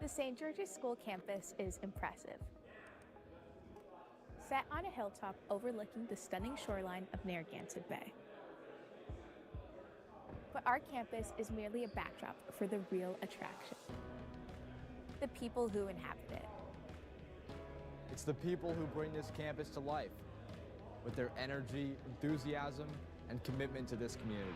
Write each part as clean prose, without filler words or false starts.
St. George's School campus is impressive. Set on a hilltop overlooking the stunning shoreline of Narragansett Bay. But our campus is merely a backdrop for the real attraction: the people who inhabit it. It's the people who bring this campus to life with their energy, enthusiasm, and commitment to this community.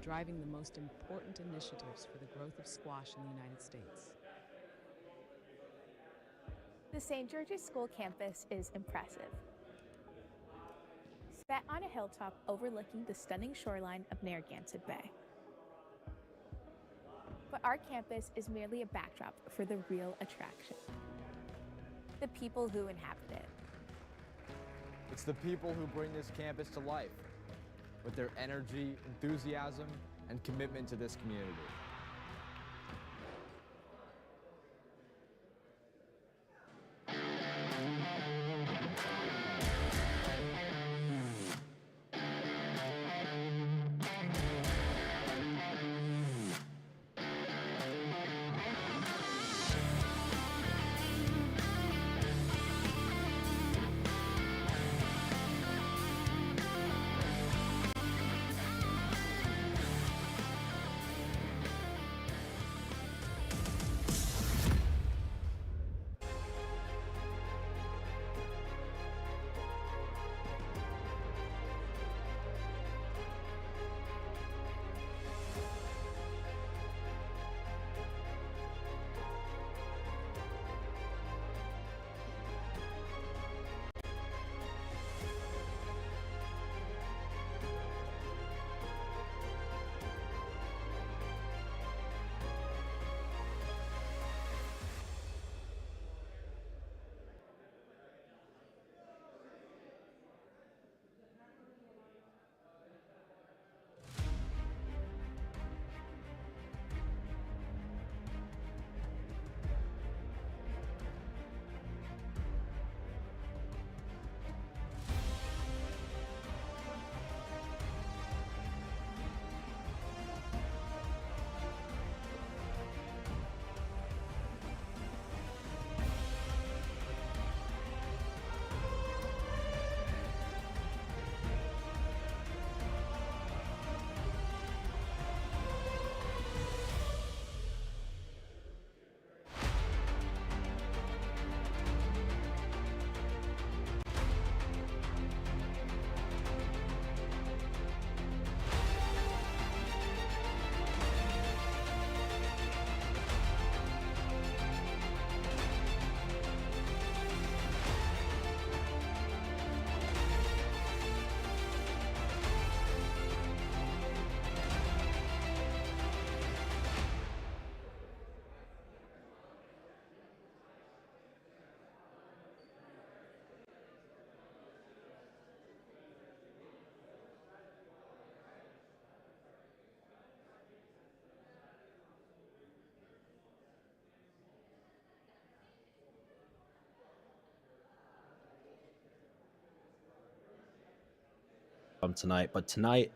Driving the most important initiatives for the growth of squash in the United States. The St. George's School campus is impressive. Set on a hilltop overlooking the stunning shoreline of Narragansett Bay. But our campus is merely a backdrop for the real attraction: the people who inhabit it. It's the people who bring this campus to life with their energy, enthusiasm, and commitment to this community. Tonight, but tonight,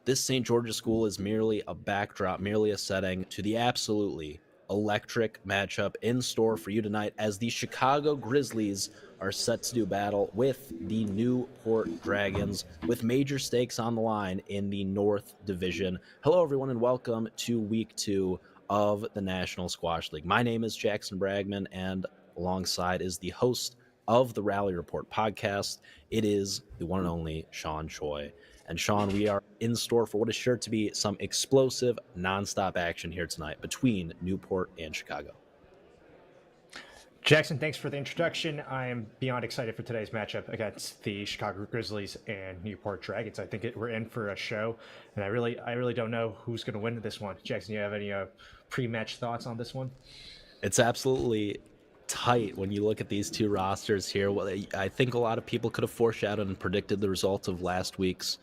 this St. George's School is merely a backdrop, merely a setting to the absolutely electric matchup in store for you tonight as the Chicago Grizzlies are set to do battle with the Newport Dragons with major stakes on the line in the North Division. Hello, everyone, and welcome to Week 2 of the National Squash League. My name is Jackson Bragman, and alongside is the host of the Rally Report podcast. It is the one and only Sean Choi. And Sean, we are in store for what is sure to be some explosive, nonstop action here tonight between Newport and Chicago. Jackson, thanks for the introduction. I am beyond excited for today's matchup against the Chicago Grizzlies and Newport Dragons. I think we're in for a show, and I really don't know who's going to win this one. Jackson, you have any pre-match thoughts on this one? It's absolutely tight when you look at these two rosters here. Well, I think a lot of people could have foreshadowed and predicted the results of last week's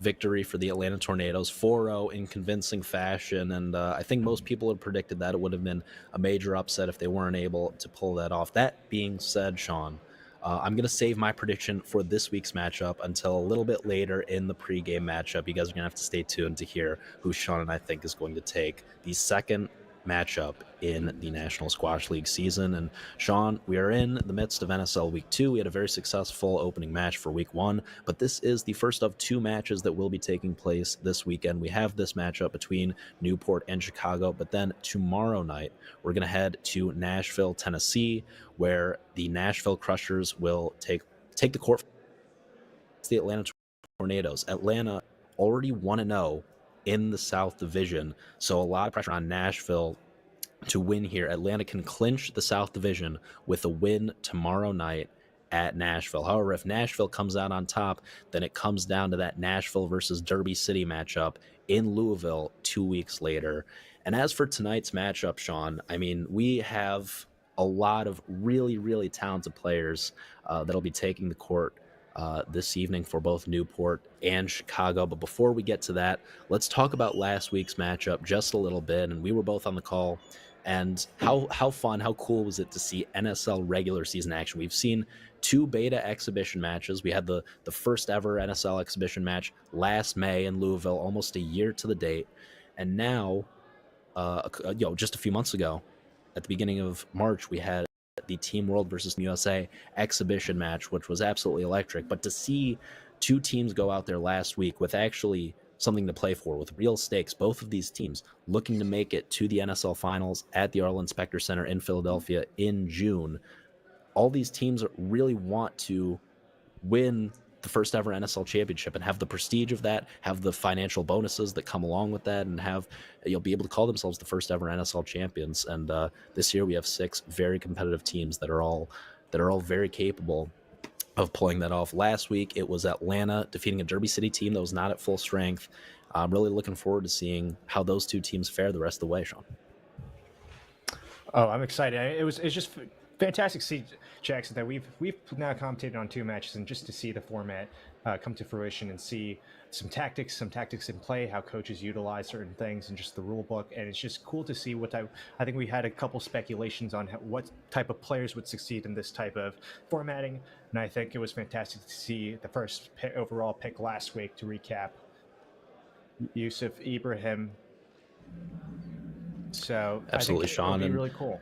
victory for the Atlanta Tornadoes, 4-0 in convincing fashion. And I think most people had predicted that it would have been a major upset if they weren't able to pull that off. That being said, Sean, I'm going to save my prediction for this week's matchup until a little bit later in the pregame matchup. You guys are going to have to stay tuned to hear who Sean and I think is going to take the second matchup in the National Squash League season. And Sean, we are in the midst of NSL Week 2. We had a very successful opening match for Week 1, but this is the first of 2 matches that will be taking place this weekend. We have this matchup between Newport and Chicago, but then tomorrow night, we're going to head to Nashville, Tennessee, where the Nashville Crushers will take the court for the Atlanta Tornadoes. Atlanta already 1-0 in the South Division, so a lot of pressure on Nashville to win here. Atlanta can clinch the South Division with a win tomorrow night at Nashville. However, if Nashville comes out on top, then it comes down to that Nashville versus Derby City matchup in Louisville 2 weeks later. And as for tonight's matchup, Sean, I mean, we have a lot of really, really talented players that'll be taking the court this evening for both Newport and Chicago. But before we get to that, let's talk about last week's matchup just a little bit. And we were both on the call. And how fun, how cool was it to see NSL regular season action? We've seen 2 beta exhibition matches. We had the first ever NSL exhibition match last May in Louisville, almost a year to the date. And now, just a few months ago, at the beginning of March, we had the Team World versus USA exhibition match, which was absolutely electric. But to see 2 teams go out there last week with actually something to play for, with real stakes, both of these teams looking to make it to the NSL finals at the Arlen Specter Center in Philadelphia in June. All these teams really want to win the first ever NSL championship and have the prestige of that, have the financial bonuses that come along with that, and you'll be able to call themselves the first ever NSL champions. And this year we have 6 very competitive teams that are all very capable of pulling that off. Last week it was Atlanta defeating a Derby City team that was not at full strength. I'm really looking forward to seeing how those 2 teams fare the rest of the way, Sean. Oh, I'm excited. It's just fantastic to see, Jackson, that we've now commentated on 2 matches, and just to see the format come to fruition and see some tactics in play, how coaches utilize certain things, and just the rule book. And it's just cool to see what I think we had a couple speculations on what type of players would succeed in this type of formatting. And I think it was fantastic to see the first overall pick last week, to recap, Yusuf Ibrahim. So absolutely, I think Sean, it'll be really cool.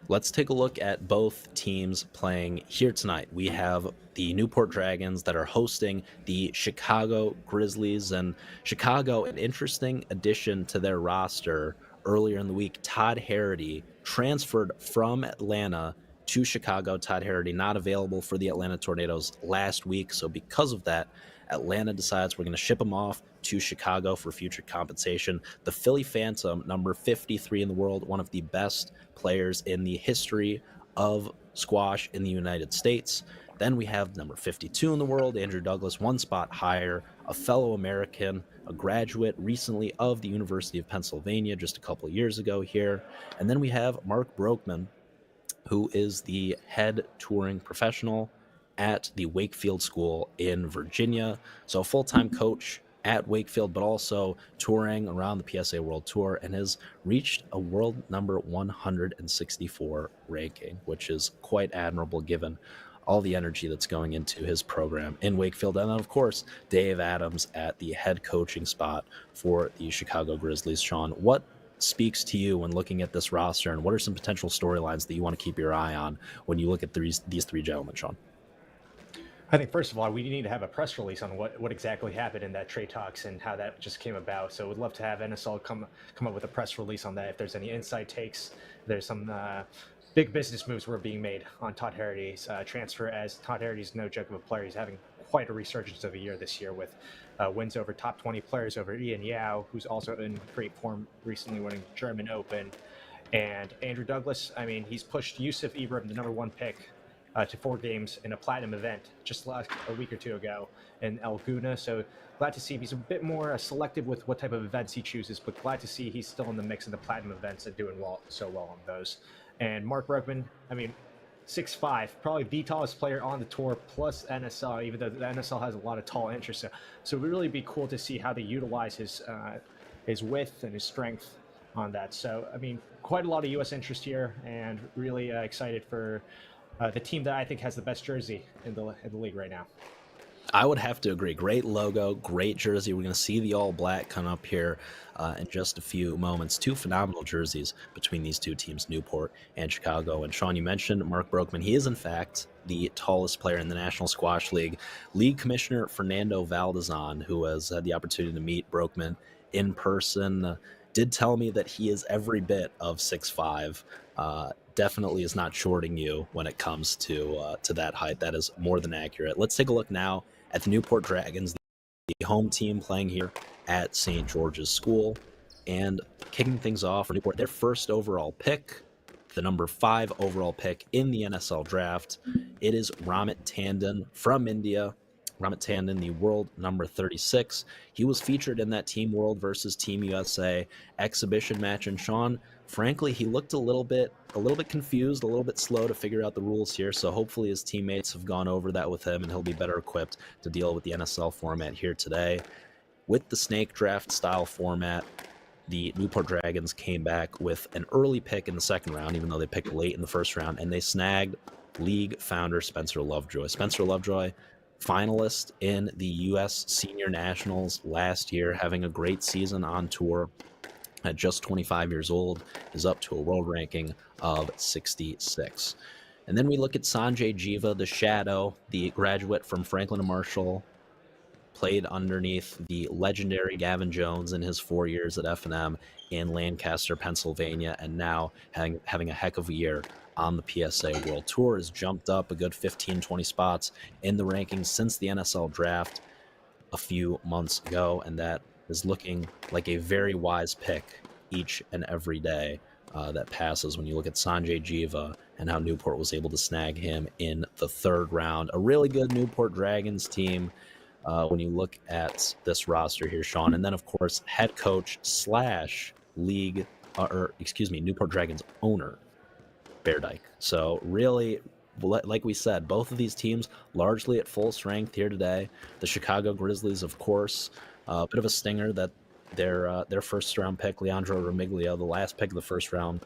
Let's take a look at both teams playing here tonight. We have the Newport Dragons that are hosting the Chicago Grizzlies. And Chicago, an interesting addition to their roster earlier in the week, Todd Harrity transferred from Atlanta to Chicago. Todd Harrity not available for the Atlanta Tornadoes last week. So because of that, Atlanta decides we're going to ship him off to Chicago for future compensation. The Philly Phantom, number 53 in the world, one of the best players in the history of squash in the United States. Then we have number 52 in the world, Andrew Douglas, 1 spot higher, a fellow American, a graduate recently of the University of Pennsylvania just a couple of years ago here. And then we have Mark Broekman, who is the head touring professional at the Wakefield School in Virginia. So a full-time coach at Wakefield, but also touring around the PSA World Tour, and has reached a world number 164 ranking, which is quite admirable given all the energy that's going into his program in Wakefield. And then, of course, Dave Adams at the head coaching spot for the Chicago Grizzlies. Sean, what speaks to you when looking at this roster, and what are some potential storylines that you want to keep your eye on when you look at these 3 gentlemen, Sean? I think, first of all, we need to have a press release on what exactly happened in that trade talks and how that just came about. So we'd love to have NSL come up with a press release on that. If there's any inside takes, there's some big business moves were being made on Todd Harrity's transfer, as Todd Harrity's no joke of a player. He's having quite a resurgence of a year this year with wins over top 20 players over Ian Yao, who's also in great form, recently winning German Open. And Andrew Douglas, I mean, he's pushed Yusuf Ibrahim, the number 1 pick, to 4 games in a platinum event just a week or 2 ago in El Guna. So glad to see he's a bit more selective with what type of events he chooses, but glad to see he's still in the mix of the platinum events and doing so well on those. And Mark Broekman, I mean, 6'5", probably the tallest player on the tour, plus NSL, even though the NSL has a lot of tall interests. So it would really be cool to see how they utilize his width and his strength on that. So, I mean, quite a lot of U.S. interest here, and really excited for the team that I think has the best jersey in the league right now. I would have to agree. Great logo, great jersey. We're going to see the all black come up here in just a few moments. Two phenomenal jerseys between these two teams, Newport and Chicago. And Sean, you mentioned Mark Broekman. He is, in fact, the tallest player in the National Squash League. League Commissioner Fernando Valdezan, who has had the opportunity to meet Broekman in person, did tell me that he is every bit of 6'5". Definitely is not shorting you when it comes to that height. That is more than accurate. Let's take a look now at the Newport Dragons, the home team playing here at St. George's School, and kicking things off for Newport, their first overall pick, the number 5 overall pick in the NSL draft. It is Ramit Tandon from India. Ramit Tandon, the world number 36. He was featured in that Team World versus Team USA exhibition match. And Sean, frankly, he looked a little bit confused, a little bit slow to figure out the rules here. So hopefully his teammates have gone over that with him, and he'll be better equipped to deal with the NSL format here today. With the snake draft style format, the Newport Dragons came back with an early pick in the second round, even though they picked late in the first round, and they snagged league founder Spencer Lovejoy. Spencer Lovejoy, finalist in the U.S. Senior Nationals last year, having a great season on tour at just 25 years old, is up to a world ranking of 66. And then we look at Sanjay Jiva, the Shadow, the graduate from Franklin and Marshall, played underneath the legendary Gavin Jones in his 4 years at F&M in Lancaster, Pennsylvania, and now having a heck of a year on the PSA World Tour. Has jumped up a good 15-20 spots in the rankings since the NSL draft a few months ago, and that is looking like a very wise pick each and every day that passes when you look at Sanjay Jiva and how Newport was able to snag him in the third round. A really good Newport Dragons team when you look at this roster here, Sean. And then, of course, head coach / Newport Dragons owner, Bear Dyke. So really, like we said, both of these teams largely at full strength here today. The Chicago Grizzlies, of course, a bit of a stinger that their first round pick, Leandro Remiglia, the last pick of the first round,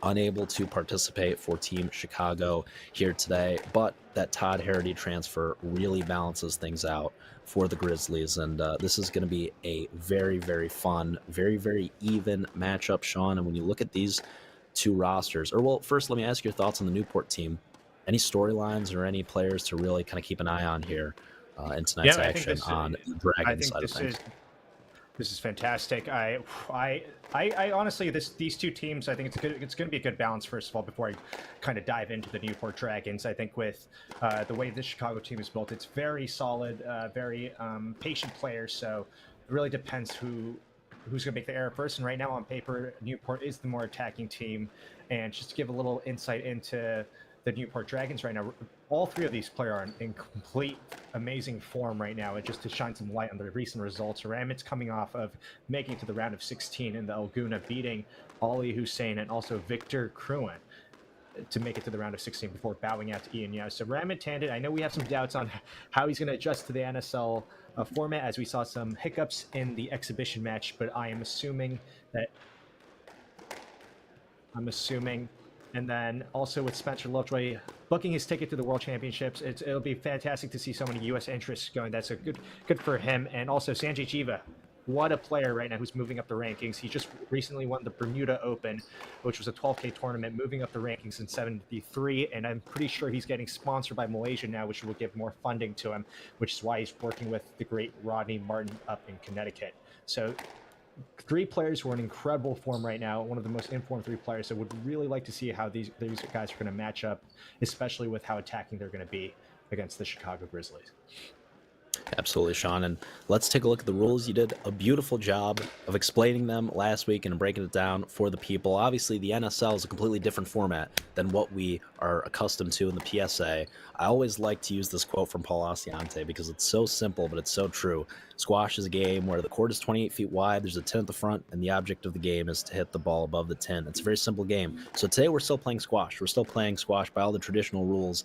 unable to participate for Team Chicago here today. But that Todd Harity transfer really balances things out for the Grizzlies, and this is going to be a very, very fun, very, very even matchup, Sean. And when you look at these two rosters, or well, first let me ask your thoughts on the Newport team. Any storylines or any players to really kind of keep an eye on here in tonight's action on the Dragons side of things? This is fantastic. I honestly, these two teams, I think it's going to be a good balance. First of all, before I kind of dive into the Newport Dragons, I think with the way this Chicago team is built, it's very solid, very patient players. So it really depends who's going to make the error first. And right now, on paper, Newport is the more attacking team. And just to give a little insight into the Newport Dragons right now, all three of these players are in complete amazing form right now. And just to shine some light on the recent results, Ramit's coming off of making it to the round of 16 in the Laguna, beating Ali Hussein and also Victor Cruin to make it to the round of 16 before bowing out to Ian Yao. So Ramit Tandon, I know we have some doubts on how he's going to adjust to the NSL format, as we saw some hiccups in the exhibition match, but I'm assuming. And then also with Spencer Lovejoy booking his ticket to the World Championships, it'll be fantastic to see so many U.S. interests going. That's a good for him. And also Sanjay Jiva, what a player right now who's moving up the rankings. He just recently won the Bermuda Open, which was a 12K tournament, moving up the rankings in 73. And I'm pretty sure he's getting sponsored by Malaysia now, which will give more funding to him, which is why he's working with the great Rodney Martin up in Connecticut. So three players who are in incredible form right now, one of the most informed three players. So would really like to see how these guys are going to match up, especially with how attacking they're going to be against the Chicago Grizzlies. Absolutely, Sean. And let's take a look at the rules. You did a beautiful job of explaining them last week and breaking it down for the people. Obviously, the NSL is a completely different format than what we are accustomed to in the PSA. I always like to use this quote from Paul Asiante because it's so simple, but it's so true. Squash is a game where the court is 28 feet wide, there's a 10 at the front, and the object of the game is to hit the ball above the 10. It's a very simple game. So today we're still playing squash. We're still playing squash by all the traditional rules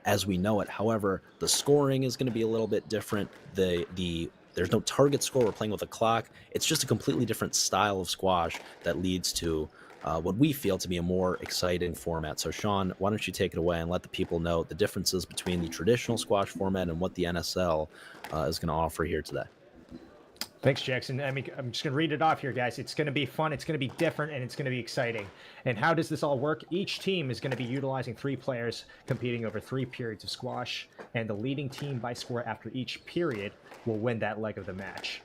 as we know it. However, the scoring is going to be a little bit different. There's no target score. We're playing with a clock. It's just a completely different style of squash that leads to what we feel to be a more exciting format. So, Sean, why don't you take it away and let the people know the differences between the traditional squash format and what the NSL is going to offer here today. Thanks, Jackson. I'm just going to read it off here, guys. It's going to be fun, it's going to be different, and it's going to be exciting. And how does this all work? Each team is going to be utilizing 3 players competing over 3 periods of squash, and the leading team by score after each period will win that leg of the match.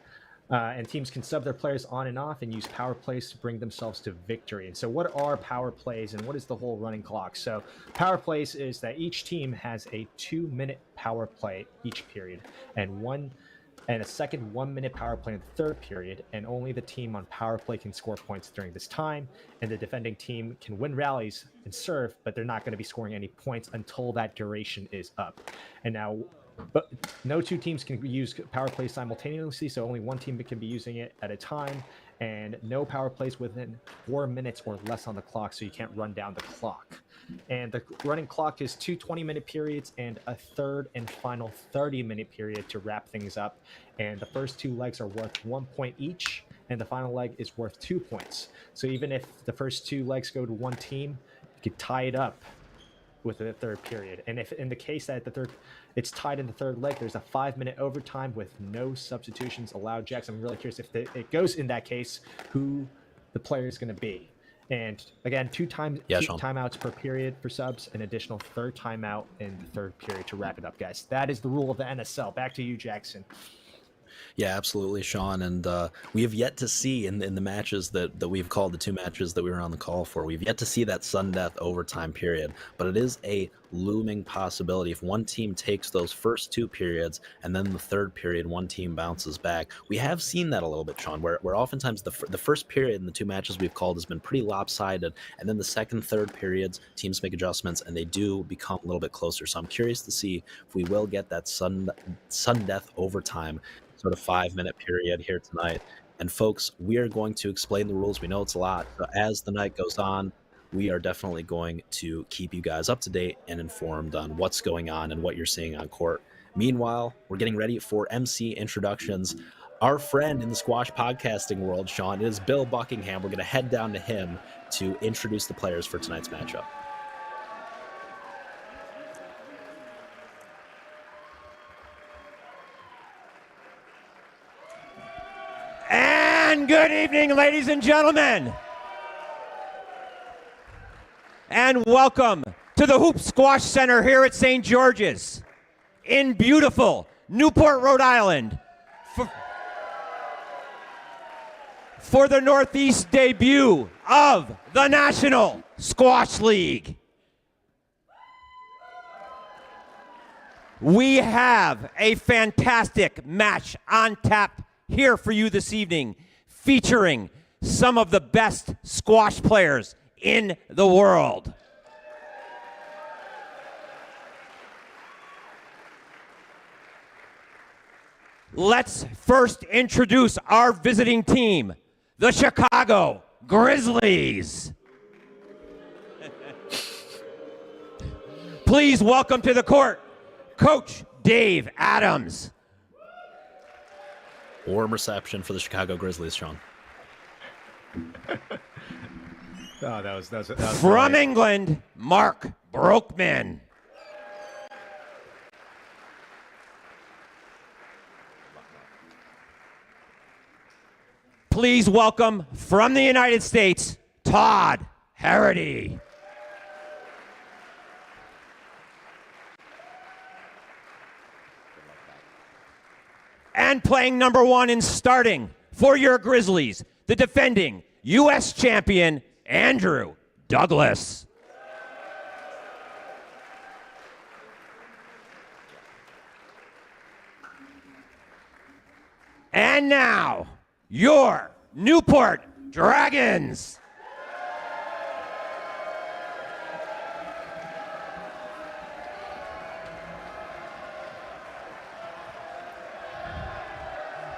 And teams can sub their players on and off and use power plays to bring themselves to victory. And so what are power plays and what is the whole running clock? So power plays is that each team has a 2-minute power play each period and a second 1-minute power play in the third period, and only the team on power play can score points during this time, and the defending team can win rallies and serve, but they're not going to be scoring any points until that duration is up. And now, but no 2 teams can use power play simultaneously, so only one team can be using it at a time, and no power plays within 4 minutes or less on the clock, so you can't run down the clock. And the running clock is 2 20-minute periods and a third and final 30-minute period to wrap things up. And the first 2 legs are worth 1 point each, and the final leg is worth 2 points. So even if the first 2 legs go to one team, you could tie it up with the third period. And if in the case that it's tied in the third leg, there's a 5-minute overtime with no substitutions allowed. Jackson, I'm really curious if it goes in that case, who the player is going to be. And again, 2 timeouts per period for subs, an additional third timeout in the third period to wrap it up, guys. That is the rule of the NSL. Back to you, Jackson. Yeah, absolutely, Sean. And we have yet to see in the matches that we've called, the 2 matches that we were on the call for, we've yet to see that sudden death overtime period. But it is a looming possibility. If one team takes those first 2 periods and then the third period, one team bounces back. We have seen that a little bit, Sean, where oftentimes the first period in the 2 matches we've called has been pretty lopsided. And then the second, third periods, teams make adjustments and they do become a little bit closer. So I'm curious to see if we will get that sudden death overtime sort of 5-minute period here tonight. And folks, we are going to explain the rules. We know it's a lot. So as the night goes on, we are definitely going to keep you guys up to date and informed on what's going on and what you're seeing on court. Meanwhile, we're getting ready for MC introductions. Our friend in the squash podcasting world, Sean, is Bill Buckingham. We're going to head down to him to introduce the players for tonight's matchup. And good evening, ladies and gentlemen. And welcome to the Hoop Squash Center here at St. George's in beautiful Newport, Rhode Island for the Northeast debut of the National Squash League. We have a fantastic match on tap here for you this evening, featuring some of the best squash players in the world. Let's first introduce our visiting team, the Chicago Grizzlies. Please welcome to the court, Coach Dave Adams. Warm reception for the Chicago Grizzlies, Sean. Oh, that was From great. England, Mark Brokeman. Please welcome from the United States, Todd Harity. And playing number 1 and starting for your Grizzlies, the defending U.S. champion, Andrew Douglas. And now, your Newport Dragons.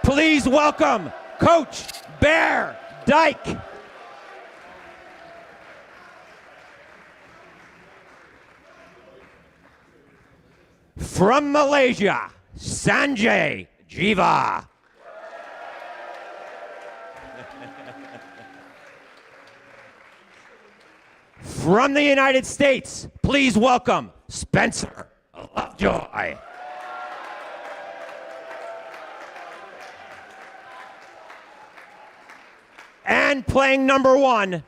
Please welcome Coach Bear Dyke. From Malaysia, Sanjay Jiva. From the United States, please welcome Spencer Lovejoy. And playing number 1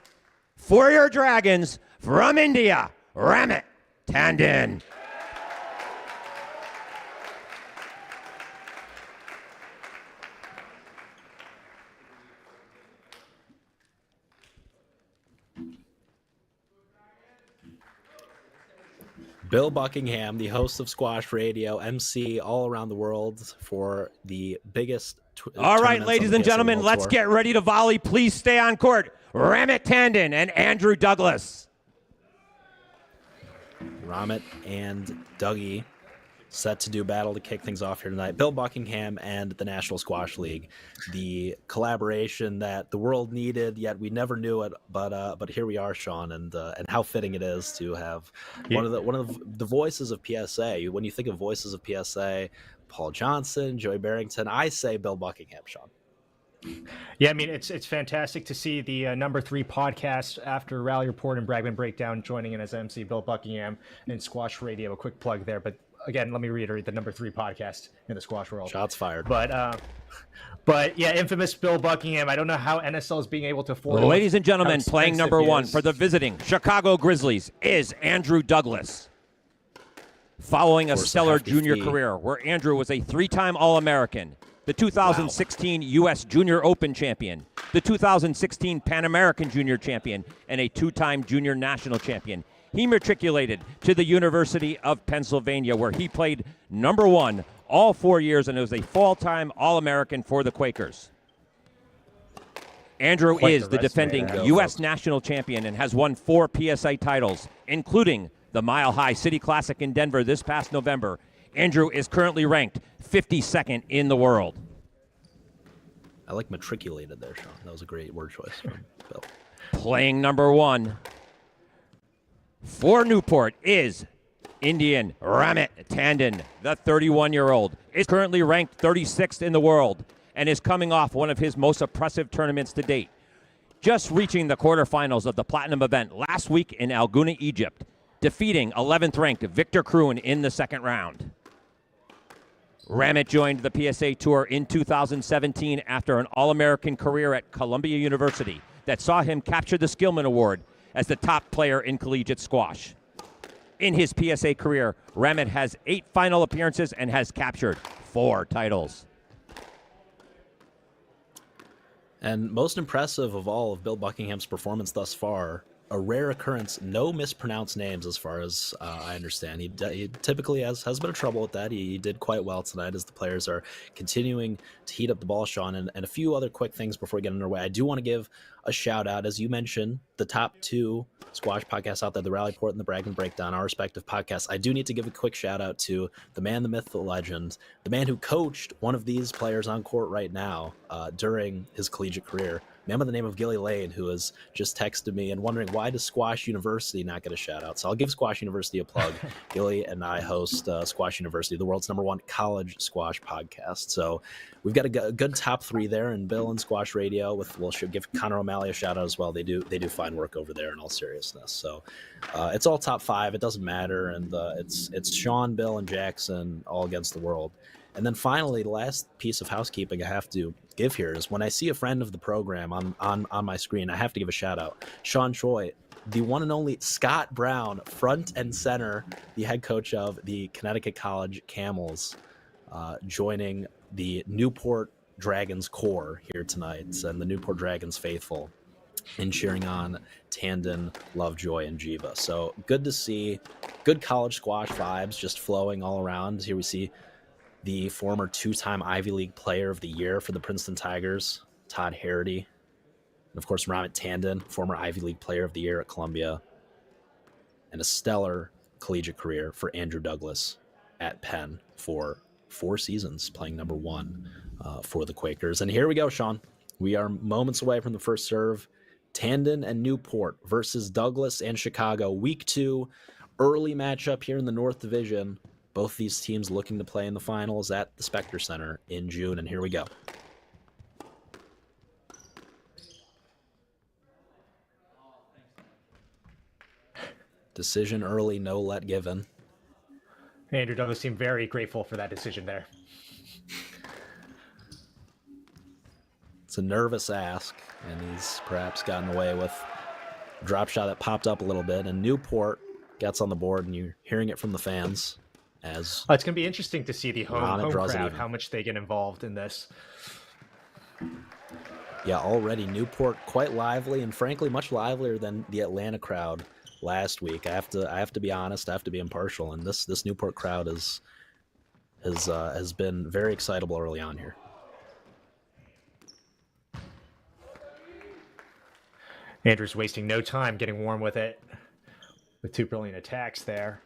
for your Dragons from India, Ramit Tandon. Bill Buckingham, the host of Squash Radio, MC all around the world for the biggest. All right, ladies and gentlemen, let's get ready to volley. Please stay on court. Ramit Tandon and Andrew Douglas. Ramit and Dougie set to do battle to kick things off here tonight. Bill Buckingham and the National Squash League, the collaboration that the world needed, yet we never knew it. But here we are, Sean, and how fitting it is to have one of the voices of PSA. When you think of voices of PSA, Paul Johnson, Joey Barrington, I say Bill Buckingham, Sean. Yeah, I mean, it's fantastic to see the number 3 podcast after Rally Report and Bragman Breakdown joining in as MC, Bill Buckingham and Squash Radio. A quick plug there, but again, let me reiterate, the number 3 podcast in the squash world. Shots fired. But yeah, infamous Bill Buckingham. I don't know how NSL is being able to afford. Ladies and gentlemen, playing number 1 for the visiting Chicago Grizzlies is Andrew Douglas. Following a stellar junior career where Andrew was a 3-time All-American, the 2016 U.S. Junior Open champion, the 2016 Pan American Junior champion, and a 2-time Junior National champion. He matriculated to the University of Pennsylvania, where he played number 1 all 4 years and was a full-time All-American for the Quakers. Andrew is the defending U.S. national champion and has won 4 PSA titles, including the Mile High City Classic in Denver this past November. Andrew is currently ranked 52nd in the world. I like matriculated there, Sean. That was a great word choice from Bill. Playing number 1 for Newport is Indian Ramit Tandon. The 31-year-old is currently ranked 36th in the world and is coming off one of his most impressive tournaments to date, just reaching the quarterfinals of the Platinum event last week in Alguna, Egypt, defeating 11th-ranked Victor Kroon in the second round. Ramit joined the PSA Tour in 2017 after an All-American career at Columbia University that saw him capture the Skillman Award as the top player in collegiate squash. In his PSA career, Ramit has 8 final appearances and has captured 4 titles. And most impressive of all of Bill Buckingham's performance thus far, a rare occurrence, no mispronounced names as far as I understand. He typically has a bit of trouble with that. He did quite well tonight as the players are continuing to heat up the ball, Sean. And a few other quick things before we get underway. I do want to give a shout out, as you mentioned, the top 2 squash podcasts out there, the Rally Report and the Bragman Breakdown, our respective podcasts. I do need to give a quick shout out to the man, the myth, the legend, the man who coached one of these players on court right now during his collegiate career. Man by the name of Gilly Lane, who has just texted me and wondering, why does Squash University not get a shout out? So I'll give Squash University a plug. Gilly and I host Squash University, the world's #1 college squash podcast. So we've got a good top 3 there, and Bill and Squash Radio. We'll give Connor O'Malley a shout out as well. They do fine work over there in all seriousness. So it's all top 5. It doesn't matter, and it's Sean, Bill, and Jackson all against the world. And then finally, the last piece of housekeeping I have to give here is when I see a friend of the program on my screen, I have to give a shout out. Sean Choi, the one and only Scott Brown, front and center, the head coach of the Connecticut College Camels, joining the Newport Dragons core here tonight, and the Newport Dragons faithful, and cheering on Tandon, Lovejoy, and Jiva. So good to see good college squash vibes just flowing all around. Here we see the former 2-time Ivy League Player of the Year for the Princeton Tigers, Todd Harrity. And of course, Ramit Tandon, former Ivy League Player of the Year at Columbia. And a stellar collegiate career for Andrew Douglas at Penn for 4 seasons, playing number 1 for the Quakers. And here we go, Sean. We are moments away from the first serve. Tandon and Newport versus Douglas and Chicago. Week 2, early matchup here in the North Division. Both these teams looking to play in the finals at the Specter Center in June. And here we go. Decision early, no let given. Andrew Douglas seemed very grateful for that decision there. It's a nervous ask, and he's perhaps gotten away with a drop shot that popped up a little bit. And Newport gets on the board, and you're hearing it from the fans as It's going to be interesting to see the home draws it crowd, even. how much they get involved in this. Yeah, already Newport quite lively, and frankly much livelier than the Atlanta crowd last week. I have to be honest, I have to be impartial, and this Newport crowd has been very excitable early on here. Andrew's wasting no time getting warm with it, with 2 brilliant attacks there.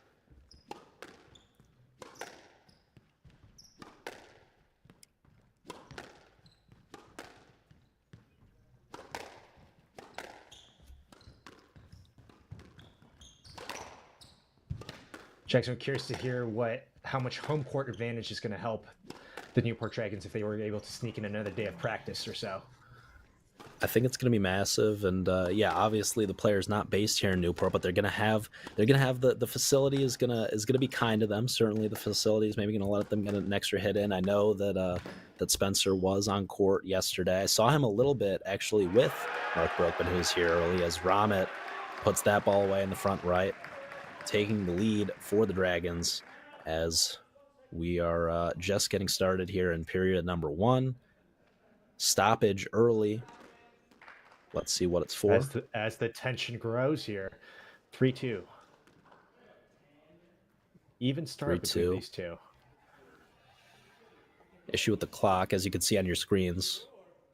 Jackson, I'm curious to hear how much home court advantage is going to help the Newport Dragons if they were able to sneak in another day of practice or so. I think it's going to be massive, and yeah, obviously the player's not based here in Newport, but they're going to have the facility is going to be kind to them. Certainly, the facility is maybe going to let them get an extra hit in. I know that Spencer was on court yesterday. I saw him a little bit actually with Mark Brookman, who's here early, as Ramit puts that ball away in the front right, taking the lead for the Dragons as we are just getting started here in period number 1. Stoppage early. Let's see what it's for. As the tension grows here, 3-2. Even start between these two. Issue with the clock, as you can see on your screens,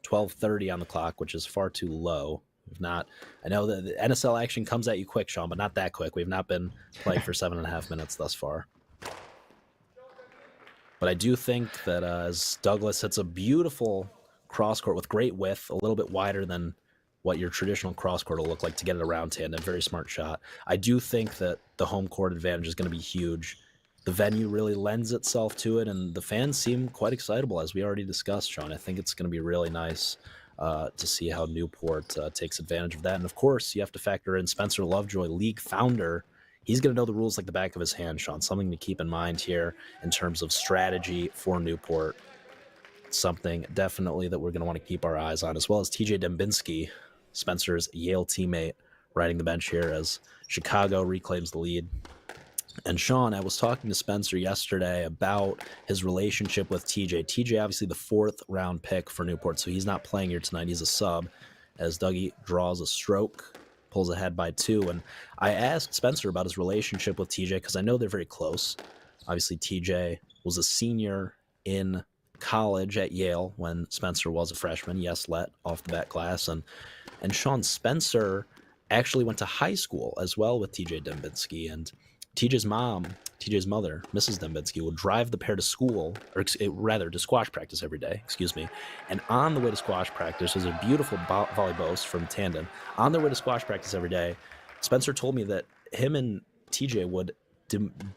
12:30 on the clock, which is far too low. If not, I know that the NSL action comes at you quick, Sean, but not that quick. We've not been playing for 7.5 minutes thus far. But I do think that as Douglas hits a beautiful cross court with great width, a little bit wider than what your traditional cross court will look like to get it around Tandon. Very smart shot. I do think that the home court advantage is going to be huge. The venue really lends itself to it, and the fans seem quite excitable, as we already discussed, Sean. I think it's going to be really nice to see how Newport takes advantage of that. And, of course, you have to factor in Spencer Lovejoy, league founder. He's going to know the rules like the back of his hand, Sean. Something to keep in mind here in terms of strategy for Newport. Something definitely that we're going to want to keep our eyes on, as well as TJ Dembinski, Spencer's Yale teammate, riding the bench here as Chicago reclaims the lead. And Sean, I was talking to Spencer yesterday about his relationship with TJ. TJ, obviously the 4th round pick for Newport, so he's not playing here tonight. He's a sub as Dougie draws a stroke, pulls ahead by 2. And I asked Spencer about his relationship with TJ because I know they're very close. Obviously, TJ was a senior in college at Yale when Spencer was a freshman. Yes, let off the bat class. And Sean, Spencer actually went to high school as well with TJ Dembinski, and TJ's mother, Mrs. Dembinski, would drive the pair to school, or rather to squash practice every day, and on the way to squash practice, there's a beautiful volley boast from Tandon. On their way to squash practice every day, Spencer told me that him and TJ would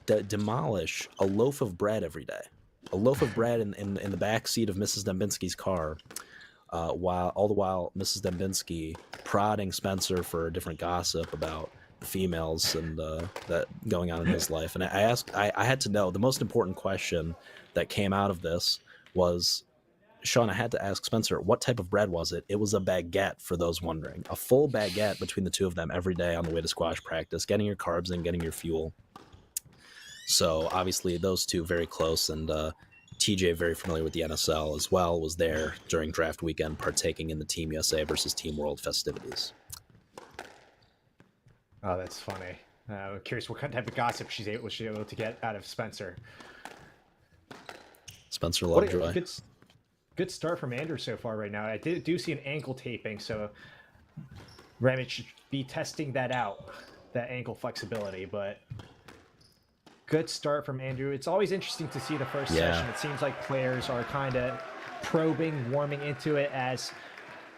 demolish a loaf of bread every day. A loaf of bread in the back seat of Mrs. Dembinski's car, while Mrs. Dembinski prodding Spencer for different gossip about the females and that going on in his life. And I had to know, the most important question that came out of this was, Sean, I had to ask Spencer, what type of bread was it? It was a baguette, for those wondering. A full baguette between the two of them every day on the way to squash practice, getting your carbs in, getting your fuel. So obviously those two very close, and TJ, very familiar with the NSL as well, was there during draft weekend partaking in the Team USA versus Team World festivities. Oh, that's funny. I'm curious what kind of type of gossip was she able to get out of Spencer. Spencer What Lovejoy. a good start from Andrew so far right now. I do see an ankle taping, so Ramit should be testing that out, that ankle flexibility, but good start from Andrew. It's always interesting to see the first session. It seems like players are kind of probing, warming into it as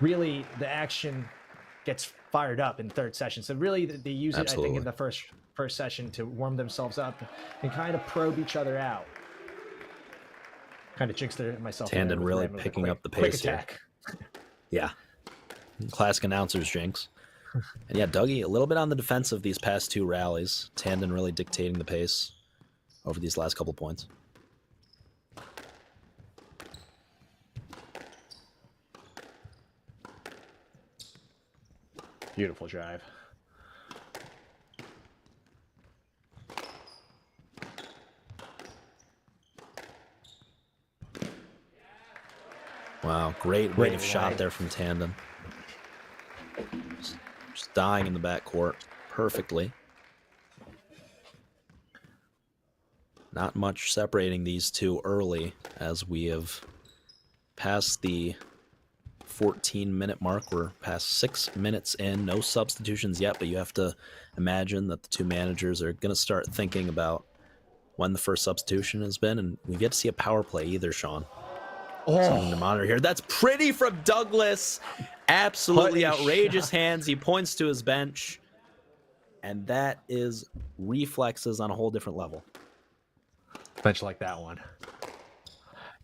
really the action gets fired up in third session. So really they use it, I think, in the first session to warm themselves up and kind of probe each other out. Kind of jinxed myself. Tandon really picking up the pace here. Yeah. Classic announcer's jinx. And yeah, Dougie, a little bit on the defensive these past two rallies. Tandon really dictating the pace over these last couple points. Beautiful drive. Wow, great rate of shot there from Tandon. Just dying in the backcourt perfectly. Not much separating these two early as we have passed the 14-minute mark. We're past 6 minutes in. No substitutions yet, but you have to imagine that the two managers are going to start thinking about when the first substitution has been, and we get to see a power play either, Sean. Something to monitor here. That's pretty from Douglas. Absolutely outrageous hands. He points to his bench, and that is reflexes on a whole different level. Bench like that one.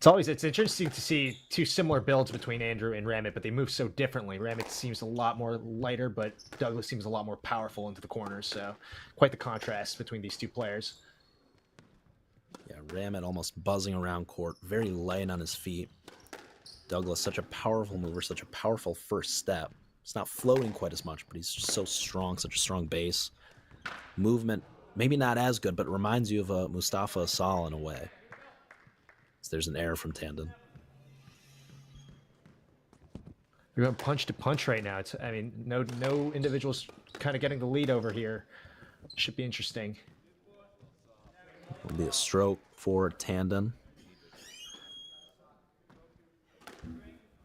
It's interesting to see two similar builds between Andrew and Ramit, but they move so differently. Ramit seems a lot more lighter, but Douglas seems a lot more powerful into the corners. So quite the contrast between these two players. Yeah, Ramit almost buzzing around court, very light on his feet. Douglas, such a powerful mover, such a powerful first step. He's not floating quite as much, but he's just so strong, such a strong base. Movement, maybe not as good, but reminds you of a Mustafa Asal in a way. So there's an error from Tandon. We're going punch to punch right now. No individuals kind of getting the lead over here. Should be interesting. Will be a stroke for Tandon.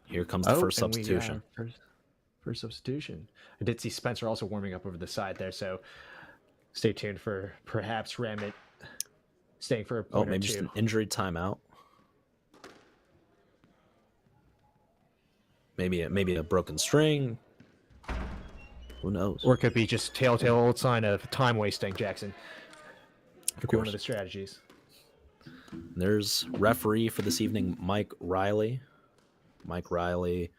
Here comes the first substitution. First substitution. I did see Spencer also warming up over the side there, so stay tuned for perhaps Ramit staying for a point maybe or just two. an injury timeout. Maybe a broken string. Who knows? Or it could be just telltale old sign of time wasting, Jackson. Could be one of the strategies. There's referee for this evening, Mike Riley. Mike Riley,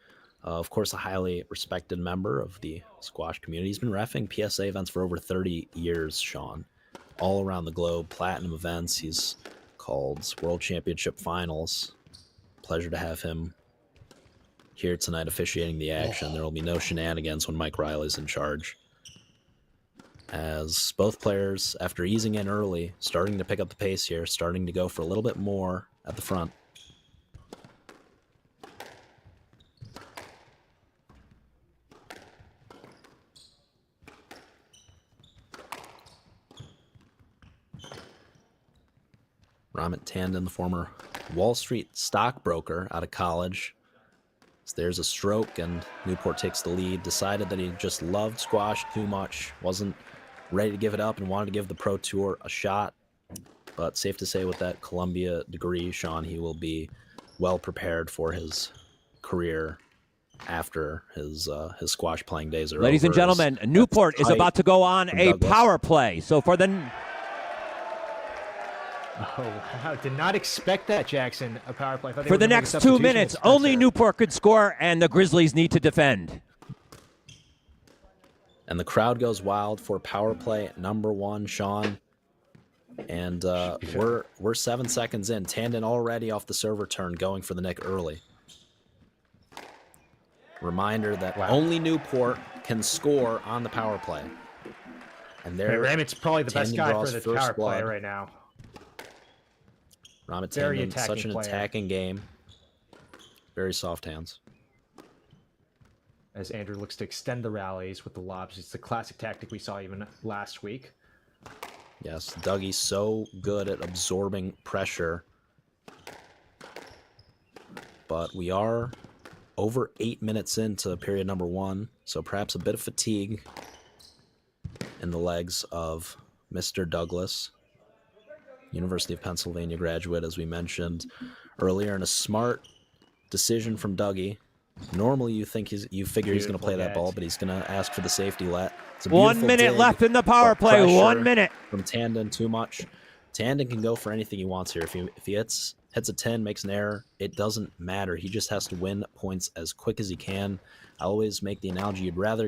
of course, a highly respected member of the squash community. He's been reffing PSA events for over 30 years, Sean. All around the globe, platinum events. He's called World Championship Finals. Pleasure to have him here tonight officiating the action. There will be no shenanigans when Mike Riley's in charge. As both players, after easing in early, starting to pick up the pace here, starting to go for a little bit more at the front. Ramit Tandon, the former Wall Street stockbroker out of college. So there's a stroke, and Newport takes the lead. Decided that he just loved squash too much. Wasn't ready to give it up and wanted to give the Pro Tour a shot. But safe to say with that Columbia degree, Sean, he will be well prepared for his career after his squash playing days are over. Ladies and gentlemen, Newport is about to go on a power play. So for the... Oh, wow. Did not expect that, Jackson. A power play. For the next 2 minutes, only Newport could score, and the Grizzlies need to defend. And the crowd goes wild for power play number one, Sean. And we're 7 seconds in. Tandon already off the server turn, going for the nick early. Reminder that only Newport can score on the power play. And there, Ramit's probably the best guy for the power play blood. right now. Ramit Tandon, such an attacking game. Very soft hands. As Andrew looks to extend the rallies with the lobs. It's the classic tactic we saw even last week. Yes, Dougie's so good at absorbing pressure but we are over 8 minutes into period number 1, so perhaps a bit of fatigue in the legs of Mr. Douglas, University of Pennsylvania graduate, as we mentioned earlier, and a smart decision from Dougie. Normally you figure he's going to play that ball, but he's going to ask for the safety let. It's a 1 minute left in the power play. 1 minute. From Tandon, too much. Tandon can go for anything he wants here. If he hits a 10, makes an error, it doesn't matter. He just has to win points as quick as he can. I always make the analogy, you'd rather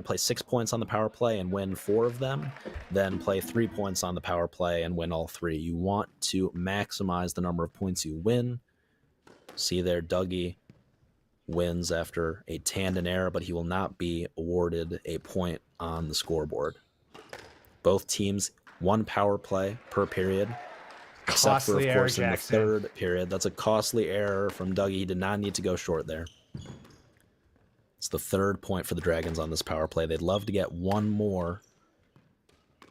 play 6 points on the power play and win 4 of them than play 3 points on the power play and win all 3. You want to maximize the number of points you win. See there, Dougie wins after a Tandon error, but he will not be awarded a point on the scoreboard. Both teams 1 power play per period. Except for, of course, in the third period. That's a costly error from Dougie. He did not need to go short there. It's the 3rd point for the Dragons on this power play. They'd love to get 1 more.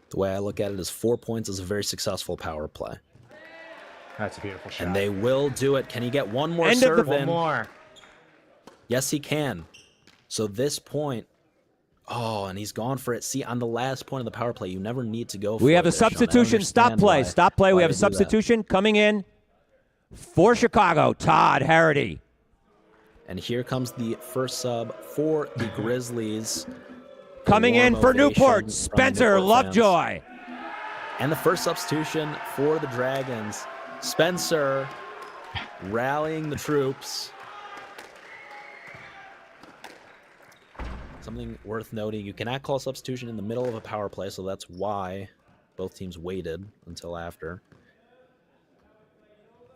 The way I look at it is 4 points is a very successful power play. That's a beautiful shot. And they will do it. Can he get 1 more serve in? 1 more. Yes, he can. So this point... Oh, and he's gone for it. See, on the last point of the power play, you never need to go for it. We have a substitution. Stop play. Stop play. We have a substitution coming in for Chicago. Todd Harity. And here comes the first sub for the Grizzlies. Coming in for Newport, Spencer Lovejoy. And the first substitution for the Dragons, Spencer rallying the troops. Something worth noting, you cannot call substitution in the middle of a power play, so that's why both teams waited until after.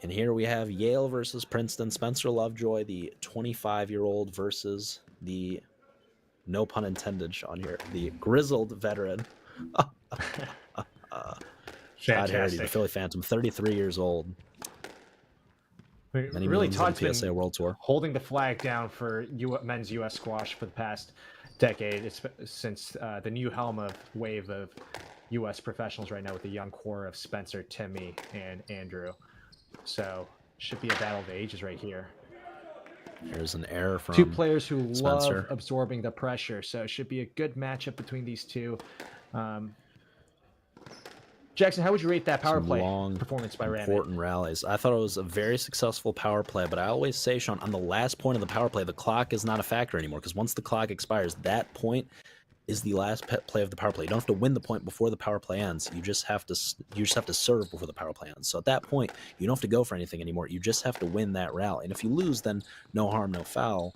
And here we have Yale versus Princeton. Spencer Lovejoy, the 25-year-old, versus the, no pun intended, Sean here, the grizzled veteran. Todd Harity, the Philly Phantom, 33 years old. Many really, Todd's been PSA World Tour, holding the flag down for men's U.S. squash for the past decade. It's since the new helm wave of U.S. professionals right now with the young core of Spencer, Timmy, and Andrew. So should be a battle of the ages right here. There's an error from 2 players who Spencer. love absorbing the pressure. So it should be a good matchup between these two. Jackson, how would you rate that power play performance by Ramit? Important rallies. I thought it was a very successful power play, but I always say, Sean, on the last point of the power play, the clock is not a factor anymore, because once the clock expires, that point is the last play of the power play. You don't have to win the point before the power play ends. You just have to serve before the power play ends. So at that point, you don't have to go for anything anymore. You just have to win that rally. And if you lose, then no harm, no foul.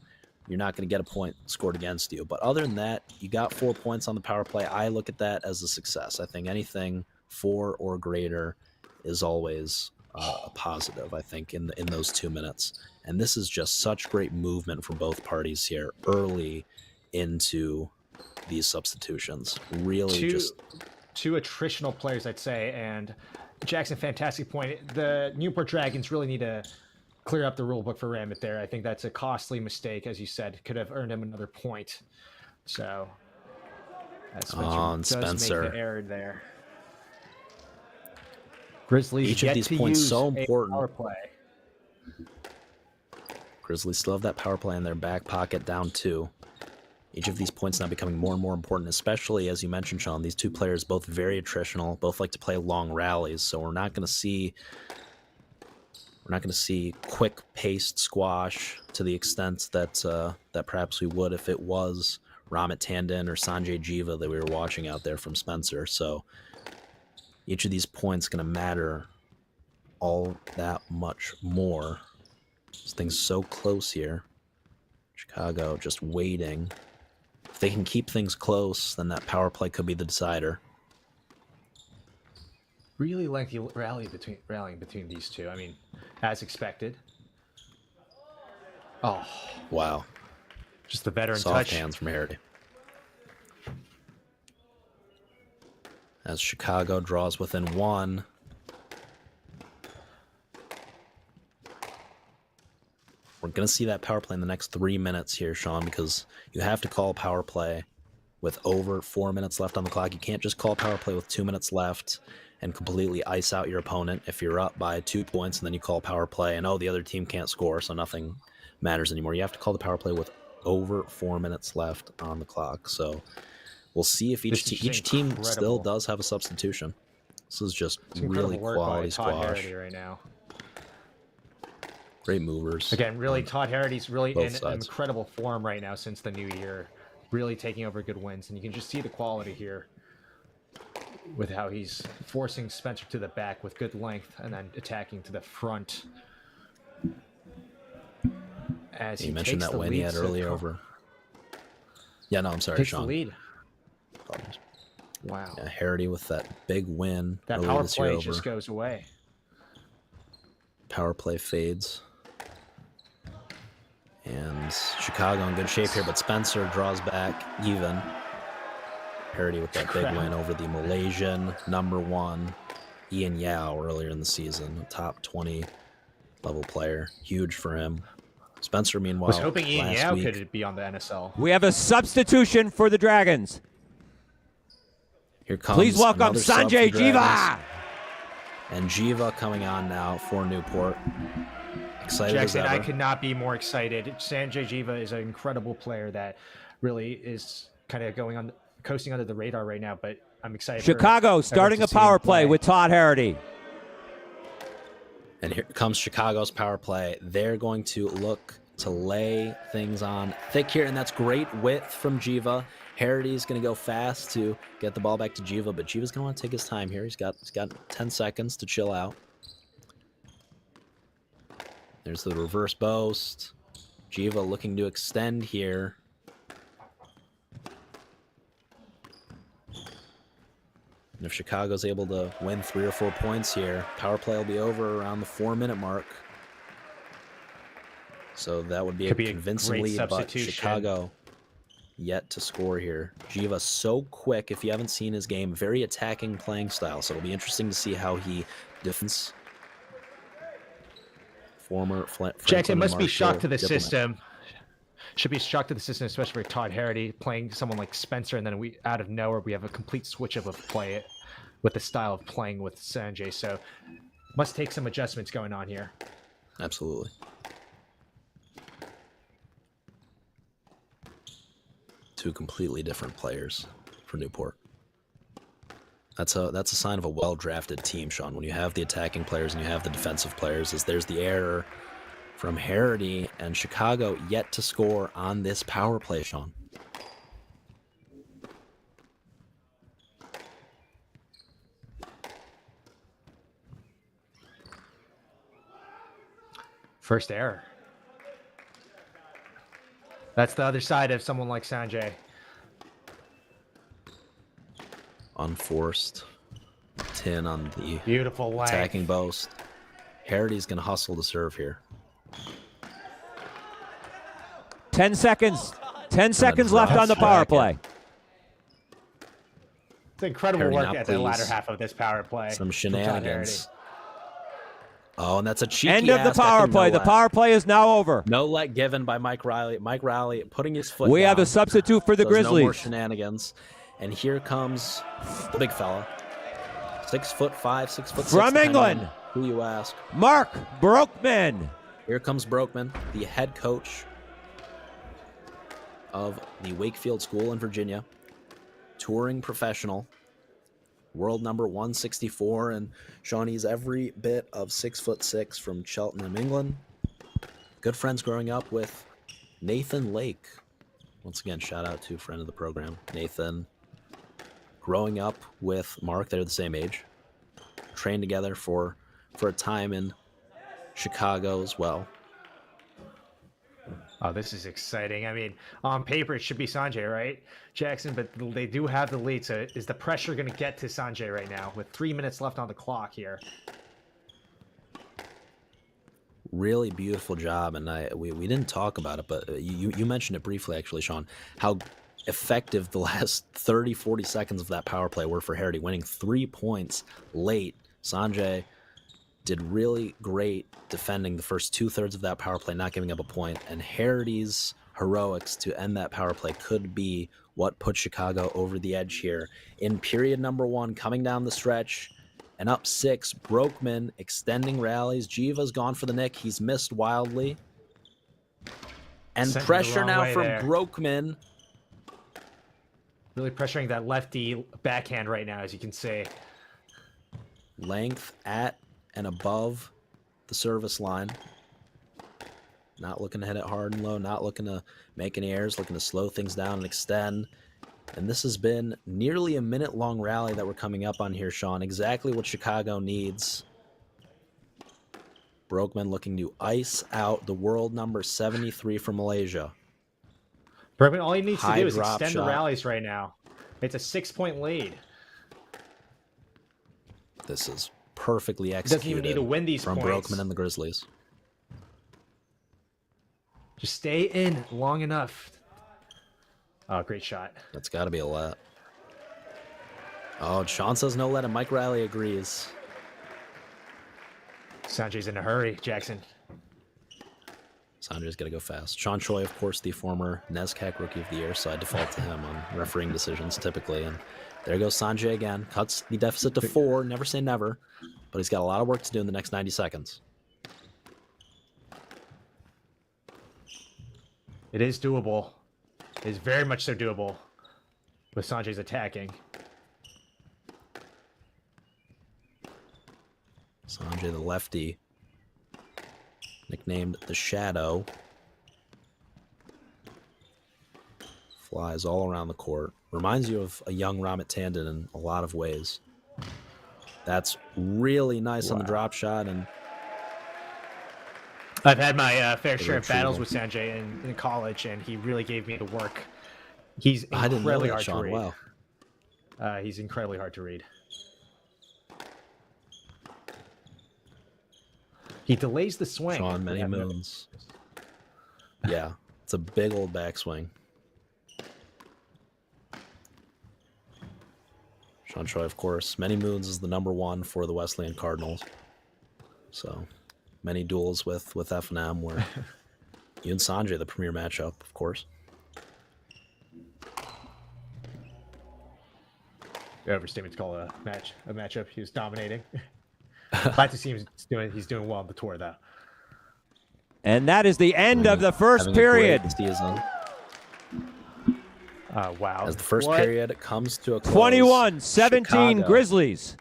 You're not going to get a point scored against you. But other than that, you got 4 points on the power play. I look at that as a success. I think anything 4 or greater is always a positive, I think, in those 2 minutes. And this is just such great movement from both parties here early into these substitutions. Really two attritional players, I'd say. And Jackson, fantastic point. The Newport Dragons really need to clear up the rule book for Ramit there. I think that's a costly mistake, as you said. Could have earned him another point. So that's Spencer make the error there. Grizzlies each of these points so important. Power play. Grizzlies still have that power play in their back pocket, down 2. Each of these points now becoming more and more important, especially, as you mentioned, Sean, these 2 players both very attritional, both like to play long rallies, so we're not going to see quick-paced squash to the extent that that perhaps we would if it was Ramit Tandon or Sanjay Jiva that we were watching out there from Spencer. So each of these points going to matter all that much more. This thing's so close here. Chicago just waiting. If they can keep things close, then that power play could be the decider. Really lengthy rallying between these two. I mean, as expected. Oh. Wow. Just the veteran soft touch. Hands from Harity. As Chicago draws within 1. We're going to see that power play in the next 3 minutes here, Sean, because you have to call power play with over 4 minutes left on the clock. You can't just call power play with 2 minutes left and completely ice out your opponent if you're up by 2 points and then you call power play and, the other team can't score, so nothing matters anymore. You have to call the power play with over 4 minutes left on the clock. So we'll see if each team still does have a substitution. This is just really quality squash. Right now. Great movers. Again, really, Todd Harity's really in incredible form right now since the new year. Really taking over good wins, and you can just see the quality here with how he's forcing Spencer to the back with good length and then attacking to the front. As you mentioned that win he had earlier over. Yeah, no, I'm sorry, Sean. The lead. Apologies. Wow. Yeah, Harity with that big win. That power play just goes away. Power play fades. And Chicago in good shape here, but Spencer draws back even. Harity with that big win over the Malaysian #1 Ian Yao earlier in the season, a top 20 level player. Huge for him. Spencer, meanwhile, was hoping Ian Yao could be on the NSL. We have a substitution for the Dragons. Here comes Please welcome Sanjay Jiva. And Jiva coming on now for Newport. Excited Jackson, as ever. I could not be more excited. Sanjay Jiva is an incredible player that really is kind of coasting under the radar right now, but I'm excited. Chicago starting a power play with Todd Harity. And here comes Chicago's power play. They're going to look to lay things on thick here, and that's great width from Jiva. Harity's going to go fast to get the ball back to Jiva, but Jiva's going to want to take his time here. He's got 10 seconds to chill out. There's the reverse boast. Jiva looking to extend here. And if Chicago's able to win 3 or 4 points here, power play will be over around the 4-minute mark. So that would be a convincing lead, but Chicago yet to score here. Jiva so quick. If you haven't seen his game, very attacking playing style. So it'll be interesting to see how he defends. Former Jackson must be shocked to the system. Should be shocked to the system, especially for Todd Harity playing someone like Spencer, and then we out of nowhere we have a complete switch of play with the style of playing with Sanjay. So must take some adjustments going on here. Absolutely. Two completely different players for Newport. That's a sign of a well-drafted team, Sean. When you have the attacking players and you have the defensive players, there's the error from Harity, and Chicago yet to score on this power play, Sean. First error. That's the other side of someone like Sanjay. Unforced 10 on the beautiful attacking boast. Harity's going to hustle to serve here. 10 seconds. 10 seconds left on the power play. It's incredible work at the latter half of this power play. Some shenanigans. Oh, and that's a cheeky end of the power play. The power play is now over. No let given by Mike Riley. Mike Riley putting his foot We down. have a substitute for the Grizzlies. No more shenanigans. And here comes the big fella. 6'5", 6'6". From England. Who you ask? Mark Broekman. Here comes Broekman, the head coach of the Wakefield School in Virginia. Touring professional. World number 164. And Shawnee's every bit of 6'6" from Cheltenham, England. Good friends growing up with Nathan Lake. Once again, shout out to a friend of the program, Nathan. Growing up with Mark, they're the same age. Trained together for a time in Chicago as well. Oh, this is exciting. I mean, on paper, it should be Sanjay, right, Jackson? But they do have the lead, so is the pressure going to get to Sanjay right now with 3 minutes left on the clock here? Really beautiful job, and we didn't talk about it, but you mentioned it briefly, actually, Sean, how effective the last 30, 40 seconds of that power play were for Harity, winning 3 points late. Sanjay did really great defending the first 2/3 of that power play, not giving up a point, and Harity's heroics to end that power play could be what put Chicago over the edge here in period number 1, coming down the stretch, and up 6. Broekman extending rallies. Jiva's gone for the nick. He's missed wildly. And Sent pressure the now wrong from way there. Broekman. Really pressuring that lefty backhand right now, as you can see. Length at and above the service line. Not looking to hit it hard and low. Not looking to make any errors. Looking to slow things down and extend. And this has been nearly a minute-long rally that we're coming up on here, Sean. Exactly what Chicago needs. Broekman looking to ice out the world number 73 from Malaysia. Broekman, all he needs to High do is drop extend the shot. rallies right now. It's a 6-point lead. This is perfectly Doesn't executed even need to win these from points. Broekman and the Grizzlies. Just stay in long enough. Oh, great shot. That's got to be a let. Oh, Sean says no let, and Mike Riley agrees. Sanjay's in a hurry, Jackson. Sanjay's got to go fast. Sean Choi, of course, the former NESCAC Rookie of the Year, so I default to him on refereeing decisions typically. And there goes Sanjay again. Cuts the deficit to 4. Never say never, but he's got a lot of work to do in the next 90 seconds. It is doable. It is very much so doable with Sanjay's attacking. Sanjay, the lefty, nicknamed the Shadow, flies all around the court. Reminds you of a young Ramit Tandon in a lot of ways. That's really nice on the drop shot, and I've had my fair share of retrieval. battles with Sanjay in college, and he really gave me the work. He's I didn't know incredibly that, hard to Sean. read. Wow. He's incredibly hard to read. He delays the swing. Sean, many moons. Yeah, it's a big old backswing. Sean Choi, of course. Many moons is the #1 for the Wesleyan Cardinals. So many duels with F&M where you and Sanjay, the premier matchup, of course. Overstatement to call a matchup. He was dominating. Glad to see he's doing well on the tour, though. And that is the end of the first Having a great period. season. Wow. As the first period comes to a close, 21-17 Chicago. Grizzlies.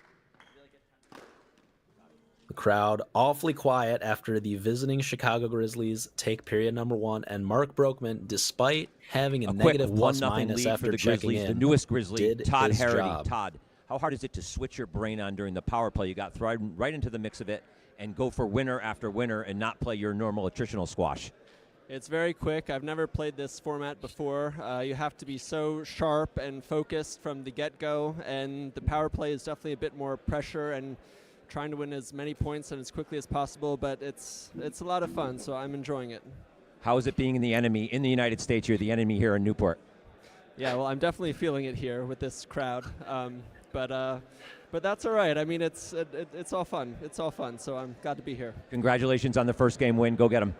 The crowd awfully quiet after the visiting Chicago Grizzlies take period #1, and Mark Broekman, despite having a A quick negative 1-0 plus-minus lead after for the checking Grizzlies. in, The newest Grizzly, did Todd his Harity. job. Todd, how hard is it to switch your brain on during the power play? You got thrown right into the mix of it and go for winner after winner and not play your normal attritional squash. It's very quick. I've never played this format before. You have to be so sharp and focused from the get-go, and the power play is definitely a bit more pressure and trying to win as many points and as quickly as possible, but it's a lot of fun, so I'm enjoying it. How is it being the enemy in the United States? You're the enemy here in Newport. Yeah, well, I'm definitely feeling it here with this crowd, but that's all right. I mean, it's all fun. It's all fun, so I'm glad to be here. Congratulations on the first game win. Go get them.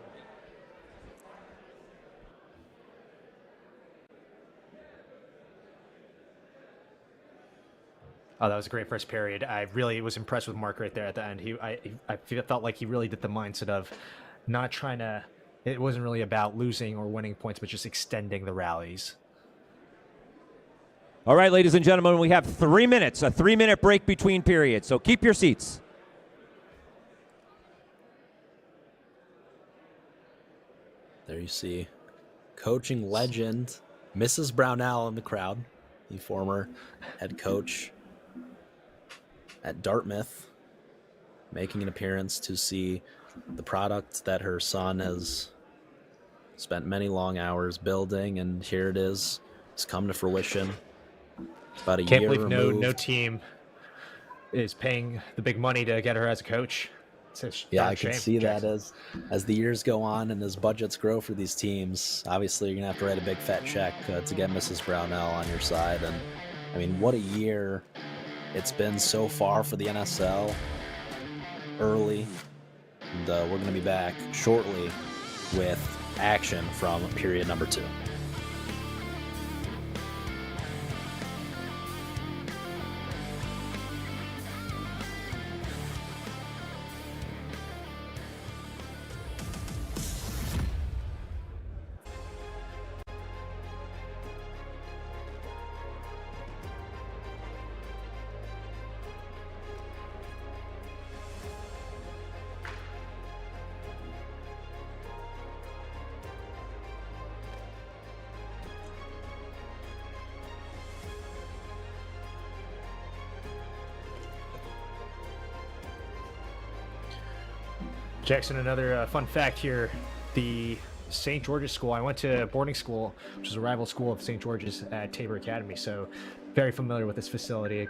Oh, that was a great first period. I really was impressed with Mark right there at the end. I felt like he really did the mindset of not trying to. It wasn't really about losing or winning points, but just extending the rallies. All right, ladies and gentlemen, we have 3 minutes, a 3-minute break between periods, so keep your seats. There you see coaching legend Mrs. Brownell in the crowd, the former head coach at Dartmouth, making an appearance to see the product that her son has spent many long hours building, and here it is. It's come to fruition. About a Can't year believe removed. no team is paying the big money to get her as a coach. It's a Yeah, darn I can shame, see Jackson. that as the years go on and as budgets grow for these teams. Obviously, you're going to have to write a big fat check to get Mrs. Brownell on your side. And, I mean, what a year it's been so far for the NSL early. And we're going to be back shortly with action from period #2. Jackson, another fun fact here. The St. George's School, I went to boarding school, which is a rival school of St. George's at Tabor Academy, so very familiar with this facility.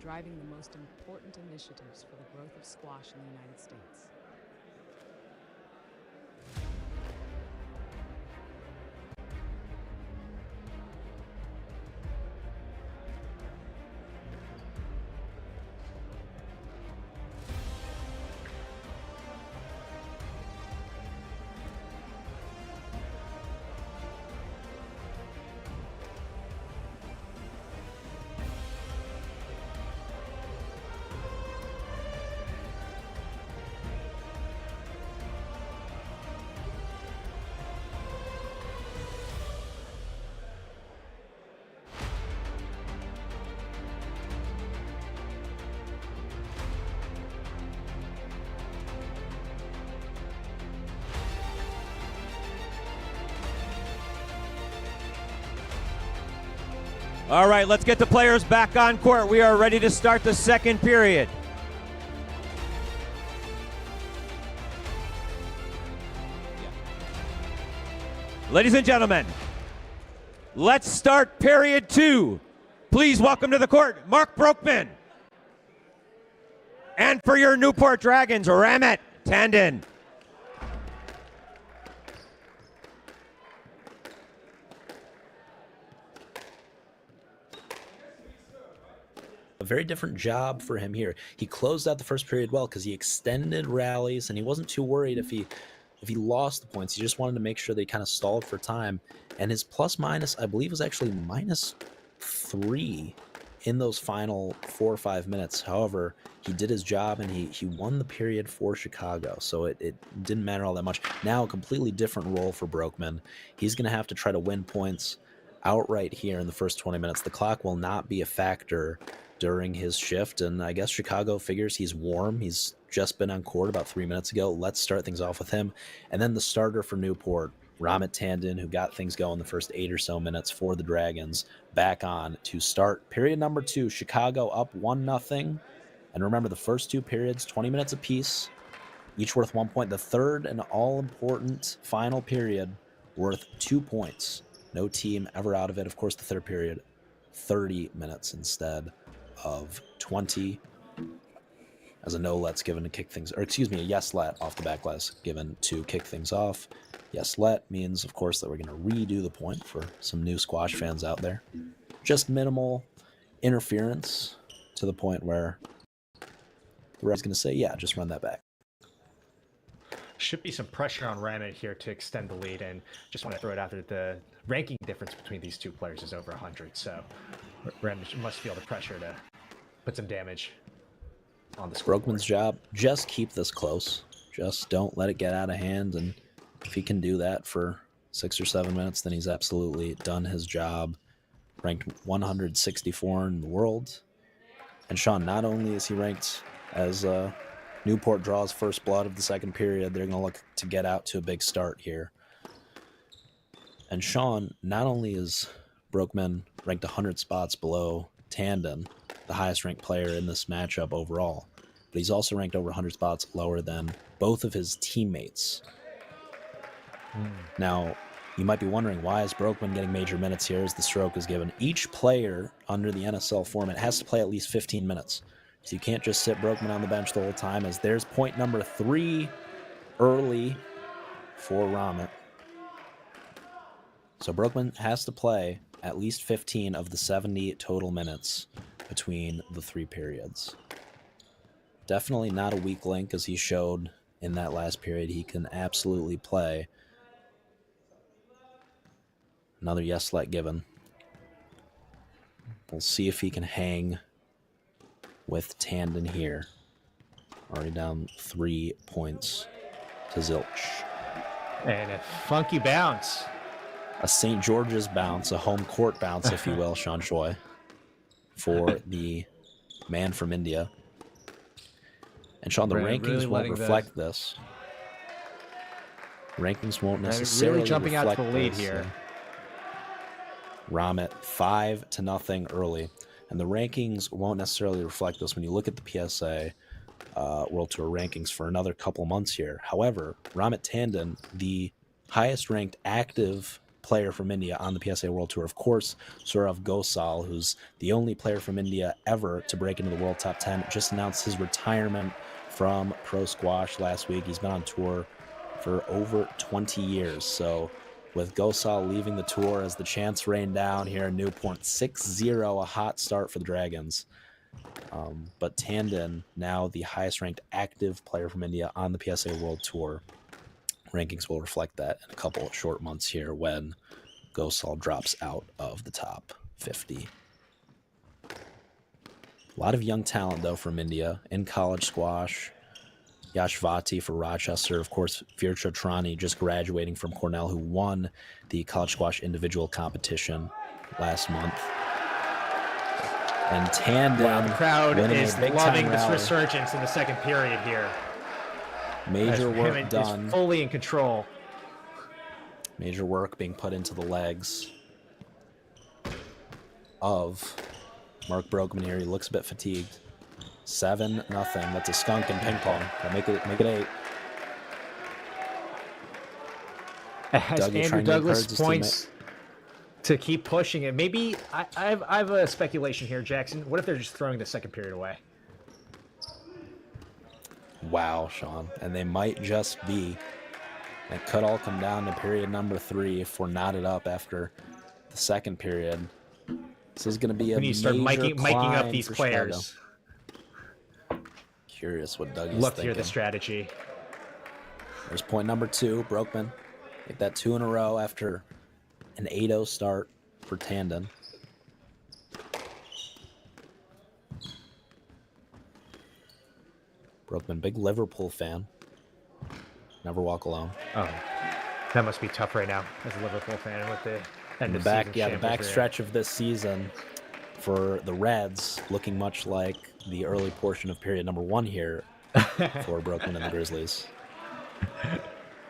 Driving the most important initiatives for the growth of squash in the United States. All right, let's get the players back on court. We are ready to start the second period. Ladies and gentlemen, let's start period 2. Please welcome to the court, Mark Broekman. And for your Newport Dragons, Ramit Tandon. A very different job for him here. He closed out the first period well because he extended rallies and he wasn't too worried if he lost the points. He just wanted to make sure they kind of stalled for time. And his plus minus, I believe, was actually -3 in those final 4 or 5 minutes. However, he did his job and he won the period for Chicago. So it didn't matter all that much. Now a completely different role for Broekman. He's going to have to try to win points outright here in the first 20 minutes. The clock will not be a factor during his shift, and I guess Chicago figures he's warm. He's just been on court about 3 minutes ago. Let's start things off with him. And then the starter for Newport, Ramit Tandon, who got things going the first 8 or so minutes for the Dragons, back on to start period number 2. Chicago up 1-0. And remember, the first 2 periods, 20 minutes apiece, each worth 1 point. The third and all-important final period worth 2 points. No team ever out of it. Of course, the third period, 30 minutes instead of 20, as a no-let's given to kick things, or excuse me, a yes-let off the back glass given to kick things off. Yes-let means, of course, that we're going to redo the point for some new squash fans out there. Just minimal interference to the point where the ref's going to say, yeah, just run that back. Should be some pressure on Ramit here to extend the lead, and just want to throw it out there. The ranking difference between these two players is over 100, so Ramit must feel the pressure to put some damage on the scoreboard. Broekman's job, just keep this close. Just don't let it get out of hand, and if he can do that for 6 or 7 minutes, then he's absolutely done his job. Ranked 164 in the world. And Sean, not only is he ranked as Newport draws first blood of the second period, they're going to look to get out to a big start here. And Sean, not only is Broekman ranked 100 spots below Tandon, the highest ranked player in this matchup overall, but he's also ranked over 100 spots lower than both of his teammates. Now, you might be wondering, why is Broekman getting major minutes here as the stroke is given? Each player under the NSL format has to play at least 15 minutes. So you can't just sit Broekman on the bench the whole time, as there's point number 3 early for Ramit. So Broekman has to play at least 15 of the 70 total minutes between the 3 periods. Definitely not a weak link, as he showed in that last period. He can absolutely play. Another yes let given. We'll see if he can hang with Tandon here. Already down 3 points to zilch. And a funky bounce. A St. George's bounce, a home court bounce, if you will, Sean Choi, for the man from India. And Sean, the rankings really won't reflect this. Rankings won't necessarily really jumping out reflect to the lead this. here. Ramit 5-0 early. And the rankings won't necessarily reflect this when you look at the PSA World Tour rankings for another couple months here. However, Ramit Tandon, the highest ranked active player from India on the PSA World Tour, of course, Saurav Ghosal, who's the only player from India ever to break into the World Top 10, just announced his retirement from pro squash last week. He's been on tour for over 20 years. So with Ghosal leaving the tour as the chants rain down here in Newport, 6-0, a hot start for the Dragons. But Tandon, now the highest ranked active player from India on the PSA World Tour. Rankings will reflect that in a couple of short months here when Ghosal drops out of the top 50. A lot of young talent, though, from India in college squash. Yashvati for Rochester, of course, Veer Chotrani just graduating from Cornell, who won the college squash individual competition last month. And Tandon, Wow, the crowd is loving this rally. resurgence in the second period here. Major work done. Is fully in control. Major work being put into the legs of Mark Broekman here. He looks a bit fatigued. 7-0. That's a skunk in ping pong. Make it 8. As Andrew Douglas points to keep pushing it. Maybe I have a speculation here, Jackson. What if they're just throwing the second period away? Wow, Sean. And they might just be. It could all come down to period number 3 if we're knotted up after the second period. This is going to be a when you start miking up these players. Chicago. Curious what Doug is Look thinking. here, the strategy. There's point number 2, Broekman. Get that 2 in a row after an 8-0 start for Tandon. Broekman, big Liverpool fan. Never walk alone. Oh, that must be tough right now as a Liverpool fan with the end of back, season yeah, the shambles back here. stretch of this season for the Reds looking much like the early portion of period number 1 here for Broekman and the Grizzlies.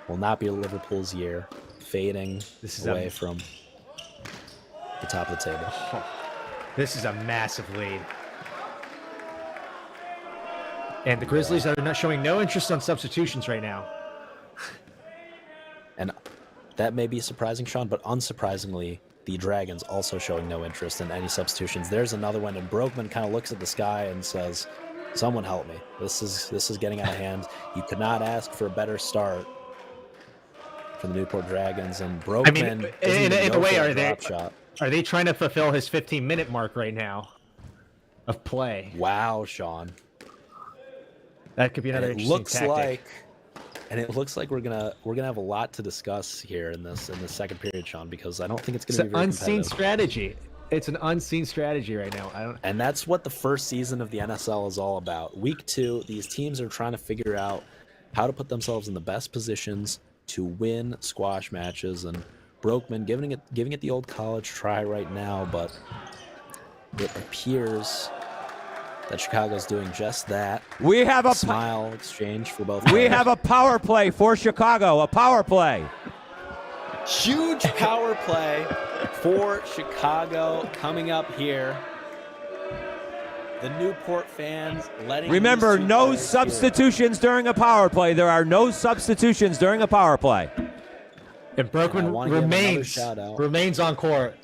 Will not be Liverpool's year, fading away from the top of the table. This is a massive lead. And the Grizzlies are not showing no interest on substitutions right now. And that may be surprising, Sean, but unsurprisingly, the Dragons also showing no interest in any substitutions. There's another one, and Broekman kind of looks at the sky and says, "Someone help me. This is getting out of hand. You could not ask for a better start for the Newport Dragons." And Broekman, in a way, are they trying to fulfill his 15-minute mark right now of play? Wow, Sean. That could be another interesting tactic. It looks like we're gonna have a lot to discuss here in the second period, Sean, because I don't think it's gonna be very unseen competitive. strategy. It's an unseen strategy right now. And that's what the first season of the NSL is all about. Week 2, these teams are trying to figure out how to put themselves in the best positions to win squash matches. And Broekman giving it the old college try right now, but it appears that Chicago's doing just that. We have a smile exchange for both. We players. have a power play for Chicago. A power play. Huge power play for Chicago coming up here. The Newport fans letting. Remember, no substitutions during a power play. There are no substitutions during a power play. And Broekman remains on court.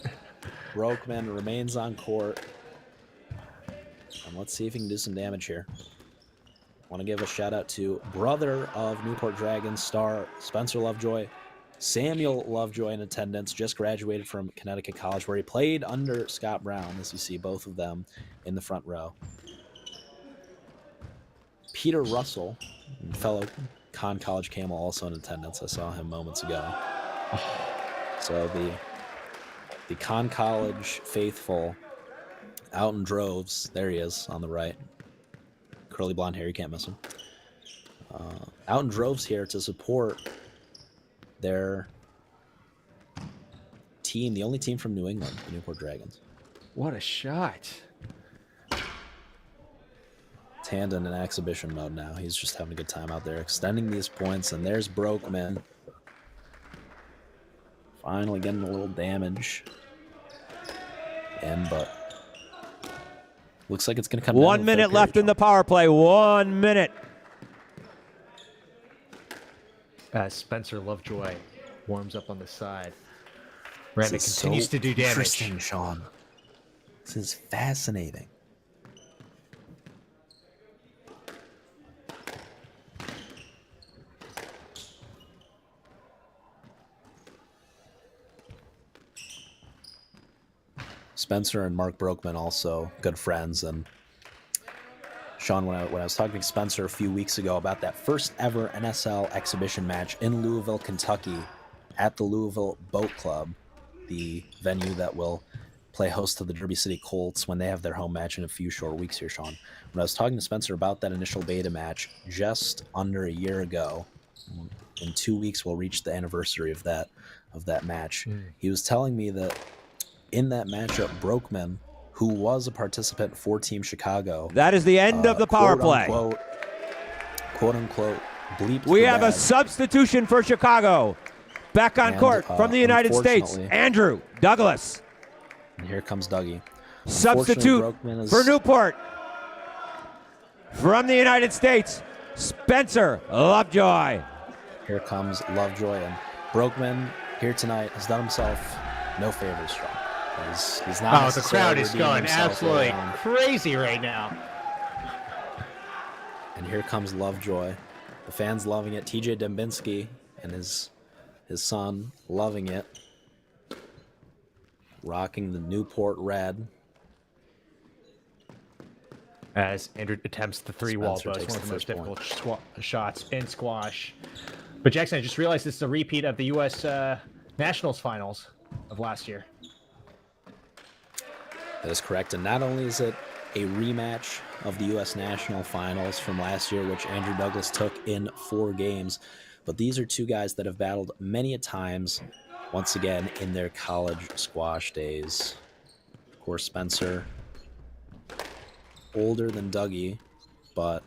Broekman remains on court. And let's see if he can do some damage here. Want to give a shout out to brother of Newport Dragons star Spencer Lovejoy, Samuel Lovejoy in attendance, just graduated from Connecticut College where he played under Scott Brown, as you see both of them in the front row. Peter Russell, fellow Conn College Camel, also in attendance. I saw him moments ago. So the Conn College faithful out in droves. There he is on the right. Curly blonde hair, you can't miss him. Out in droves here to support their team, the only team from New England, the Newport Dragons. What a shot. Tandon in exhibition mode now. He's just having a good time out there, extending these points, and there's Broekman. Finally getting a little damage. But Looks like it's going to come down 1 to the minute third left period, in the power play. 1 minute. As Spencer Lovejoy warms up on the side. Ramick This is continues so to do damage. Interesting, Sean. This is fascinating. Spencer and Mark Broekman also good friends, and Sean, when I was talking to Spencer a few weeks ago about that first ever NSL exhibition match in Louisville, Kentucky, at the Louisville Boat Club, the venue that will play host to the Derby City Colts when they have their home match in a few short weeks here, Sean. When I was talking to Spencer about that initial beta match just under a year ago, in 2 weeks we'll reach the anniversary of that match. He was telling me that in that matchup, Broekman, who was a participant for Team Chicago, That is the end of the power play. Quote unquote, bleeped We the have a bag. substitution for Chicago. Back on And, court from the United States, unfortunately- Andrew Douglas. And here comes Dougie. Substitute Broekman is- for Newport. From the United States, Spencer Lovejoy. Here comes Lovejoy, and Broekman here tonight has done himself no favors, Sean. He's not. Oh, the crowd is necessarily going redeeming himself absolutely later on. crazy right now. And here comes Lovejoy. The fans loving it. TJ Dembinski and his son loving it. Rocking the Newport red. As Andrew attempts the three-wall Spencer boast, takes one of the the most first difficult shots in squash. But Jackson, I just realized this is a repeat of the U.S. Nationals finals of last year. That is correct. And not only is it a rematch of the U.S. National Finals from last year, which Andrew Douglas took in 4 games, but these are two guys that have battled many a times, once again, in their college squash days. Of course, Spencer, older than Dougie, but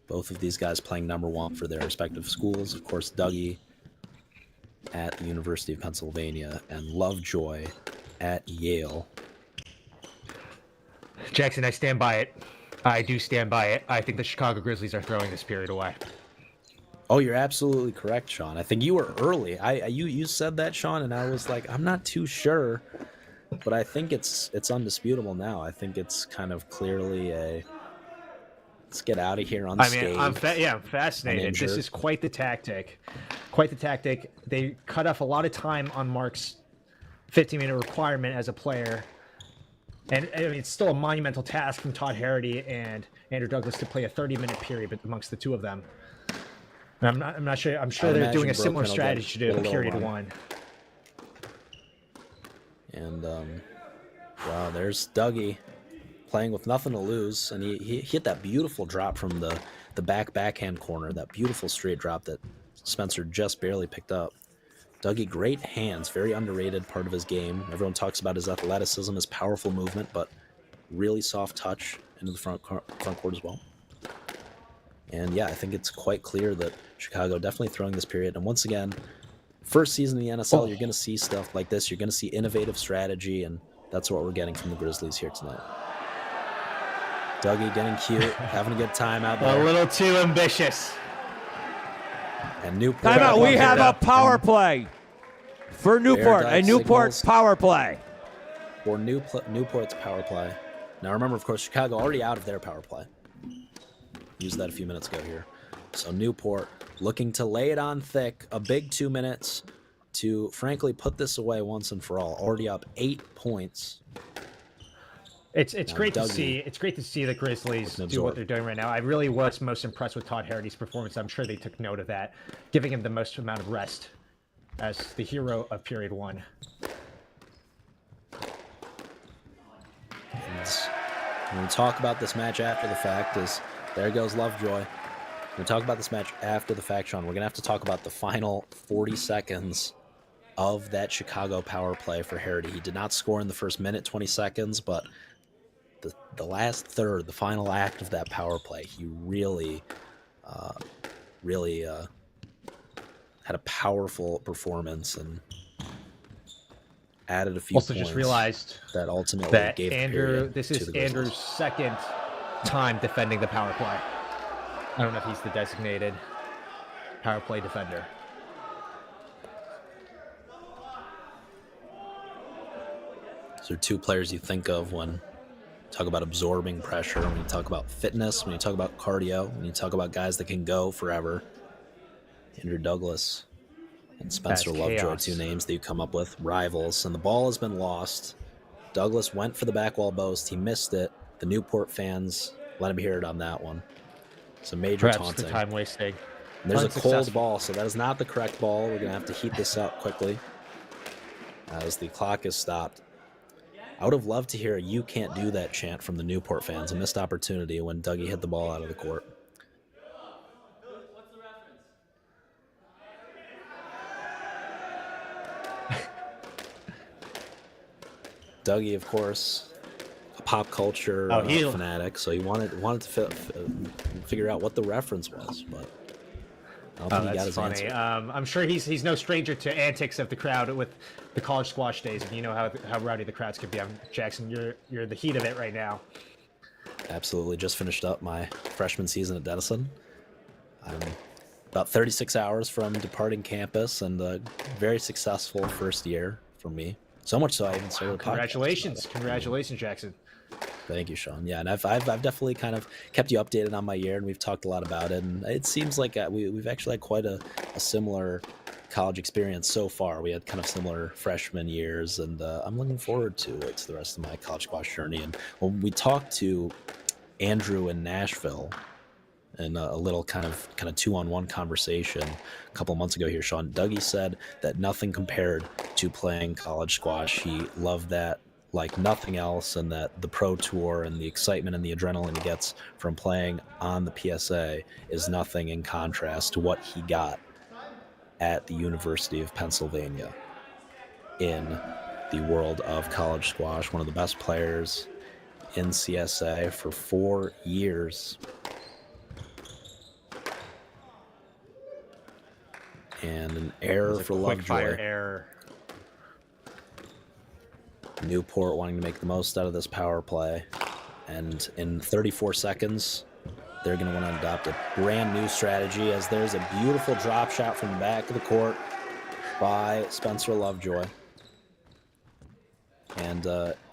both of these guys playing #1 for their respective schools. Of course, Dougie at the University of Pennsylvania and Lovejoy at Yale. Jackson, I stand by it. I do stand by it. I think the Chicago Grizzlies are throwing this period away. Oh, you're absolutely correct, Sean. I think you were early. You said that, Sean, and I was like, I'm not too sure, but I think it's undisputable now. I think it's kind of clearly a let's get out of here unscathed. I mean, I'm fascinated. This is quite the tactic. Quite the tactic. They cut off a lot of time on Mark's 15-minute requirement as a player. And I mean, it's still a monumental task from Todd Harity and Andrew Douglas to play a 30-minute period amongst the two of them. And I'm not sure. I'm sure they're doing a similar strategy to period 1. And wow, there's Dougie playing with nothing to lose, and he hit that beautiful drop from the backhand corner, that beautiful straight drop that Spencer just barely picked up. Dougie, great hands, very underrated part of his game. Everyone talks about his athleticism, his powerful movement, but really soft touch into the front court as well. And yeah, I think it's quite clear that Chicago definitely throwing this period. And once again, first season in the NSL, you're going to see stuff like this. You're going to see innovative strategy, and that's what we're getting from the Grizzlies here tonight. Dougie getting cute, having a good time out there. A little too ambitious. And Newport. Timeout. We have a power play for Newport. A Newport signals. power play. For Newport's power play. Now remember, of course, Chicago already out of their power play. Used that a few minutes ago here. So Newport looking to lay it on thick. A big 2 minutes to, frankly, put this away once and for all. Already up 8 points. It's Now, great to Dougie see. It's great to see the Grizzlies can do what absorb. they're doing right now. I really was most impressed with Todd Harity's performance. I'm sure they took note of that, giving him the most amount of rest as the hero of period 1. And when we talk about this match after the fact, there goes Lovejoy. When we talk about this match after the fact, Sean, we're going to have to talk about the final 40 seconds of that Chicago power play for Harity. He did not score in the first minute, 20 seconds, but the last third, the final act of that power play, he really had a powerful performance, and added a few Also, points just realized that ultimately that gave the Andrew. period This to is the Grizzlies. Andrew's second time defending the power play. I don't know if he's the designated power play defender. So two players you think of when you talk about absorbing pressure, when you talk about fitness, when you talk about cardio, when you talk about guys that can go forever. Andrew Douglas and Spencer That's Lovejoy, chaos. two names that you come up with, rivals, and the ball has been lost. Douglas went for the back wall boast. He missed it. The Newport fans let him hear it on that one. So major Perhaps taunting. the time wasting. And there's a cold Unsuccessful. ball, so that is not the correct ball. We're going to have to heat this up quickly as the clock is stopped. I would have loved to hear a "you can't do that" chant from the Newport fans. A missed opportunity when Dougie hit the ball out of the court. Dougie, of course, a pop culture fanatic, so he wanted to figure out what the reference was, but I don't think he got his funny. answer. I'm sure he's no stranger to antics of the crowd with the college squash days, and you know how rowdy the crowds can be. Jackson, you're the heat of it right now. Absolutely, just finished up my freshman season at Denison. I'm about 36 hours from departing campus, and a very successful first year for me. So much so I even started a podcast. Congratulations, Jackson. Thank you, Sean. Yeah, and I've definitely kind of kept you updated on my year, and we've talked a lot about it. And it seems like we've actually had quite a similar college experience so far. We had kind of similar freshman years, and I'm looking forward to the rest of my college squash journey. And when we talked to Andrew in Nashville, in a little kind of 2-on-1 conversation a couple months ago here, Sean, Dougie said that nothing compared to playing college squash. He loved that like nothing else, and that the pro tour and the excitement and the adrenaline he gets from playing on the PSA is nothing in contrast to what he got at the University of Pennsylvania in the world of college squash. One of the best players in CSA for 4 years. And an error for Lovejoy. Quick-fire error. Newport wanting to make the most out of this power play. And in 34 seconds, they're going to want to adopt a brand new strategy, as there's a beautiful drop shot from the back of the court by Spencer Lovejoy. And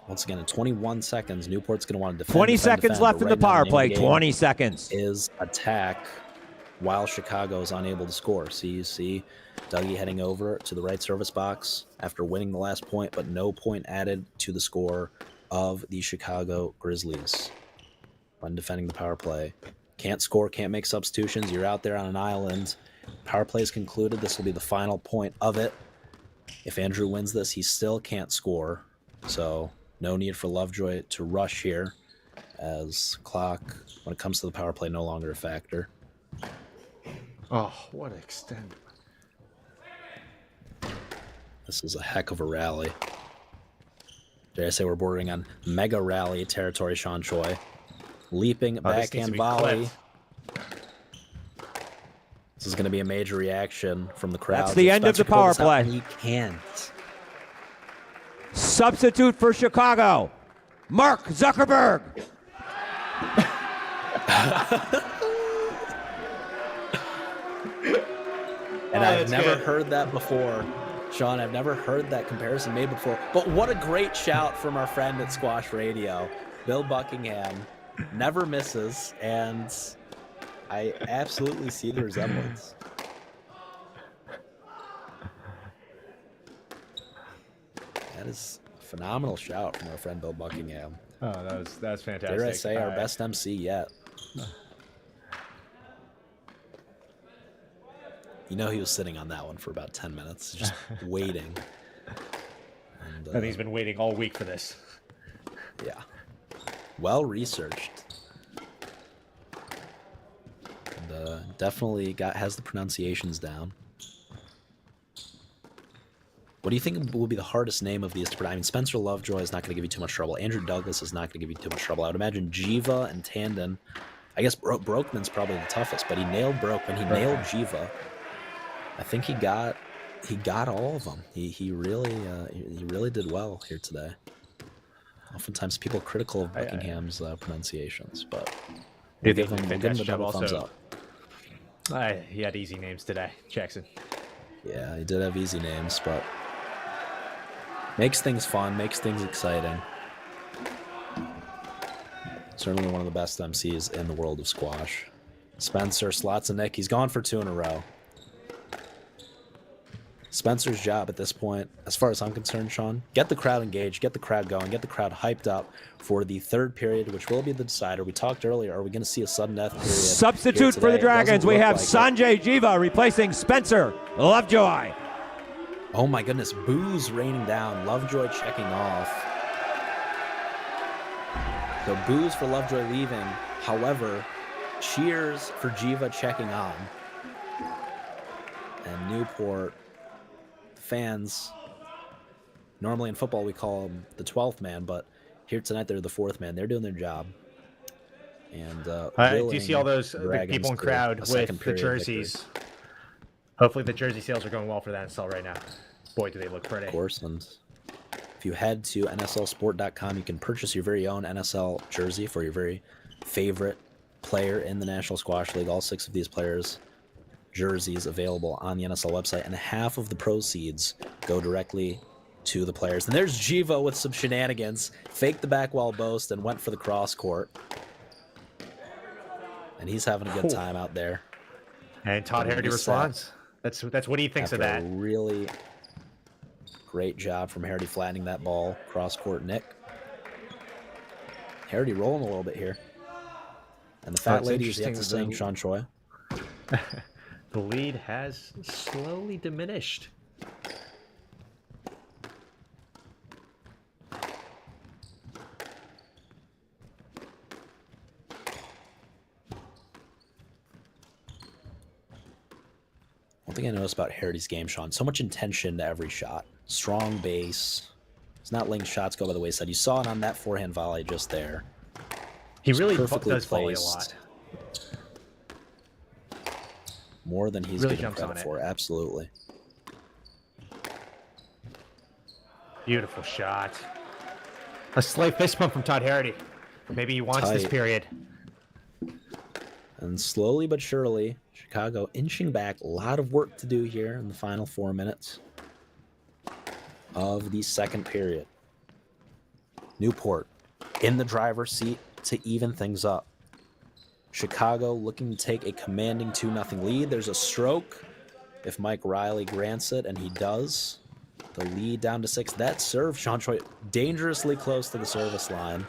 once again, in 21 seconds, Newport's going to want to defend. 20 seconds left in the power play. 20 seconds. Is attack while Chicago is unable to score. So you see Dougie heading over to the right service box after winning the last point, but no point added to the score of the Chicago Grizzlies when defending the power play. Can't score, can't make substitutions. You're out there on an island. Power play is concluded. This will be the final point of it. If Andrew wins this, he still can't score. So no need for Lovejoy to rush here, as clock, when it comes to the power play, no longer a factor. Oh, what an extend. This is a heck of a rally. Dare I say we're bordering on mega rally territory, Sean Choi. Leaping backhand volley. This is going to be a major reaction from the crowd. That's the end of the power play. He can't. Substitute for Chicago, Mark Zuckerberg. And I've never heard that before. Sean, I've never heard that comparison made before. But what a great shout from our friend at Squash Radio, Bill Buckingham. Never misses, and I absolutely see the resemblance. That is a phenomenal shout from our friend Bill Buckingham. Oh, that was fantastic. Dare I say our best MC yet. You know, he was sitting on that one for about 10 minutes, just waiting. And, I think he's been waiting all week for this. Yeah. Well researched. And definitely has the pronunciations down. What do you think will be the hardest name of these to pronounce? I mean, Spencer Lovejoy is not going to give you too much trouble. Andrew Douglas is not going to give you too much trouble. I would imagine Jiva and Tandon. I guess Brokeman's probably the toughest, but he nailed Brokeman. He nailed Jiva. I think he got he got all of them. He really did well here today. Oftentimes people are critical of Buckingham's pronunciations, but we'll give him the double thumbs up. He had easy names today, Jackson. Yeah, he did have easy names, but makes things fun, makes things exciting. Certainly one of the best MCs in the world of squash. Spencer slots a Nick. He's gone for 2 in a row. Spencer's job at this point, as far as I'm concerned, Sean, get the crowd engaged, get the crowd going, get the crowd hyped up for the third period, which will be the decider. We talked earlier, are we going to see a sudden death period? Substitute for the Dragons, we have Sanjay Jiva replacing Spencer Lovejoy. Oh my goodness, boos raining down, Lovejoy checking off. So boos for Lovejoy leaving, however, cheers for Jiva checking on. And Newport fans, normally in football we call them the 12th man, but here tonight they're the 4th man. They're doing their job. And do you see all those people in crowd with the jerseys? Victory. Hopefully the jersey sales are going well for that NSL right now. Boy, do they look pretty. Of course, and if you head to nslsport.com, you can purchase your very own NSL jersey for your very favorite player in the National Squash League. All 6 of these players' jerseys available on the NSL website, and half of the proceeds go directly to the players. And there's Jiva with some shenanigans, faked the back wall boast and went for the cross court. And he's having a good time out there. And Todd Harity responds. That's what he thinks of that. A really great job from Harity flattening that ball cross court. Nick Harity rolling a little bit here, and the fat lady is yet to sing. Sean Choi. The lead has slowly diminished. One thing I noticed about Harity's game, Sean, so much intention to every shot. Strong base. He's not letting shots go by the wayside. You saw it on that forehand volley just there. He really does volley a lot. More than he's really given credit for, absolutely. Beautiful shot. A slight fist bump from Todd Harity. Maybe he wants this period. And slowly but surely, Chicago inching back. A lot of work to do here in the final 4 minutes of the second period. Newport in the driver's seat to even things up. Chicago looking to take a commanding 2-0 lead. There's a stroke if Mike Riley grants it, and he does. The lead down to 6. That serve, Sean Choi, dangerously close to the service line.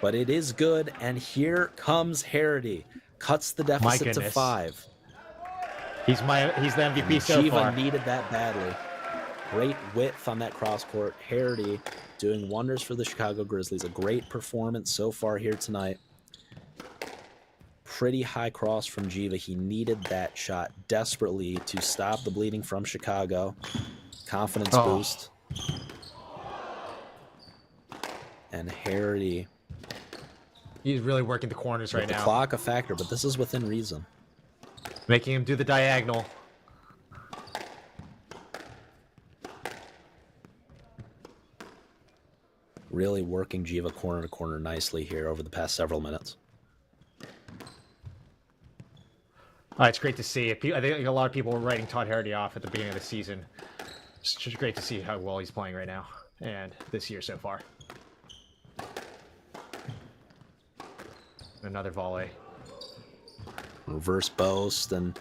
But it is good, and here comes Harity. Cuts the deficit to 5. He's the MVP so far. Jiva needed that badly. Great width on that cross court. Harity doing wonders for the Chicago Grizzlies. A great performance so far here tonight. Pretty high cross from Jiva. He needed that shot desperately to stop the bleeding from Chicago. Confidence boost. And Harity. He's really working the corners right now. The clock a factor, but this is within reason. Making him do the diagonal. Really working Jiva corner to corner nicely here over the past several minutes. It's great to see. I think a lot of people were writing Todd Harity off at the beginning of the season. It's just great to see how well he's playing right now and this year so far. Another volley. Reverse boast, and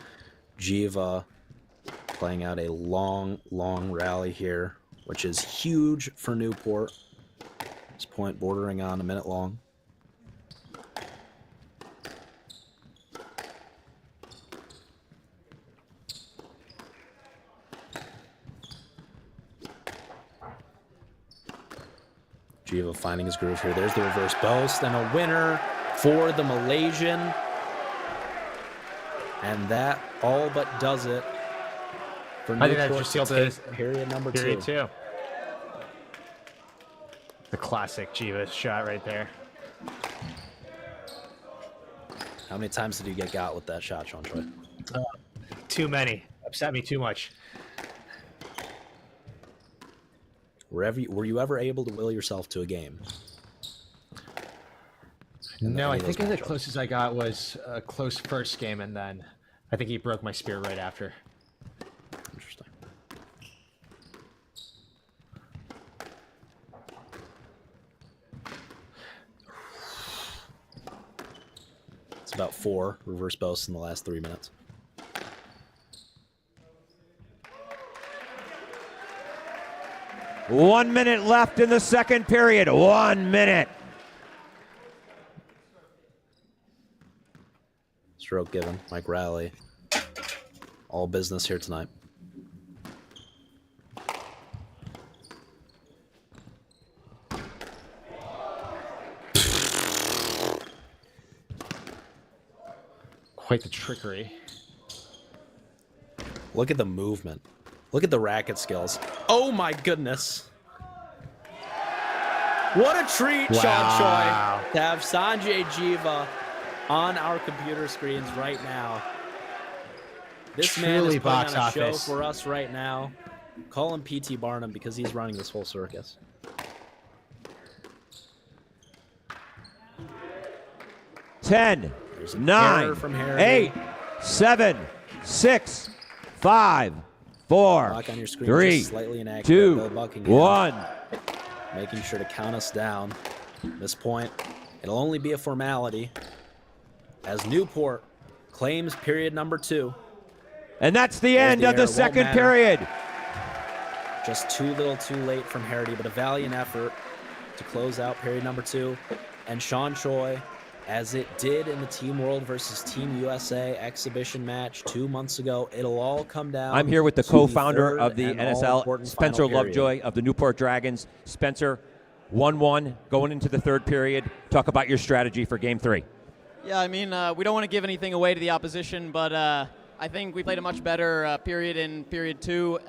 Jiva playing out a long, long rally here, which is huge for Newport. This point bordering on a minute long. Jiva finding his groove here. There's the reverse boast and a winner for the Malaysian. And that all but does it for Newport. I think that just sealed the period number 2. Period 2. The classic Jiva shot right there. How many times did you get got with that shot, Sean Choi? Too many. upset me too much. Were you ever able to will yourself to a game? No, I think the closest I got was a close first game, and then I think he broke my spirit right after. Interesting. It's about 4 reverse boasts in the last 3 minutes. One minute left in the second period. 1 minute. Stroke given. Mike Riley. All business here tonight. Quite the trickery. Look at the movement. Look at the racket skills. Oh my goodness. What a treat, Wow. Sean Choi, to have Sanjay Jiva on our computer screens right now. This man Truly is putting on box a show office. for us right now. Call him P.T. Barnum because he's running this whole circus. Ten, There's an 9, error from Harry. 8, 7, 6, 5, 4, Clock on your screen 3, just slightly inaccurate. 2, Bill Buckingham 1. making sure to count us down. At this point, it'll only be a formality as Newport claims period number 2. And that's the There's end the of the error. Won't second matter. period. Just too little too late from Harity, but a valiant effort to close out period number 2. And Sean Choi, as it did in the Team World versus Team USA exhibition match 2 months ago, it'll all come down. I'm here with the to co-founder third of the and NSL, all-important Spencer final period. Lovejoy of the Newport Dragons. Spencer, 1-1 going into the third period. Talk about your strategy for game 3. Yeah, I mean, we don't want to give anything away to the opposition, but I think we played a much better period in period 2.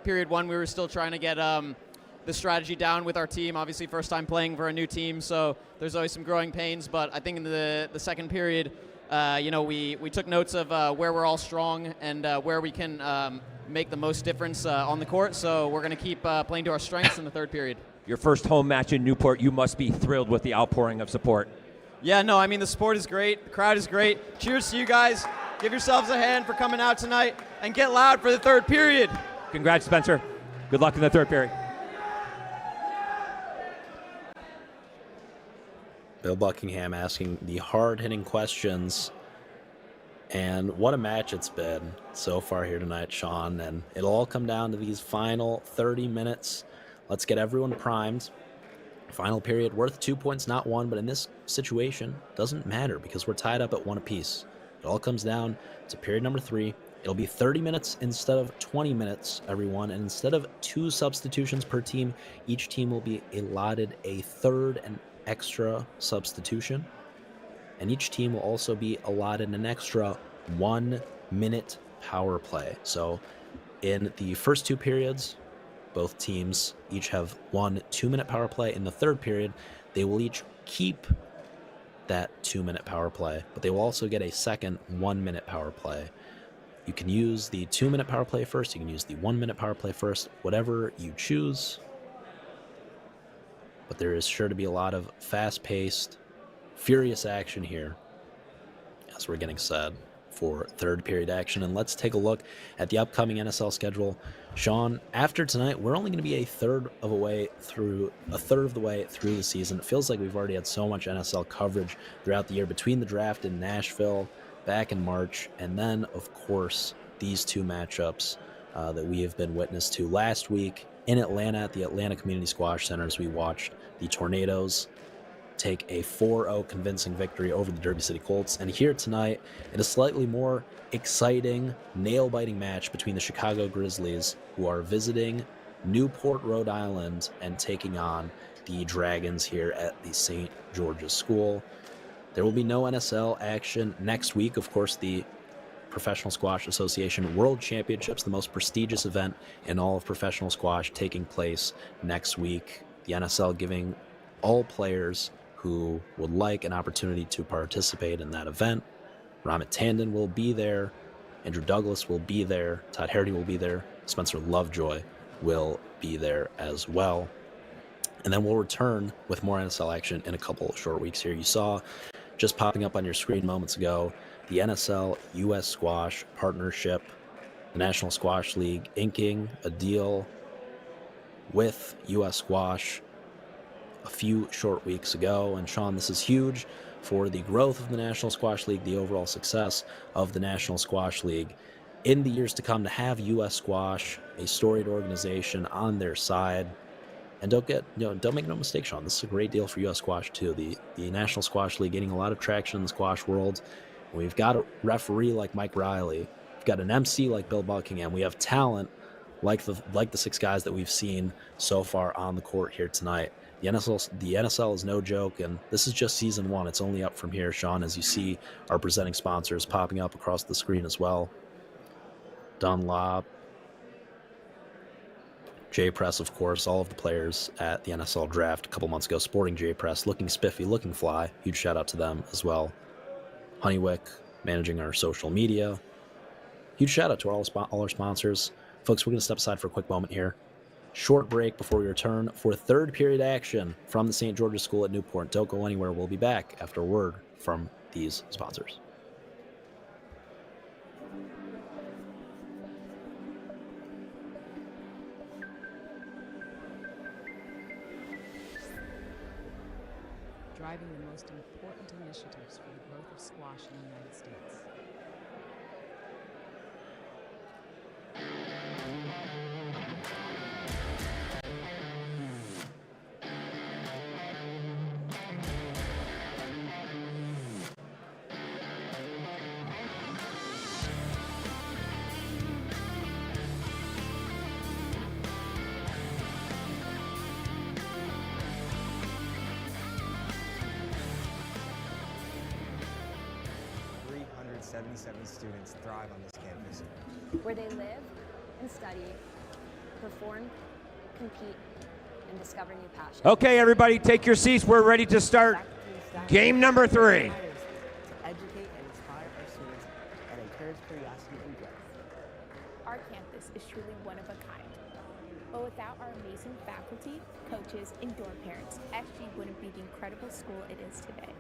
Period 1, we were still trying to get the strategy down with our team. Obviously, first time playing for a new team, so there's always some growing pains. But I think in the second period, we took notes of where we're all strong and where we can make the most difference on the court. So we're going to keep playing to our strengths in the third period. Your first home match in Newport, you must be thrilled with the outpouring of support. Yeah, no, I mean, the support is great. The crowd is great. Cheers to you guys. Give yourselves a hand for coming out tonight and get loud for the third period. Congrats, Spencer. Good luck in the third period. Bill Buckingham asking the hard-hitting questions. And what a match it's been so far here tonight, Sean. And it'll all come down to these final 30 minutes. Let's get everyone primed. Final period worth 2 points, not 1. But in this situation, doesn't matter because we're tied up at 1 apiece. It all comes down to period number 3. It'll be 30 minutes instead of 20 minutes, everyone. And instead of 2 substitutions per team, each team will be allotted a third and extra substitution. And each team will also be allotted an extra 1 minute power play. So in the first 2 periods, both teams each have 1 2-minute power play. In the third period, they will each keep that 2-minute power play, but they will also get a second 1-minute power play. You can use the 2-minute power play first, you can use the 1-minute power play first, whatever you choose. But there is sure to be a lot of fast-paced, furious action here as we're getting set for third period action. And let's take a look at the upcoming NSL schedule. Sean, after tonight, we're only going to be a third of the way through the season. It feels like we've already had so much NSL coverage throughout the year between the draft in Nashville back in March, and then, of course, these 2 matchups that we have been witness to last week in Atlanta at the Atlanta Community Squash Center as we watched the Tornadoes take a 4-0 convincing victory over the Derby City Colts. And here tonight, in a slightly more exciting, nail-biting match between the Chicago Grizzlies, who are visiting Newport, Rhode Island, and taking on the Dragons here at the St. George's School. There will be no NSL action next week. Of course, the Professional Squash Association World Championships, the most prestigious event in all of professional squash, taking place next week. The NSL giving all players who would like an opportunity to participate in that event. Ramit Tandon will be there, Andrew Douglas will be there. Todd Hardy will be there. Spencer Lovejoy will be there as well. And then we'll return with more NSL action in a couple of short weeks here. You saw just popping up on your screen moments ago, the NSL U.S. Squash Partnership, the National Squash League inking a deal with U.S. Squash a few short weeks ago. And Sean, this is huge for the growth of the National Squash League, the overall success of the National Squash League in the years to come, to have U.S. Squash, a storied organization, on their side. And don't make no mistake, Sean, this is a great deal for U.S. Squash too. The National Squash League getting a lot of traction in the squash world. We've got a referee like Mike Riley. We've got an MC like Bill Buckingham. We have talent like the 6 guys that we've seen so far on the court here tonight. The NSL is no joke, and this is just season 1. It's only up from here, Sean, as you see our presenting sponsors popping up across the screen as well. Dunlop, J-Press, of course, all of the players at the NSL draft a couple months ago sporting J-Press, looking spiffy, looking fly. Huge shout out to them as well. Honeywick managing our social media. Huge shout out to all our sponsors. Folks, we're going to step aside for a quick moment here. Short break before we return for third period action from the St. George's School at Newport. Don't go anywhere. We'll be back after a word from these sponsors. Driving the most important initiatives for the growth of squash in the United States. Students thrive on this campus. Where they live and study, perform, compete, and discover new passions. Okay, everybody, take your seats. We're ready to start game number 3. To educate and inspire our students and encourage curiosity and growth. Our campus is truly one of a kind. But without our amazing faculty, coaches, and dorm parents, SG wouldn't be the incredible school it is today.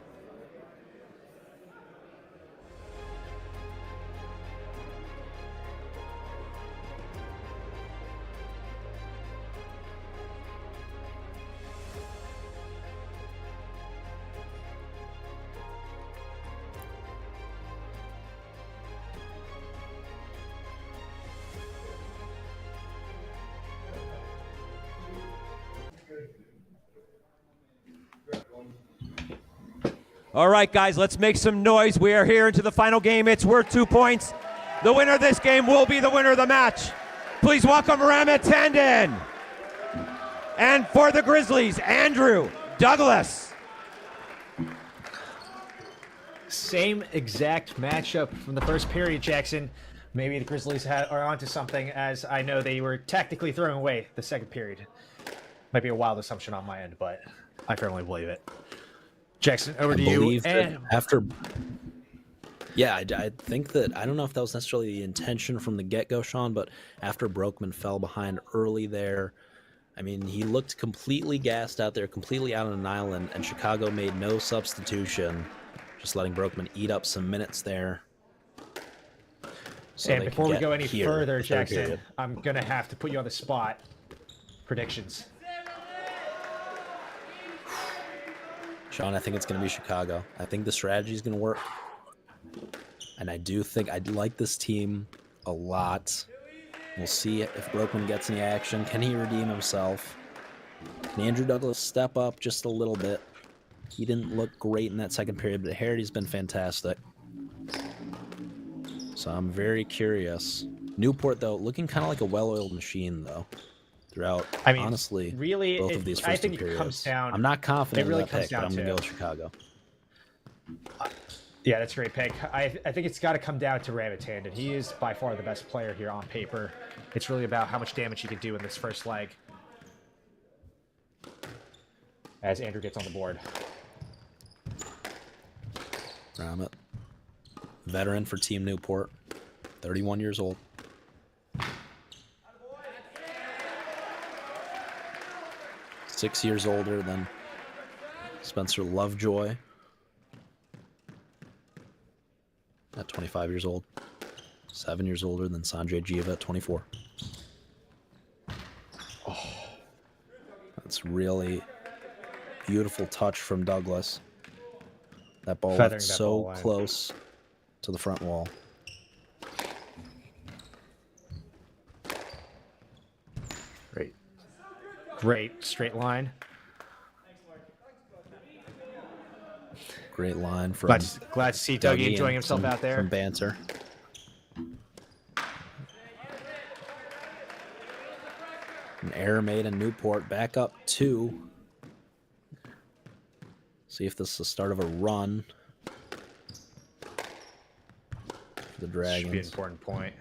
All right, guys, let's make some noise. We are here into the final game. It's worth 2 points. The winner of this game will be the winner of the match. Please welcome Ramit Tandon. And for the Grizzlies, Andrew Douglas. Same exact matchup from the first period, Jackson. Maybe the Grizzlies are onto something, as I know they were tactically throwing away the second period. Might be a wild assumption on my end, but I firmly believe it. Jackson, over to you. And after, yeah, I think that, I don't know if that was necessarily the intention from the get-go, Sean, but after Broekman fell behind early there, I mean, he looked completely gassed out there, completely out on an island, and Chicago made no substitution, just letting Broekman eat up some minutes there. So and before we go any further, Jackson, I'm going to have to put you on the spot. Predictions. Sean, I think it's going to be Chicago. I think the strategy is going to work. And I do think I like this team a lot. We'll see if Broekman gets any action. Can he redeem himself? Can Andrew Douglas step up just a little bit? He didn't look great in that second period, but Harity's been fantastic. So I'm very curious. Newport, though, looking kind of like a well-oiled machine, though. Throughout, I mean, honestly, really, both of these first two periods. Comes down, I'm not confident really in that pick, but I'm going to go with Chicago. Yeah, that's a great pick. I think it's got to come down to Ramit Tandon. He is by far the best player here on paper. It's really about how much damage he can do in this first leg. As Andrew gets on the board. Ramit, veteran for Team Newport. 31 years old. Six years older than Spencer Lovejoy at 25 years old. 7 years older than Sanjay Jiva at 24. Oh, that's really beautiful touch from Douglas. That ball left so close to the front wall. Great straight line. Great line from glad to see Dougie enjoying himself out there. From banter. An error made in Newport. Back up 2. See if this is the start of a run for the Dragons. Should be an important point.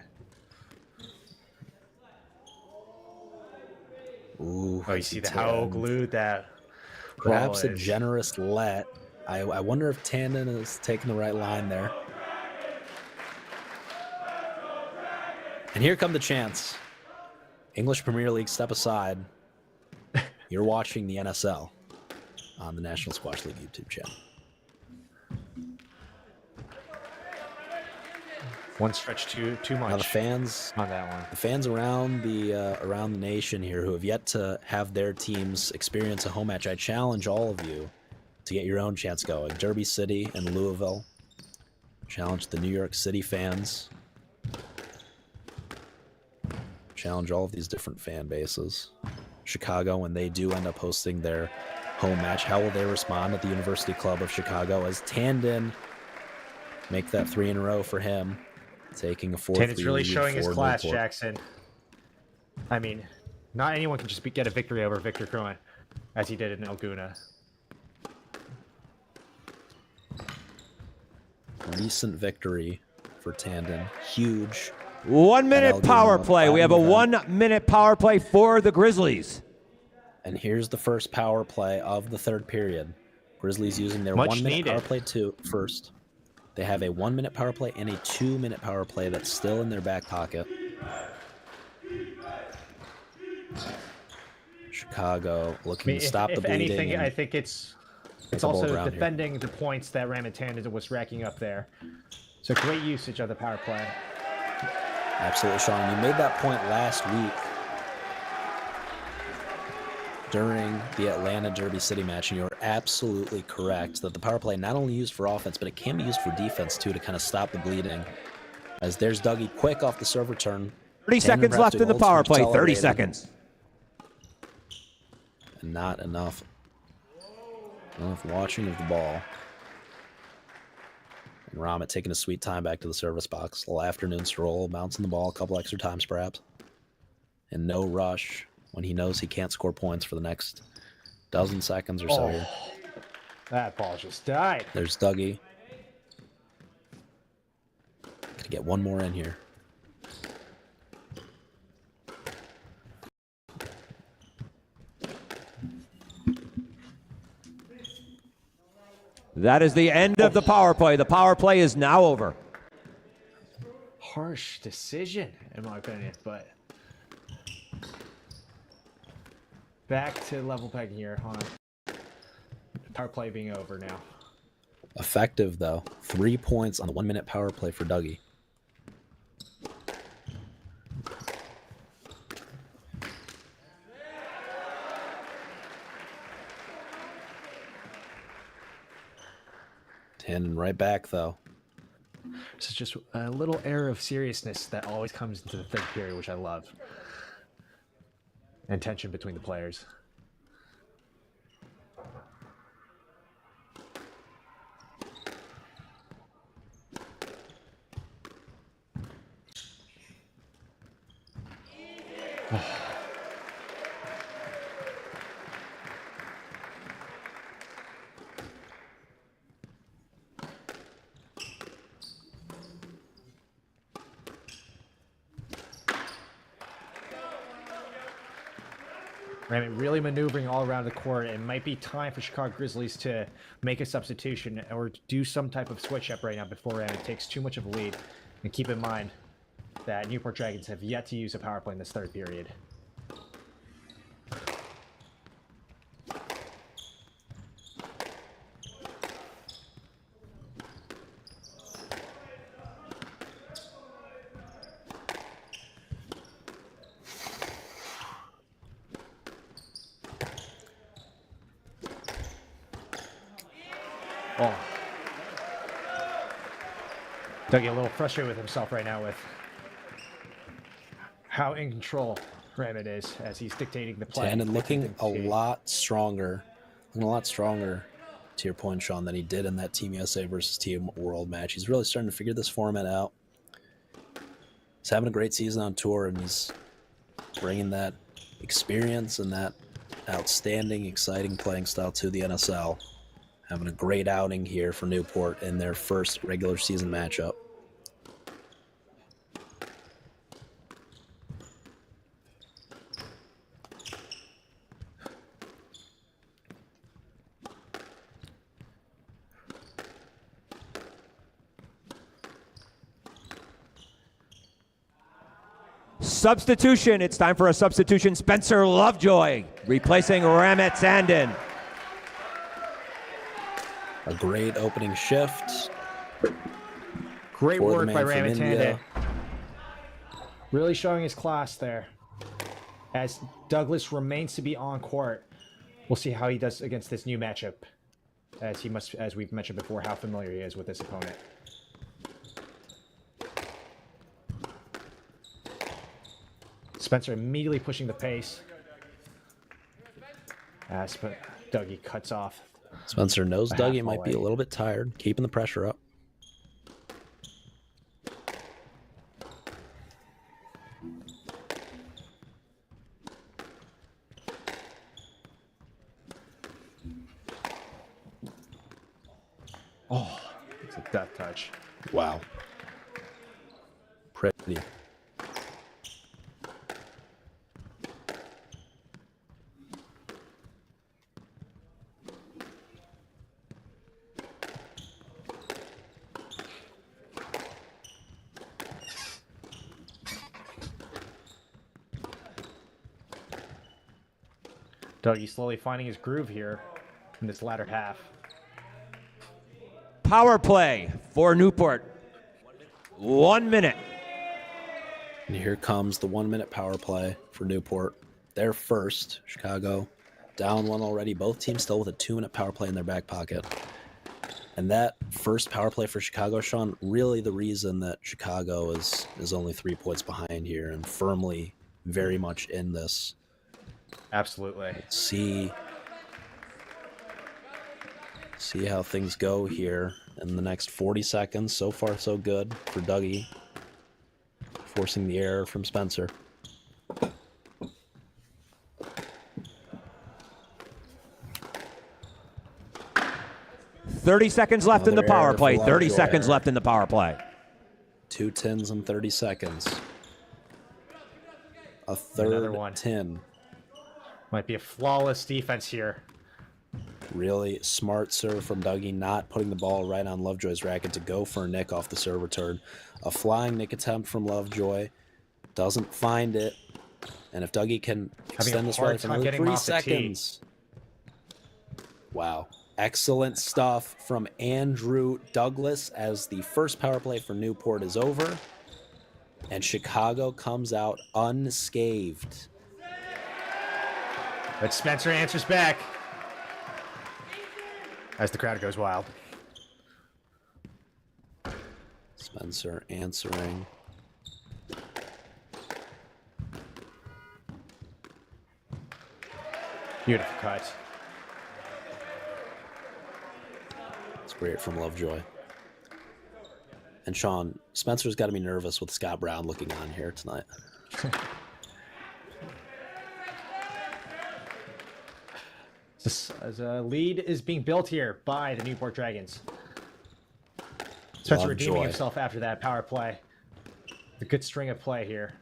Ooh, you see how glued that perhaps a generous let. I wonder if Tandon is taking the right line there. And here come the chants. English Premier League, step aside. You're watching the NSL on the National Squash League YouTube channel. One stretch too much. Now the fans on that one. The fans around the nation here who have yet to have their teams experience a home match, I challenge all of you to get your own chants going. Derby City and Louisville. Challenge the New York City fans. Challenge all of these different fan bases. Chicago, when they do end up hosting their home match, how will they respond at the University Club of Chicago as Tandon make that 3 in a row for him, taking a 4-3 Tandon's really showing his class, Newport. Jackson. I mean, not anyone can just get a victory over Victor Cruin, as he did in Laguna. Recent victory for Tandon. Huge. 1 minute power play. We have a 1 minute power play for the Grizzlies. And here's the first power play of the third period. Grizzlies using their 1 minute power play first. They have a 1 minute power play and a 2 minute power play that's still in their back pocket. Chicago looking to stop the bleeding. If anything, I think it's also defending the points that Raymond Tandon was racking up there. So great usage of the power play. Absolutely, Sean. You made that point last week during the Atlanta Derby City match, and you were absolutely correct that the power play not only used for offense, but it can be used for defense too to kind of stop the bleeding. As there's Dougie quick off the serve return. 30 seconds left in the power play. 30 seconds. And not enough watching of the ball. And Ramit taking a sweet time back to the service box. A little afternoon stroll, bouncing the ball a couple extra times perhaps. And no rush when he knows he can't score points for the next dozen seconds or so here. That ball just died. There's Dougie. Gonna get one more in here. That is the end of the power play. The power play is now over. Harsh decision, in my opinion, but back to level pegging here on power play being over now. Effective, though. 3 points on the 1 minute power play for Dougie. Tandon right back, though. This is just a little air of seriousness that always comes into the third period, which I love. And tension between the players. Raymond really maneuvering all around the court. It might be time for Chicago Grizzlies to make a substitution or do some type of switch up right now before Raymond takes too much of a lead. And keep in mind, that Newport Dragons have yet to use a power play in this third period. Oh. Dougie a little frustrated with himself right now with how in control Ramit is as he's dictating the play. Tandon looking a lot stronger. To your point, Sean, than he did in that Team USA versus Team World match. He's really starting to figure this format out. He's having a great season on tour, and he's bringing that experience and that outstanding, exciting playing style to the NSL. Having a great outing here for Newport in their first regular season matchup. Substitution. It's time for a substitution. Spencer Lovejoy replacing Ramit Tandon. A great opening shift. Great work by Ramit Tandon. Really showing his class there. As Douglas remains to be on court, we'll see how he does against this new matchup. As we've mentioned before, how familiar he is with this opponent. Spencer immediately pushing the pace. As Dougie cuts off. Spencer knows Dougie might be a little bit tired, keeping the pressure up. Oh, it's a death touch. Wow. Pretty. Dougie slowly finding his groove here in this latter half. Power play for Newport. 1 minute. And here comes the 1 minute power play for Newport. Their first. Chicago down one already. Both teams still with a 2 minute power play in their back pocket. And that first power play for Chicago, Sean, really the reason that Chicago is only 3 points behind here and firmly very much in this. Absolutely. See how things go here in the next 40 seconds. So far, so good for Dougie. Forcing the error from Spencer. "30 seconds left in the power play. 30 seconds left in the power play. 2 tins in 30 seconds. A third tin. Might be a flawless defense here. Really smart serve from Dougie, not putting the ball right on Lovejoy's racket to go for a nick off the serve return. A flying nick attempt from Lovejoy. Doesn't find it. And if Dougie can extend this rally for another 3 seconds. Wow. Excellent stuff from Andrew Douglas as the first power play for Newport is over. And Chicago comes out unscathed. But Spencer answers back as the crowd goes wild. Spencer answering. Beautiful cut. It's great from Lovejoy. And Sean, Spencer's got to be nervous with Scott Brown looking on here tonight. As a lead is being built here by the Newport Dragons. Spencer redeeming himself after that power play. The good string of play here.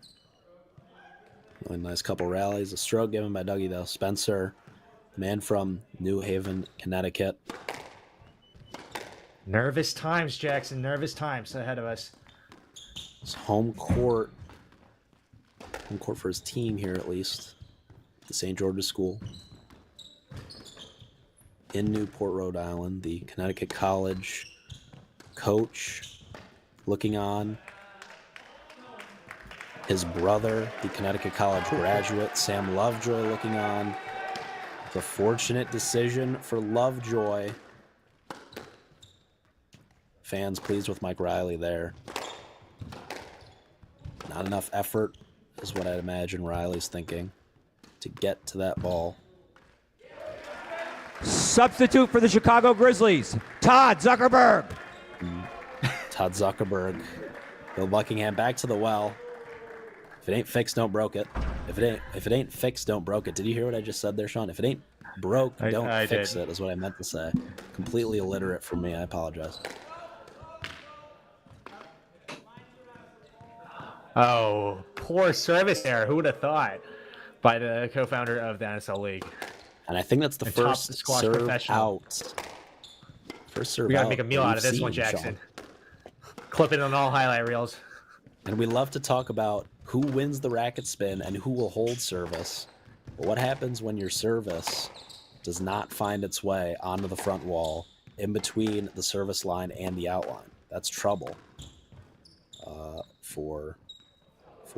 Really nice couple rallies. A stroke given by Dougie, though. Spencer, man from New Haven, Connecticut. Nervous times, Jackson. Nervous times ahead of us. It's home court for his team here, at least. The St. George's School in Newport, Rhode Island. The Connecticut College coach looking on. His brother, the Connecticut College graduate, Sam Lovejoy, looking on. The fortunate decision for Lovejoy. Fans pleased with Mike Riley there. Not enough effort is what I'd imagine Riley's thinking to get to that ball. Substitute for the Chicago Grizzlies, Todd Zuckerberg. Todd Zuckerberg. Bill Buckingham back to the well. If it ain't fixed, don't broke it. If it ain't fixed, don't broke it. Did you hear what I just said there, Sean? If it ain't broke, don't fix it, is what I meant to say. Completely illiterate for me. I apologize. Oh, poor service error. Who would have thought? By the co-founder of the NSL League. And I think that's the first serve out. First serve out. We got to make a meal out of this one, Jackson. Clip it on all highlight reels. And we love to talk about who wins the racket spin and who will hold service. But what happens when your service does not find its way onto the front wall in between the service line and the outline? That's trouble for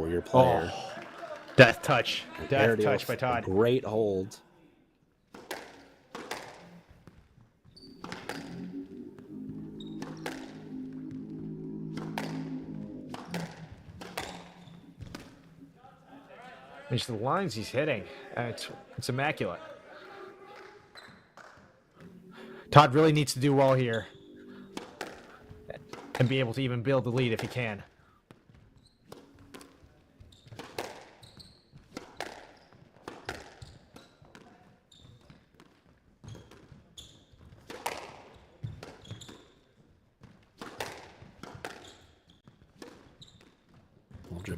your player. Oh, death touch. Death touch by Todd. Great hold. It's the lines he's hitting. It's immaculate. Todd really needs to do well here and be able to even build the lead if he can.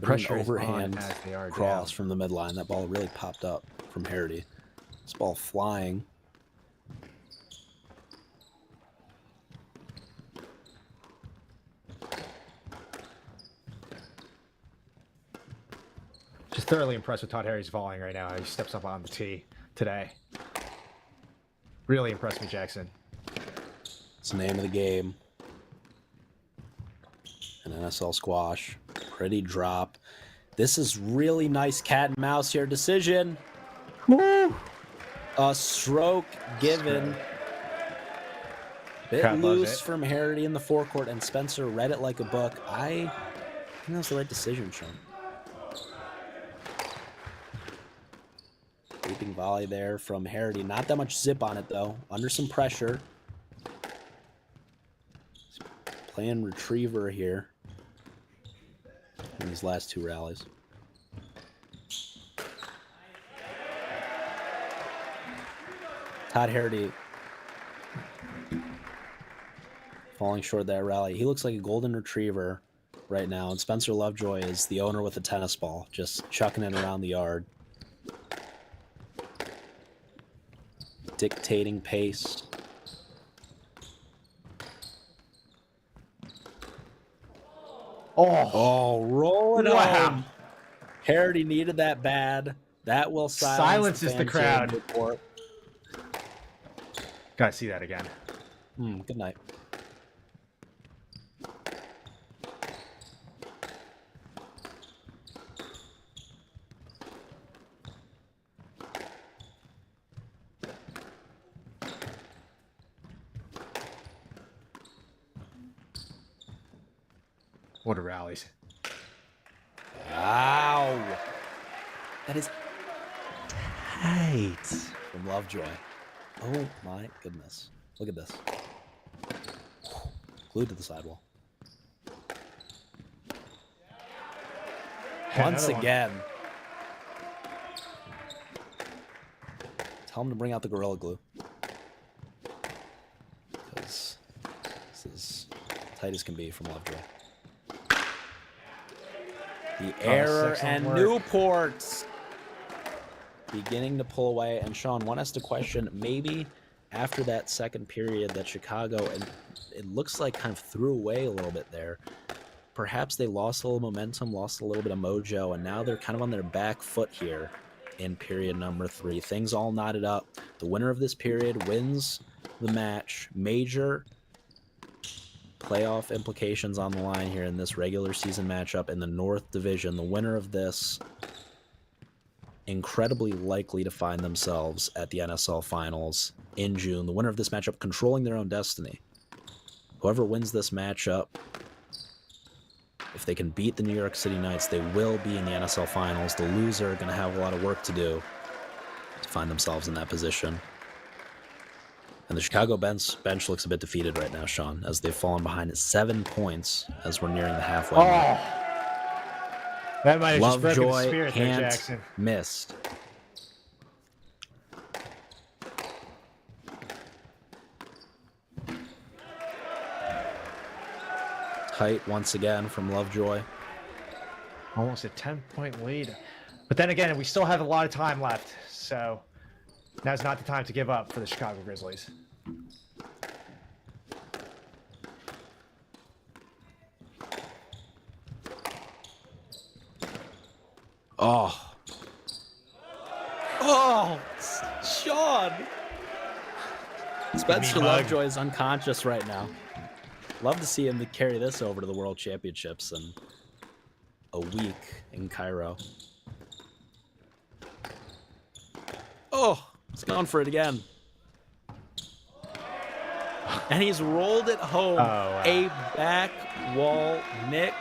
Pressure overhand cross from the midline. That ball really popped up from Harity. This ball flying. Just thoroughly impressed with Todd Harry's volleying right now. He steps up on the tee today. Really impressed me, Jackson. It's the name of the game. An NSL squash. Pretty drop. This is really nice cat and mouse here. Decision. Woo! A stroke given. Bit loose from Harity in the forecourt, and Spencer read it like a book. I think that was the right decision, Sean. Leaping volley there from Harity. Not that much zip on it, though. Under some pressure. Playing retriever here in these last two rallies. Todd Harity falling short of that rally. He looks like a golden retriever right now, and Spencer Lovejoy is the owner with a tennis ball, just chucking it around the yard. Dictating pace. Oh, roll it on. Harity needed that bad. That will silence the crowd. Report. Gotta see that again. Good night. What a rallies. Wow. That is tight from Lovejoy. Oh my goodness. Look at this. Glued to the sidewall. Once again. Tell him to bring out the Gorilla Glue. Because this is tight as can be from Lovejoy. The error, and Newport beginning to pull away. And Sean, one has to question, maybe after that second period that Chicago, and it looks like kind of threw away a little bit there. perhaps they lost a little momentum, lost a little bit of mojo, and now they're kind of on their back foot here in period number 3. Things all knotted up. The winner of this period wins the match. Major playoff implications on the line here in this regular season matchup in the North Division. The winner of this incredibly likely to find themselves at the NSL Finals in June. The winner of this matchup controlling their own destiny. Whoever wins this matchup, if they can beat the New York City Knights, they will be in the NSL Finals. The loser are going to have a lot of work to do to find themselves in that position. And the Chicago bench looks a bit defeated right now, Sean, as they've fallen behind at 7 points as we're nearing the halfway mark. That might have just broken the Lovejoy spirit there, can't Jackson. missed. Tight once again from Lovejoy. Almost a 10-point lead. But then again, we still have a lot of time left, so now's not the time to give up for the Chicago Grizzlies. Oh. Oh, Sean. Spencer Lovejoy is unconscious right now. Love to see him carry this over to the World Championships in a week in Cairo. Oh, he's going for it again. And he's rolled it home. A back wall nick.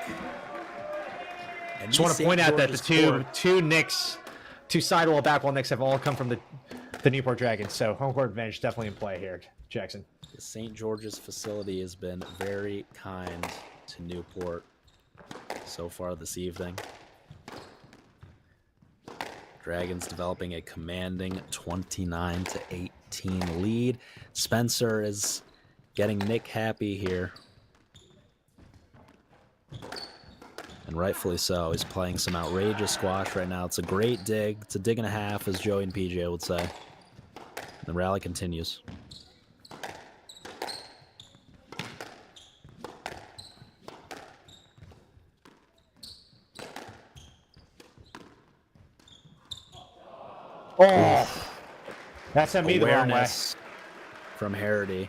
I just want to point out that the two sidewall back wall nicks have all come from the Newport Dragons. So home court advantage definitely in play here, Jackson. The St. George's facility has been very kind to Newport so far this evening. Dragons developing a commanding 29-18 lead. Spencer is getting Nick happy here. And rightfully so. He's playing some outrageous squash right now. It's a great dig. It's a dig and a half, as Joey and PJ would say. And the rally continues. Oh, that sent me the wrong way. From Harity.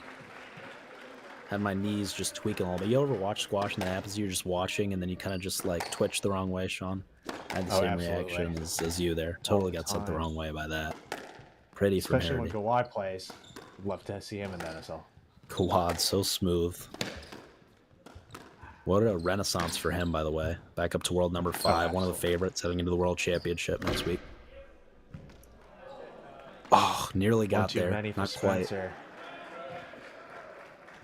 Had my knees just tweaking a little bit. You ever watch squash and that happens? You're just watching and then you kind of just like twitch the wrong way, Sean. I had the same reaction as you there. Totally got sent the wrong way by that. Pretty from Harity. Especially when Gawad plays. Love to see him in the NSL. Gawad, so smooth. What a renaissance for him, by the way. Back up to world number 5. One of the favorites heading into the World Championship next week. Oh, nearly got there. Not quite.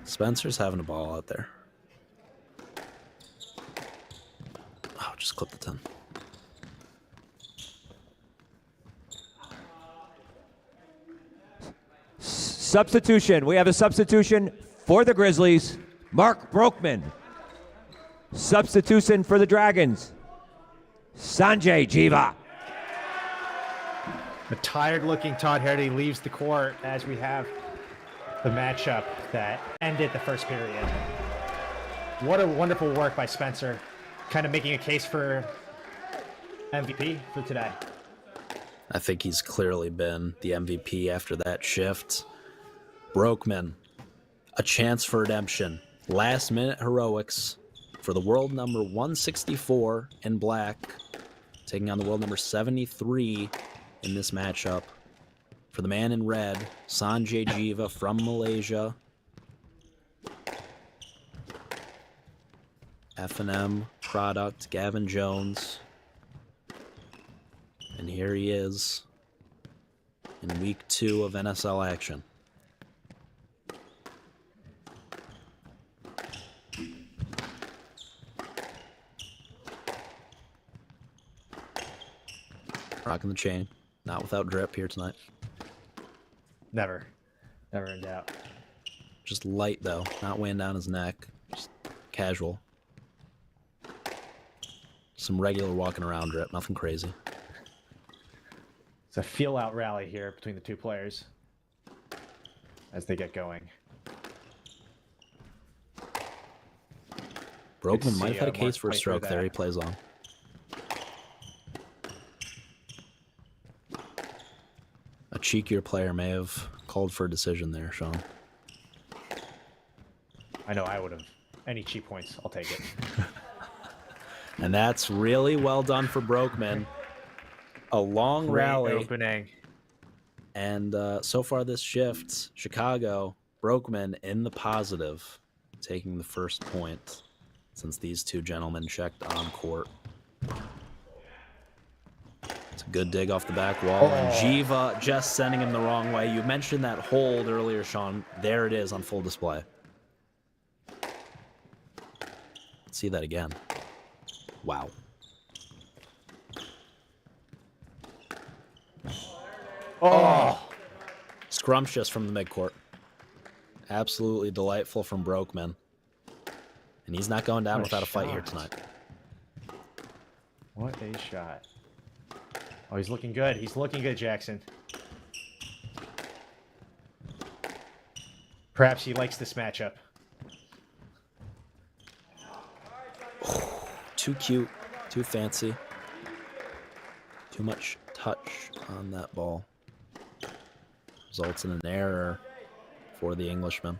Spencer's having a ball out there. Oh, just clip the 10. Substitution. We have a substitution for the Grizzlies. Mark Broekman. Substitution for the Dragons. Sanjay Jiva. A tired-looking Todd Harity leaves the court as we have the matchup that ended the first period. What a wonderful work by Spencer, kind of making a case for MVP for today. I think he's clearly been the MVP after that shift. Broekman, a chance for redemption. Last-minute heroics for the world number 164 in black, taking on the world number 73 in this matchup. For the man in red, Sanjay Jiva from Malaysia. F&M product, Gavin Jones. And here he is in week 2 of NSL action. Rocking the chain. Not without drip here tonight. Never in doubt. Just light, though. Not weighing down his neck. Just casual. Some regular walking around drip. Nothing crazy. It's a feel-out rally here between the two players as they get going. Brokeman might have had a Mark case for a play through stroke there. that. He plays on. A cheekier player may have called for a decision there, Sean. I know I would have. Any cheap points, I'll take it. And that's really well done for Brokeman. A long Great rally. opening. And so far this shift, Chicago, Brokeman in the positive, taking the first point since these two gentlemen checked on court. It's a good dig off the back wall. And Jiva just sending him the wrong way. You mentioned that hold earlier, Sean. There it is on full display. Let's see that again. Wow. Oh! Scrumptious from the midcourt. Absolutely delightful from Brokeman. And he's not going down What a without a fight here shot. tonight. What a shot. Oh, he's looking good. He's looking good, Jackson. Perhaps he likes this matchup. Too cute, too fancy. Too much touch on that ball. Results in an error for the Englishman.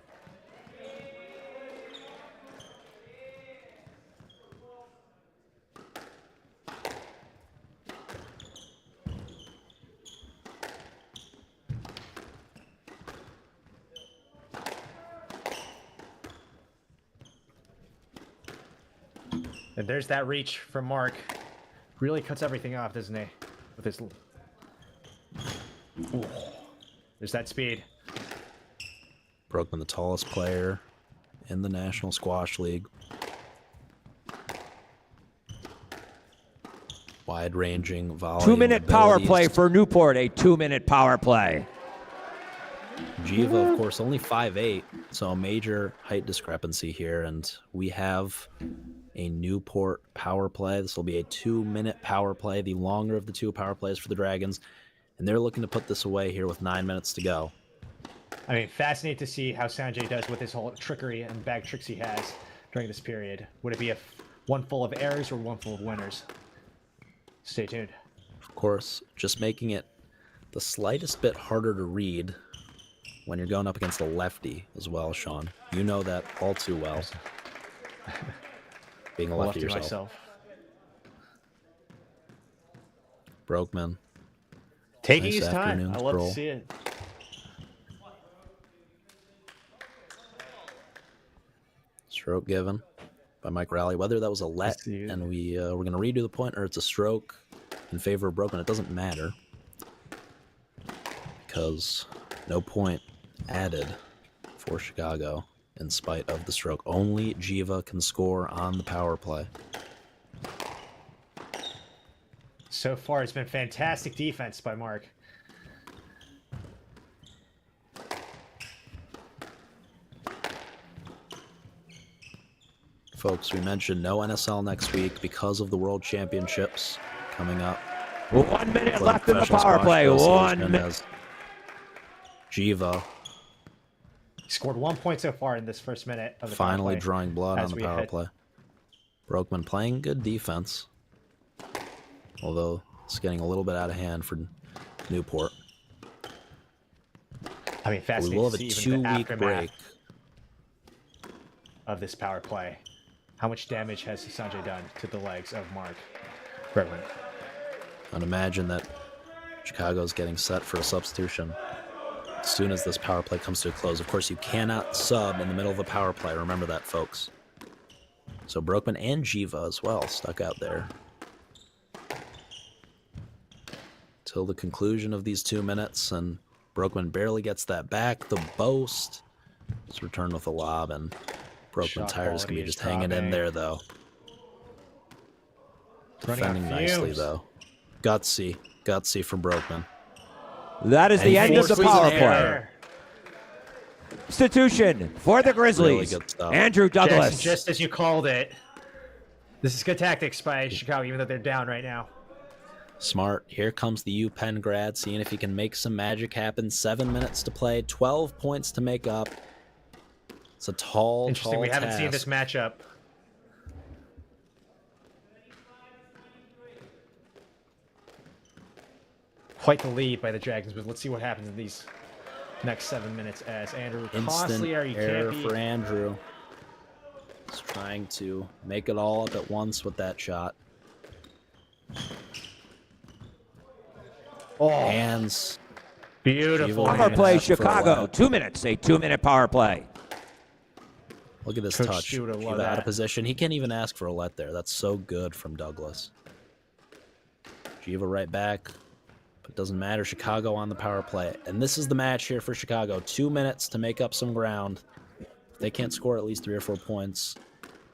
And there's that reach from Mark. Really cuts everything off, doesn't he? With his... Ooh. There's that speed. Brokeman, the tallest player in the National Squash League. Wide-ranging volley. 2-minute power abilities. play for Newport, a 2-minute power play. Jiva, of course, only 5'8", so a major height discrepancy here, and we have a Newport power play. This will be a 2-minute power play, the longer of the two power plays for the Dragons, and they're looking to put this away here with 9 minutes to go. I mean, fascinating to see how Sanjay does with his whole trickery and bag tricks he has during this period. Would it be one full of errors or one full of winners? Stay tuned. Of course, just making it the slightest bit harder to read when you're going up against a lefty as well, Sean. You know that all too well. Being a lefty yourself. Myself. Brokeman. Taking Nice his time. afternoon I love stroll. to see it. Stroke given by Mike Rowley. Whether that was a let and we're going to redo the point or it's a stroke in favor of Brokeman, it doesn't matter because no point added for Chicago in spite of the stroke. Only Jiva can score on the power play. So far, it's been fantastic defense by Mark. Folks, we mentioned no NSL next week because of the World Championships coming up. 1 minute For left in the Professional power Squash play. 1 Association minute. as Jiva He scored 1 point so far in this first minute of the finally power play drawing blood as on the we power head- play. Brokeman playing good defense, although it's getting a little bit out of hand for Newport. I mean, We fascinating will have to a see even the 2-week aftermath break. of this power play. How much damage has Sanjay done to the legs of Mark Redmond? I'd imagine that Chicago's getting set for a substitution as soon as this power play comes to a close. Of course, you cannot sub in the middle of a power play. Remember that, folks. So Brokeman and Jiva as well stuck out there till the conclusion of these 2 minutes, and Brokeman barely gets that back. The boast is returned with a lob, and Brokeman Shot tires can quality be is just hanging in dropping. there, though. Running on Defending nicely, fumes. though. Gutsy from Brokeman. That is And the he end of the forces power an play. error. Substitution for the Grizzlies. good stuff. Andrew Douglas. Jackson, just as you called it. This is good tactics by Chicago, even though they're down right now. Smart. Here comes the UPenn grad, seeing if he can make some magic happen. 7 minutes to play, 12 points to make up. It's a tall, Interesting. tall We haven't seen task. this matchup quite the lead by the Dragons, but let's see what happens in these next 7 minutes as Andrew Instant constantly error for Andrew. He's trying to make it all up at once with that shot. Oh, hands. Beautiful. Power play, Chicago. 2 minutes. A 2-minute power play. Look at this Coach touch. Stewart will love Jiva out that. of position. He can't even ask for a let there. That's so good from Douglas. Jiva right back. But it doesn't matter. Chicago on the power play. And this is the match here for Chicago. 2 minutes to make up some ground. If they can't score at least 3 or 4 points,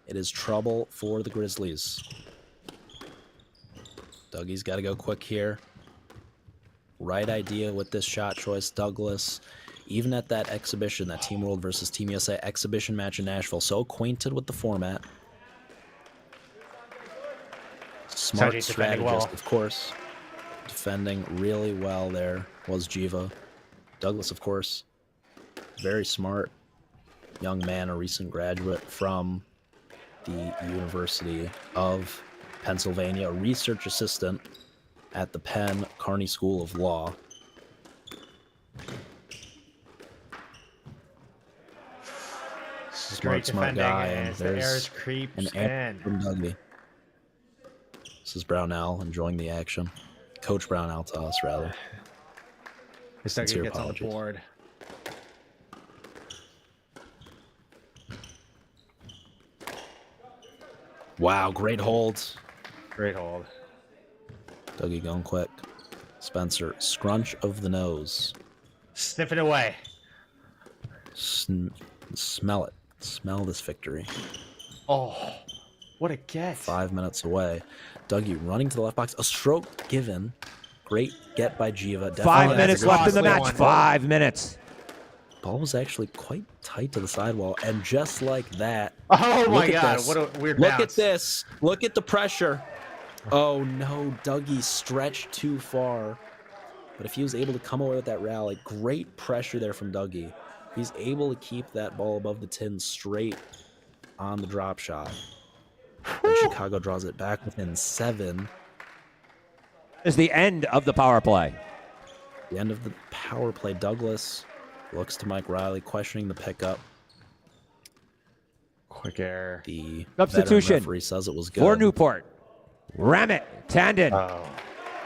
it is trouble for the Grizzlies. Dougie's got to go quick here. Right idea with this shot choice. Douglas, even at that exhibition, that Team World versus Team USA exhibition match in Nashville, so acquainted with the format. Smart strategist, of course. Defending really well there was Jiva. Douglas, of course, very smart young man, a recent graduate from the University of Pennsylvania, a research assistant at the Penn Carney School of Law. Great Smart defending guy, and as the there's airs creeps an error in. from Dougie. This is Brownell enjoying the action. Coach Brownell to us, rather. This Sincere gets on the apologies. board. Wow, great hold. Great hold. Dougie going quick. Spencer, scrunch of the nose. Sniff it away. Smell it. Smell this victory. Oh, what a get. 5 minutes away. Dougie running to the left box. A stroke given. Great get by Jiva. 5 minutes left in the match. 5 minutes. Ball was actually quite tight to the sidewall, and just like that. Oh my look at God! this. What a weird Look bounce. at this. Look at the pressure. Oh no, Dougie stretched too far. But if he was able to come away with that rally, great pressure there from Dougie. If he's able to keep that ball above the tin straight on the drop shot, and Chicago draws it back within 7. Is the end of the power play. The end of the power play. Douglas looks to Mike Riley, questioning the pickup. Quick error. The Substitution referee says it was good. for Newport. Ramit Tandon.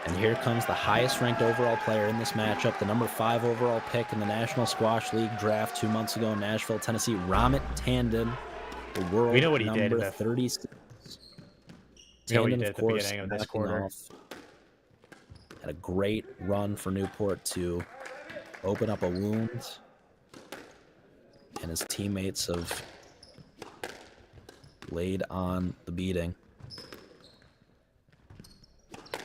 And here comes the highest ranked overall player in this matchup, the number 5 overall pick in the National Squash League draft 2 months ago in Nashville, Tennessee, Ramit Tandon, the world We know what he did in number the- 36. We know what he Tandon, did of at the course, beginning of this backing quarter. off. Had a great run for Newport to open up a wound, and his teammates have laid on the beating.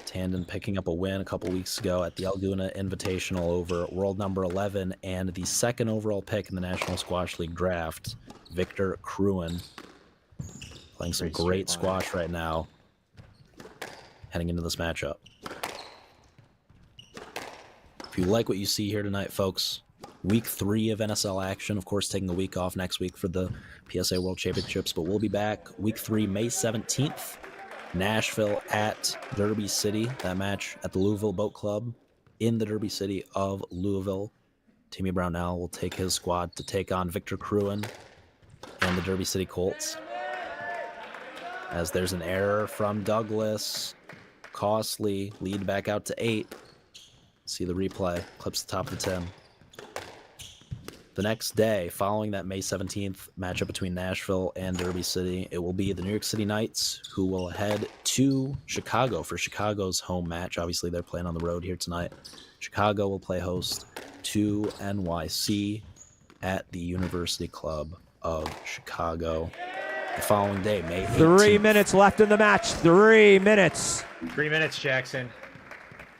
Tandon picking up a win a couple weeks ago at the Alguna Invitational over world number 11 and the 2nd overall pick in the National Squash League draft, Victor Kruin, playing some great squash right now, heading into this matchup. If you like what you see here tonight, folks, week 3 of NSL action, of course, taking a week off next week for the PSA World Championships, but we'll be back week 3, May 17th. Nashville at Derby City. That match at the Louisville Boat Club in the Derby City of Louisville. Timmy Brownell will take his squad to take on Victor Kruin and the Derby City Colts. As there's an error from Douglas. Costly. Lead back out to 8. See the replay. Clips the top of the 10. The next day, following that May 17th matchup between Nashville and Derby City, it will be the New York City Knights who will head to Chicago for Chicago's home match. Obviously, they're playing on the road here tonight. Chicago will play host to NYC at the University Club of Chicago. The following day, May 18th. 3 minutes left in the match. 3 minutes. 3 minutes, Jackson.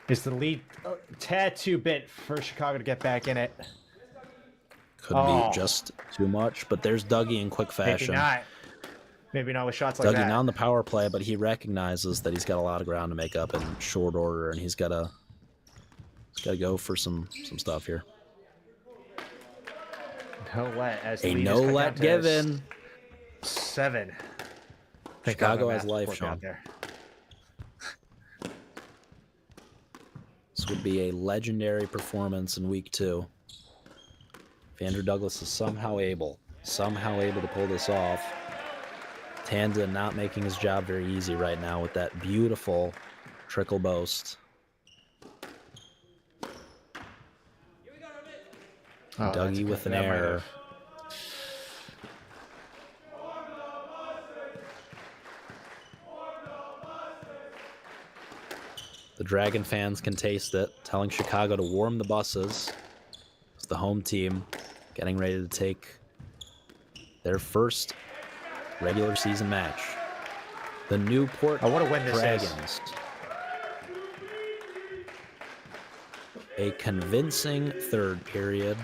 Is the lead a tad too bit for Chicago to get back in it? Could be just too much, but there's Dougie in quick fashion. Maybe not. Maybe not with shots like Dougie that. now on the power play, but he recognizes that he's got a lot of ground to make up in short order, and he's got to go for some stuff here. No let as A lead no is cut let down to given. 7. Chicago has life, Sean. Sean. There. would be a legendary performance in week 2. If Andrew Douglas is somehow able to pull this off. Tandon not making his job very easy right now with that beautiful trickle boast. Dougie with an error. The Dragon fans can taste it, telling Chicago to warm the buses. It's the home team getting ready to take their first regular season match. The Newport Dragons. A convincing third period.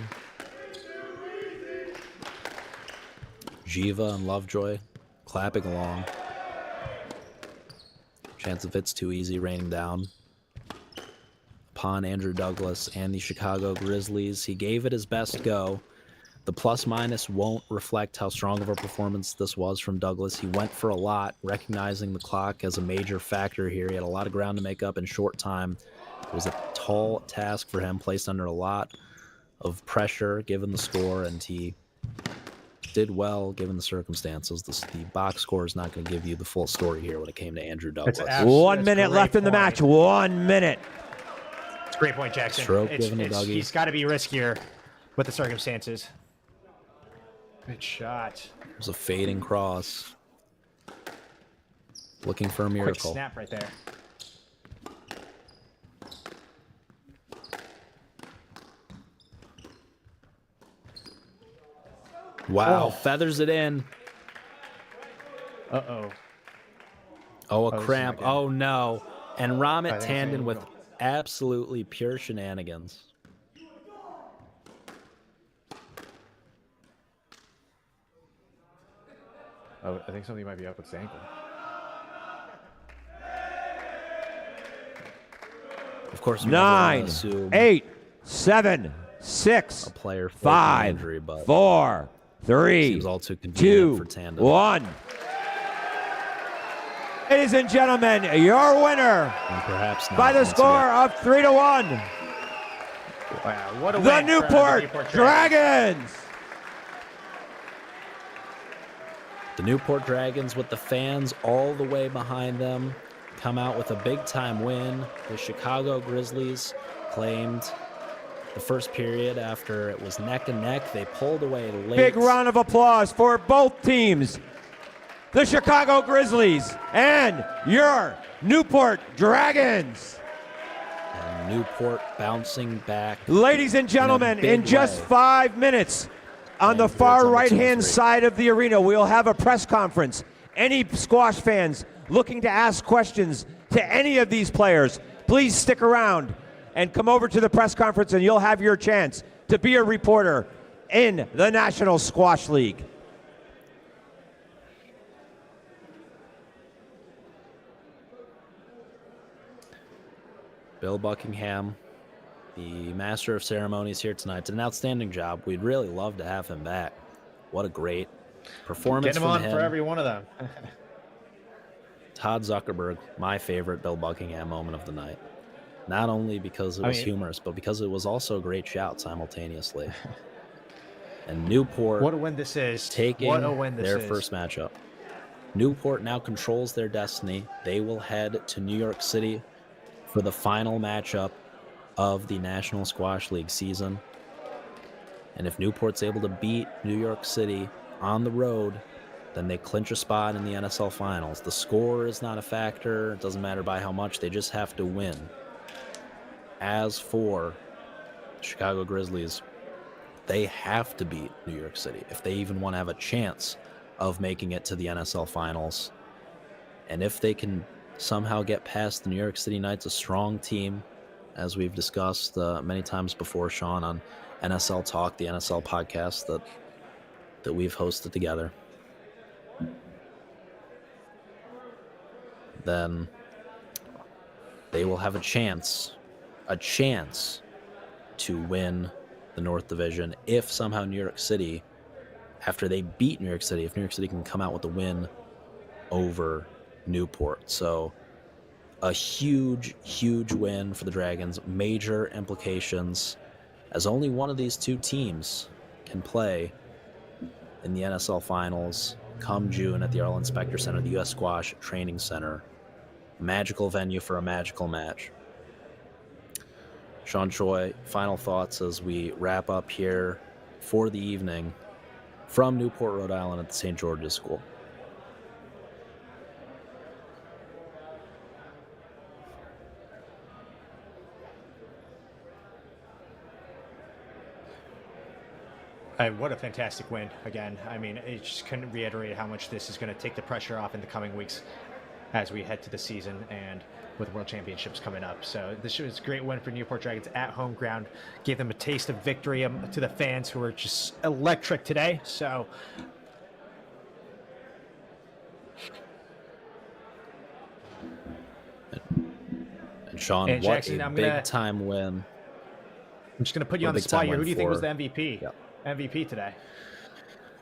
Jiva and Lovejoy clapping along. Chance if it's too easy raining down upon Andrew Douglas and the Chicago Grizzlies. He gave it his best go. The plus-minus won't reflect how strong of a performance this was from Douglas. He went for a lot, recognizing the clock as a major factor here. He had a lot of ground to make up in short time. It was a tall task for him, placed under a lot of pressure given the score, and he did well given the circumstances. The box score is not going to give you the full story here when it came to Andrew Douglas. 1 minute left in the match. 1 minute. It's a great point, Jackson. Stroke given to Dougie. He's got to be riskier with the circumstances. Good shot. There's a fading cross. Looking for a miracle. Quick snap right there. Wow, feathers it in. Uh-oh. Oh, a cramp. Oh, no. And Ramit think Tandon so. with absolutely pure shenanigans. Oh, I think something might be up with his ankle. Of course, we never wanna 9, assume 8, 7, 6, a player faking 5, injury, but 4, 3, seems all too convenient for 2, Tandon. 1. Ladies and gentlemen, your winner And perhaps not by the once score again. of 3-1, Wow, what a the win for Newport Dragons. The Newport Dragons, with the fans all the way behind them, come out with a big-time win. The Chicago Grizzlies claimed the first period after it was neck and neck. They pulled away late. Big round of applause for both teams. The Chicago Grizzlies and your Newport Dragons. And Newport bouncing back. Ladies and gentlemen, big in just way. 5 minutes, on the far right-hand side of the arena, we'll have a press conference. Any squash fans looking to ask questions to any of these players, please stick around and come over to the press conference, and you'll have your chance to be a reporter in the National Squash League. Bill Buckingham, the master of ceremonies here tonight, did an outstanding job. We'd really love to have him back. What a great performance Get him from on him. for every one of them. Todd Zuckerberg, my favorite Bill Buckingham moment of the night. Not only because it was humorous, but because it was also a great shout simultaneously. And Newport, What a win this is. taking What a win this their is. first matchup. Newport now controls their destiny. They will head to New York City for the final matchup of the National Squash League season. And if Newport's able to beat New York City on the road, then they clinch a spot in the NSL Finals. The score is not a factor. It doesn't matter by how much. They just have to win. As for Chicago Grizzlies, they have to beat New York City if they even want to have a chance of making it to the NSL Finals. And if they can somehow get past the New York City Knights, a strong team, as we've discussed many times before, Sean, on NSL Talk, the NSL podcast that we've hosted together, then they will have a chance to win the North Division if somehow New York City, after they beat New York City, if New York City can come out with a win over Newport. So a huge, huge win for the Dragons. Major implications, as only one of these two teams can play in the NSL Finals come June at the Arlen Specter Center, the U.S. Squash Training Center. Magical venue for a magical match. Sean Choi, final thoughts as we wrap up here for the evening from Newport, Rhode Island at the St. George's School. What a fantastic win again. I mean, I just couldn't reiterate how much this is going to take the pressure off in the coming weeks as we head to the season and with World Championships coming up. So this was a great win for Newport Dragons at home ground. Gave them a taste of victory to the fans who were just electric today. So and Sean, and Jackson, what a big-time win. I'm just going to put you on the spot here. Who do you think was the MVP? Yep. MVP today?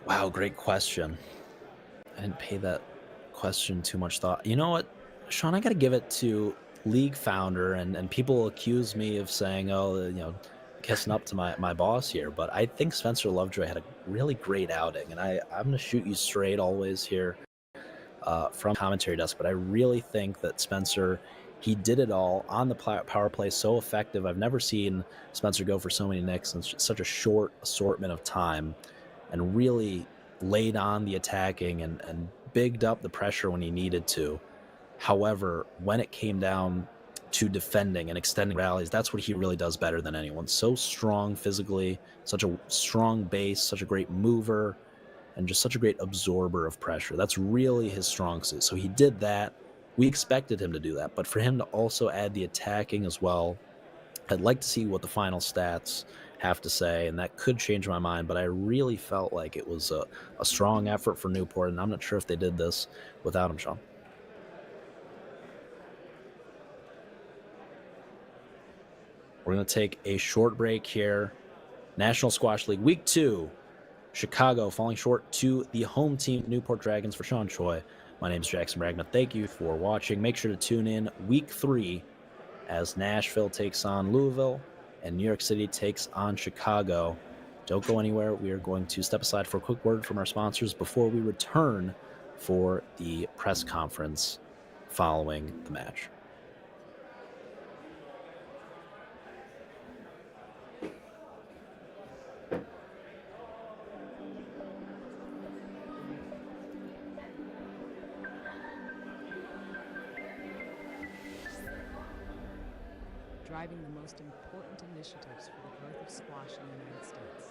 Wow, great question. I didn't pay that question too much thought. You know what, Sean, I got to give it to league founder, and people accuse me of saying, oh, you know, kissing up to my boss here, but I think Spencer Lovejoy had a really great outing, and I'm going to shoot you straight always here from commentary desk, but I really think that Spencer, he did it all on the power play, so effective. I've never seen Spencer go for so many nicks in such a short assortment of time, and really laid on the attacking and bigged up the pressure when he needed to. However, when it came down to defending and extending rallies, that's what he really does better than anyone. So strong physically, such a strong base, such a great mover, and just such a great absorber of pressure. That's really his strong suit. So he did that. We expected him to do that, but for him to also add the attacking as well, I'd like to see what the final stats have to say, and that could change my mind, but I really felt like it was a strong effort for Newport, and I'm not sure if they did this without him, Sean. We're going to take a short break here. National Squash League Week 2, Chicago falling short to the home team, Newport Dragons. For Sean Choi, my name is Jackson Bragman. Thank you for watching. Make sure to tune in Week 3 as Nashville takes on Louisville and New York City takes on Chicago. Don't go anywhere. We are going to step aside for a quick word from our sponsors before we return for the press conference following the match. Driving the most important initiatives for the growth of squash in the United States.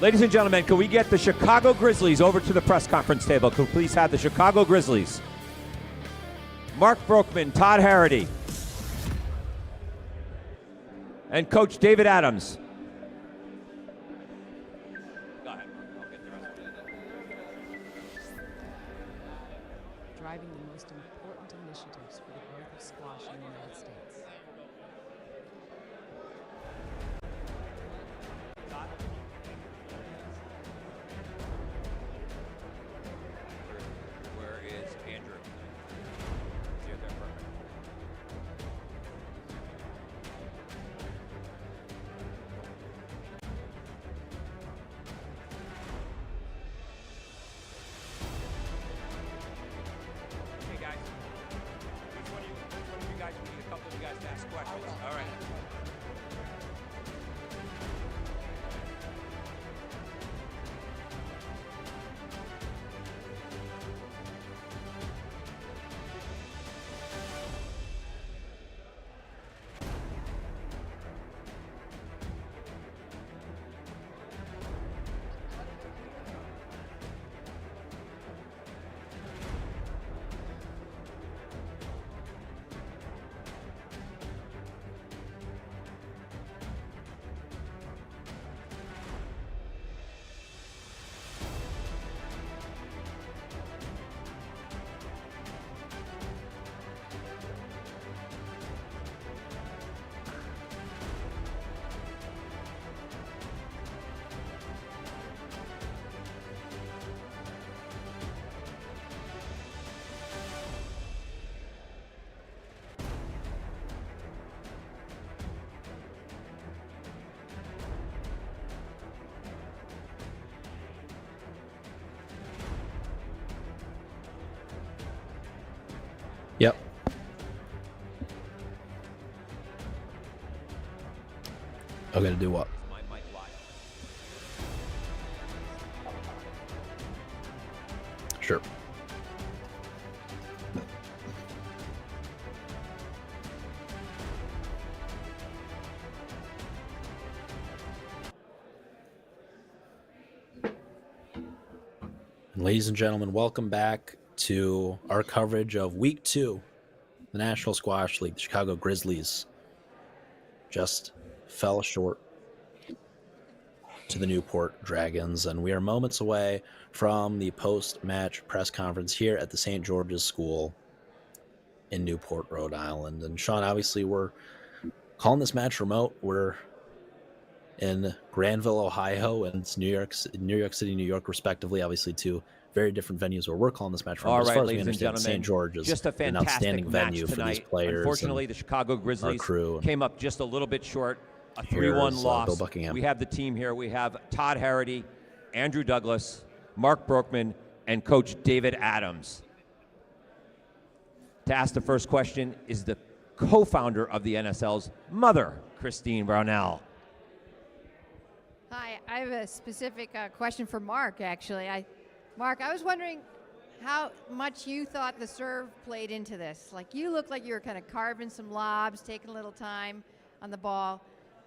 Ladies and gentlemen, can we get the Chicago Grizzlies over to the press conference table? Could we please have the Chicago Grizzlies? Mark Broekman, Todd Harity, and Coach David Adams. Go ahead. I'll get the rest of it. Driving the most important initiatives for the growth of squash in the United States. Where is Andrew? Here, there, perfect. Hey guys, which one of you guys, we need a couple of you guys to ask Okay, to do what? Sure. Ladies and gentlemen, welcome back to our coverage of Week 2, the National Squash League. The Chicago Grizzlies just fell short to the Newport Dragons, and we are moments away from the post-match press conference here at the St. George's School in Newport, Rhode Island. And Sean, obviously we're calling this match remote. We're in Granville, Ohio, and New York City, New York, respectively. Obviously, two very different venues where we're calling this match from. All as right, far as we ladies and understand, gentlemen, St. George is just a an fantastic outstanding match venue tonight. for these players. Unfortunately, the Chicago Grizzlies crew came up just a little bit short. A 3-1 Here's, loss. Bill Buckingham. We have the team here. We have Todd Harrity, Andrew Douglas, Mark Broekman, and Coach David Adams. To ask the first question is the co-founder of the NSL's mother, Christine Brownell. Hi, I have a specific question for Mark, actually. Mark, I was wondering how much you thought the serve played into this. Like, you looked like you were kind of carving some lobs, taking a little time on the ball,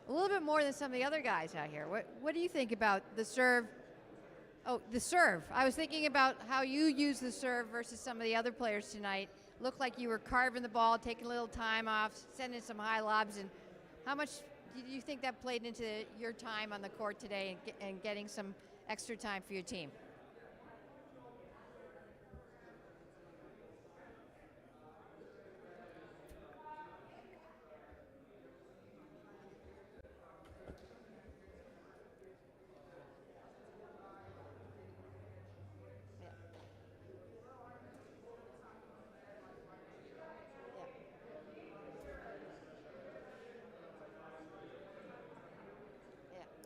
a little bit more than some of the other guys out here. What do you think about the serve? Oh, the serve. I was thinking about how you use the serve versus some of the other players tonight. Looked like you were carving the ball, taking a little time off, sending some high lobs, and how much do you think that played into your time on the court today and getting some extra time for your team?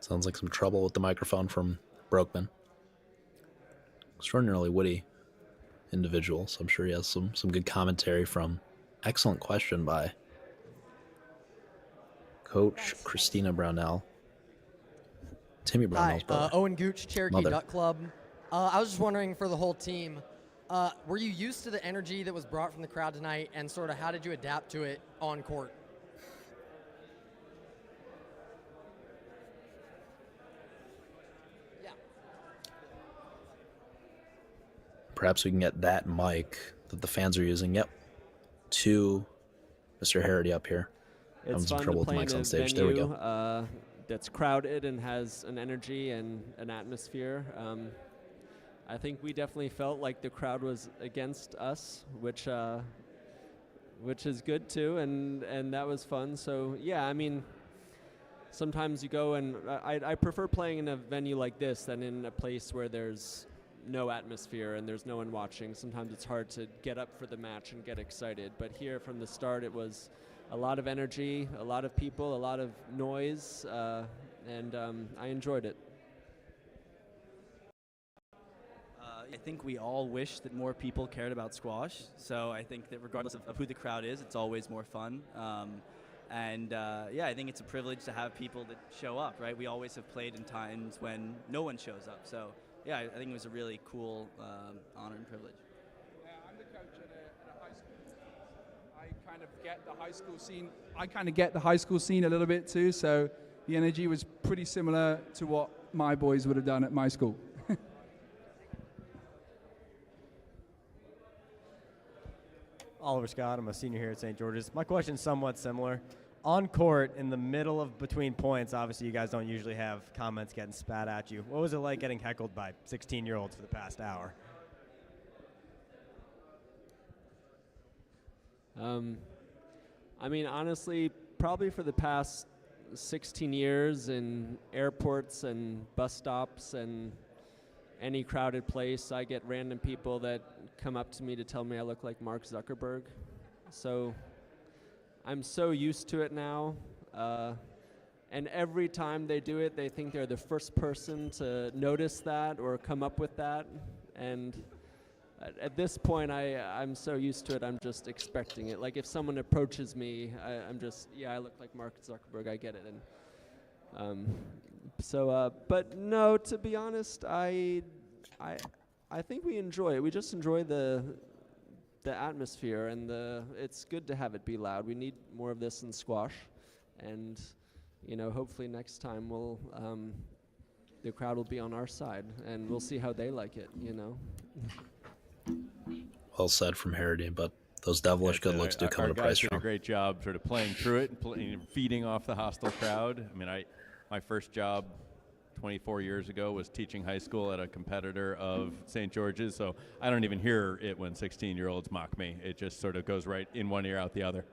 Sounds like some trouble with the microphone from Broekman. Extraordinarily witty individual, so I'm sure he has some good commentary from. Excellent question by Coach Christina Brownell. Timmy Brownell's brother. Owen Gooch, Cherokee Mother. Duck Club. I was just wondering for the whole team, were you used to the energy that was brought from the crowd tonight, and sort of how did you adapt to it on court? Perhaps we can get that mic that the fans are using. Yep. To Mr. Harrity up here. Having It's some fun trouble to with play mics in on a stage. venue, There we go. That's crowded and has an energy and an atmosphere. I think we definitely felt like the crowd was against us, which is good too, and that was fun. So yeah, I mean, sometimes you go and I prefer playing in a venue like this than in a place where there's no atmosphere and there's no one watching. Sometimes it's hard to get up for the match and get excited. But here from the start, it was a lot of energy, a lot of people, a lot of noise, and I enjoyed it. I think we all wish that more people cared about squash. So I think that regardless of who the crowd is, it's always more fun. Yeah, I think it's a privilege to have people that show up, right? We always have played in times when no one shows up. So yeah, I think it was a really cool honor and privilege. Yeah, I'm the coach at a high school. I kind of get the high school scene. I kind of get the high school scene a little bit too. So the energy was pretty similar to what my boys would have done at my school. Oliver Scott, I'm a senior here at St. George's. My question's somewhat similar. On court, in the middle of between points, obviously you guys don't usually have comments getting spat at you. What was it like getting heckled by 16-year-olds for the past hour? I mean, honestly, probably for the past 16 years in airports and bus stops and any crowded place, I get random people that come up to me to tell me I look like Mark Zuckerberg. So I'm so used to it now. And every time they do it, they think they're the first person to notice that or come up with that. And at this point, I'm so used to it, I'm just expecting it. Like if someone approaches me, I'm just, yeah, I look like Mark Zuckerberg, I get it. And But no, to be honest, I think we enjoy it. We just enjoy the atmosphere, and it's good to have it be loud. We need more of this in squash, and hopefully next time the crowd will be on our side, and we'll see how they like it. Well said from Harity, but those devilish good looks do come at a price. Our guys did a great job sort of playing through it and feeding off the hostile crowd. I mean, my first job 24 years ago was teaching high school at a competitor of St. George's, so I don't even hear it when 16-year-olds mock me. It just sort of goes right in one ear, out the other.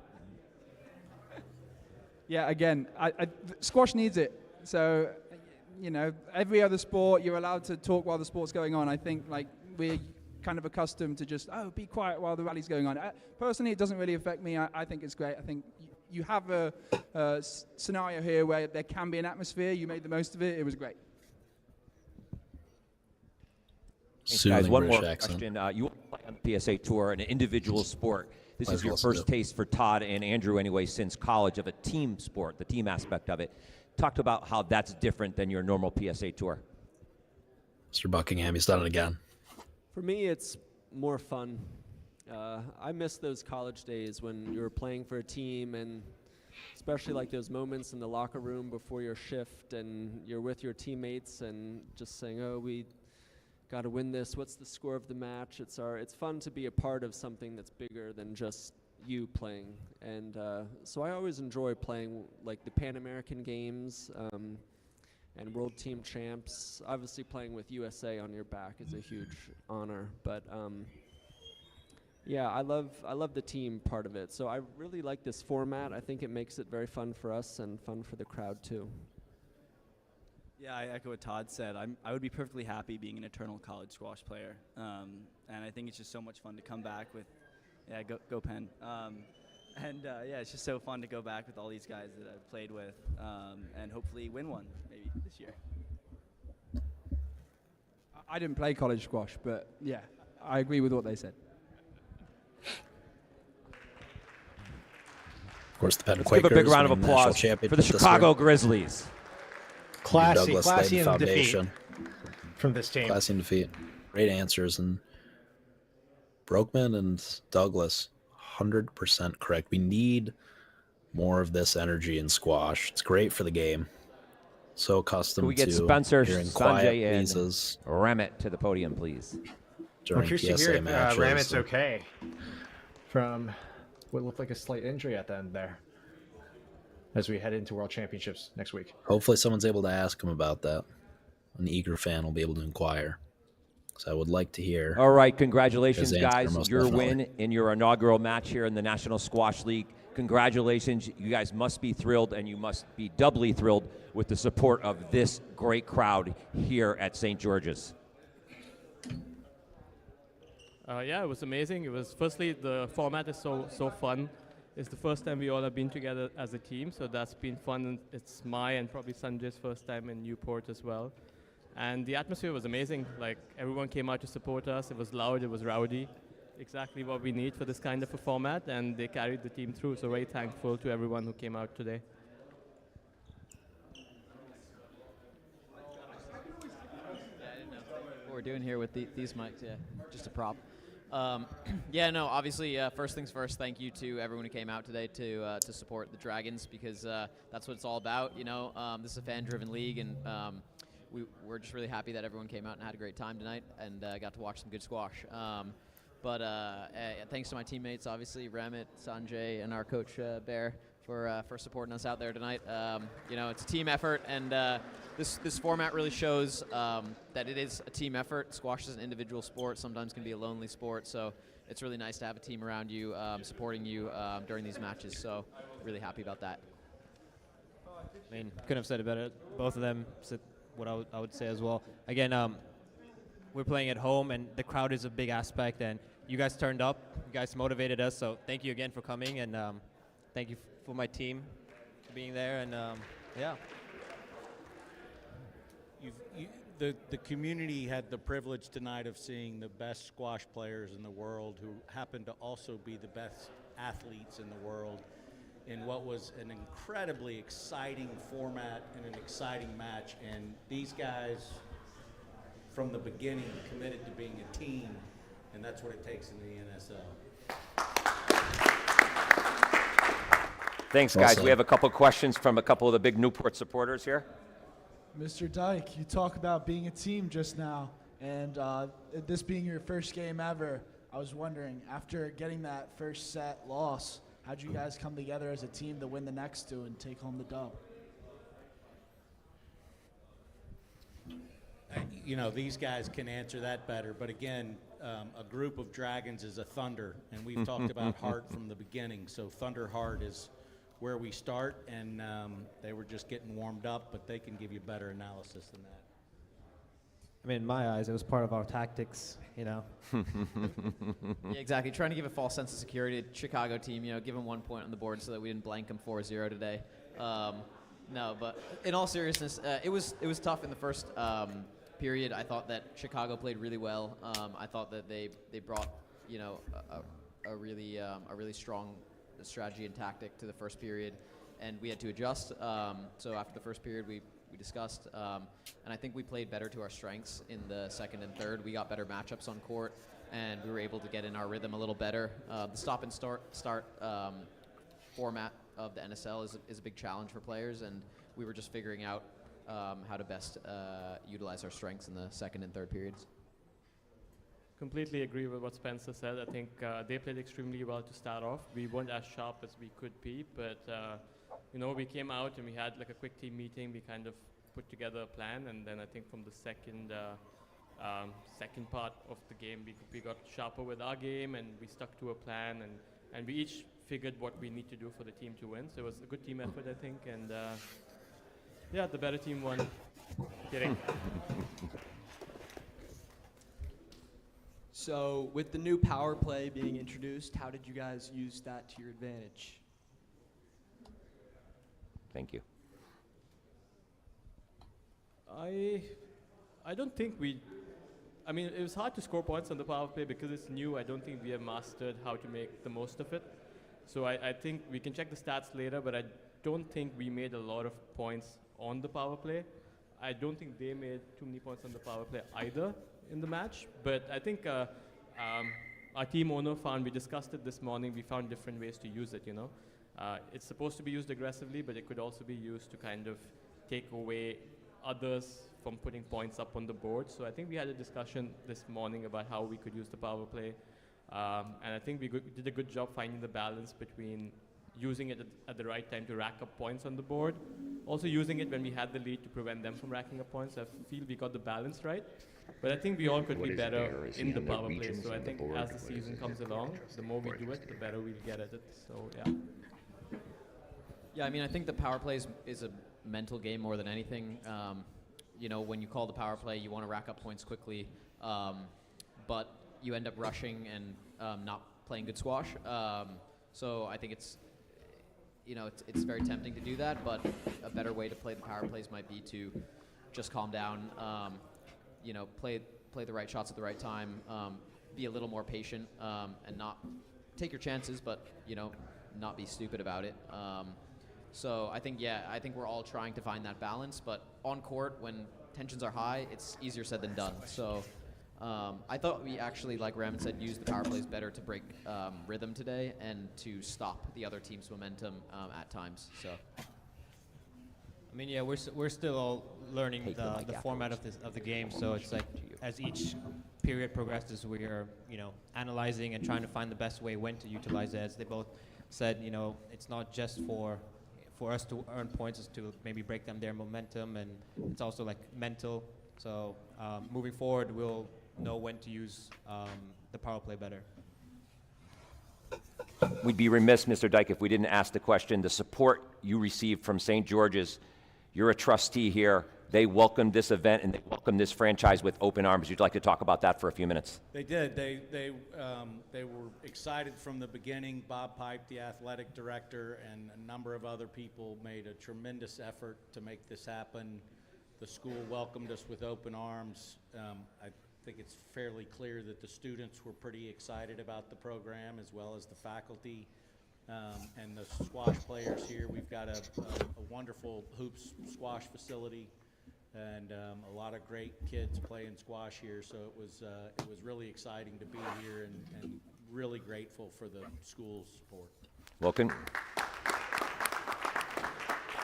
Yeah, again, squash needs it. So, every other sport, you're allowed to talk while the sport's going on. I think, we're kind of accustomed to just, be quiet while the rally's going on. Personally, it doesn't really affect me. I think it's great. I think you have a scenario here where there can be an atmosphere. You made the most of it. It was great. Thanks, guys. One more question. You play on the PSA Tour, an individual sport. This is your first taste for Todd and Andrew anyway since college of a team sport, the team aspect of it. Talked about how that's different than your normal PSA Tour. Mr. Buckingham, he's done it again. For me, it's more fun. I miss those college days when you were playing for a team, and especially like those moments in the locker room before your shift and you're with your teammates and just saying, we got to win this. What's the score of the match? It's fun to be a part of something that's bigger than just you playing. And so I always enjoy playing like the Pan American Games and World Team Champs. Obviously playing with USA on your back is a huge honor, but yeah, I love the team part of it. So I really like this format. I think it makes it very fun for us and fun for the crowd too. Yeah, I echo what Todd said. I would be perfectly happy being an eternal college squash player, and I think it's just so much fun to come back with. Yeah, go Penn. Yeah, it's just so fun to go back with all these guys that I've played with, and hopefully win one maybe this year. I didn't play college squash, but yeah, I agree with what they said. Of course, the Penn Let's give a big round of applause for the Chicago Grizzlies. Classy in defeat from this team. Classy in defeat. Great answers. And Brokeman and Douglas, 100% correct. We need more of this energy in squash. It's great for the game. So accustomed to we get Spencer, hearing quiet Sanjay, and wheezes. Ramit to the podium, please. I'm curious to hear if Ramit's okay from what looked like a slight injury at the end there as we head into World Championships next week. Hopefully someone's able to ask him about that. An eager fan will be able to inquire. So I would like to hear. All right, congratulations, guys. Your definitely. win in your inaugural match here in the National Squash League. Congratulations. You guys must be thrilled, and you must be doubly thrilled with the support of this great crowd here at St. George's. Yeah, it was amazing. It was, firstly, the format is so fun. It's the first time we all have been together as a team, so that's been fun. And it's my and probably Sanjay's first time in Newport as well. And the atmosphere was amazing. Like, everyone came out to support us. It was loud, it was rowdy. Exactly what we need for this kind of a format, and they carried the team through. So very thankful to everyone who came out today. What we're doing here with these mics, yeah, just a prop. Yeah, no, obviously, first things first, thank you to everyone who came out today to support the Dragons, because that's what it's all about. You know, this is a fan-driven league, and we're just really happy that everyone came out and had a great time tonight and got to watch some good squash. But thanks to my teammates, obviously, Ramit, Sanjay, and our coach, Bear, for supporting us out there tonight. You know, it's a team effort, and this format really shows that it is a team effort. Squash is an individual sport, sometimes can be a lonely sport, so it's really nice to have a team around you, supporting you during these matches, so really happy about that. I mean, couldn't have said it better. Both of them said what I would say as well. Again, we're playing at home, and the crowd is a big aspect, and you guys turned up. You guys motivated us, so thank you again for coming, and thank you for my team for being there, and yeah. The community had the privilege tonight of seeing the best squash players in the world who happen to also be the best athletes in the world. in what was an incredibly exciting format and an exciting match. And these guys, from the beginning, committed to being a team, and that's what it takes in the NSL. Thanks, guys. We have a couple questions from a couple of the big Newport supporters here. Mr. Dyke, you talk about being a team just now, and this being your first game ever. I was wondering, after getting that first set loss, how'd you guys come together as a team to win the next two and take home the dub? You know, these guys can answer that better, but again, a group of dragons is a thunder, and we've talked about heart from the beginning. So Thunder Heart is where we start, and they were just getting warmed up, but they can give you better analysis than that. I mean, in my eyes, it was part of our tactics, you know. Yeah, exactly. Trying to give a false sense of security to Chicago team, you know, give them 1 point on the board so that we didn't blank them 4-0 today. No, but in all seriousness, it was tough in the first period. I thought that Chicago played really well. I thought that they brought, you know, a really strong strategy and tactic to the first period, and we had to adjust. So after the first period, we discussed, and I think we played better to our strengths in the second and third. We got better matchups on court, and we were able to get in our rhythm a little better. The stop and start format of the NSL is a big challenge for players, and we were just figuring out how to best utilize our strengths in the second and third periods. Completely agree with what Spencer said. I think they played extremely well to start off. We weren't as sharp as we could be, but you know, we came out and we had like a quick team meeting. We kind of put together a plan, and then I think from the second part of the game, we got sharper with our game, and we stuck to a plan, and we each figured what we need to do for the team to win. So it was a good team effort, I think, and yeah, the better team won. Kidding. So with the new power play being introduced, how did you guys use that to your advantage? Thank you. I don't think I mean, it was hard to score points on the power play because it's new. I don't think we have mastered how to make the most of it. So I think we can check the stats later, but I don't think we made a lot of points on the power play. I don't think they made too many points on the power play either in the match, but I think our team owner we discussed it this morning, we found different ways to use it, you know. It's supposed to be used aggressively, but it could also be used to kind of take away others from putting points up on the board. So I think we had a discussion this morning about how we could use the power play, and I think we did a good job finding the balance between using it at the right time to rack up points on the board, also using it when we had the lead to prevent them from racking up points. I feel we got the balance right, but I think we all could be better in the power play. So I think as the season comes along, the more we do it, the better we'll get at it. So yeah. Yeah, I mean, I think the power play is a mental game more than anything. You know, when you call the power play, you want to rack up points quickly, but you end up rushing and not playing good squash. So I think it's very tempting to do that, but a better way to play the power plays might be to just calm down, you know, play the right shots at the right time, be a little more patient, and not take your chances, but, you know, not be stupid about it. So I think we're all trying to find that balance, but on court, when tensions are high, it's easier said than done. So I thought we actually, like Raman said, used the power plays better to break rhythm today and to stop the other team's momentum at times. So, I mean, yeah, we're still all learning the format of the game. So it's like as each period progresses, we are, you know, analyzing and trying to find the best way when to utilize it. As they both said, you know, it's not just for us to earn points, it's to maybe break them their momentum, and it's also like mental. So moving forward, we'll know when to use the power play better. We'd be remiss, Mr. Dyke, if we didn't ask the question. The support you received from St. George's, you're a trustee here. They welcomed this event and they welcomed this franchise with open arms. You'd like to talk about that for a few minutes? They did. They were excited from the beginning. Bob Pipe, the athletic director, and a number of other people made a tremendous effort to make this happen. The school welcomed us with open arms. I think it's fairly clear that the students were pretty excited about the program, as well as the faculty. and the squash players here. We've got a wonderful hoops squash facility, and a lot of great kids playing squash here. So it was really exciting to be here, and really grateful for the school's support. Well,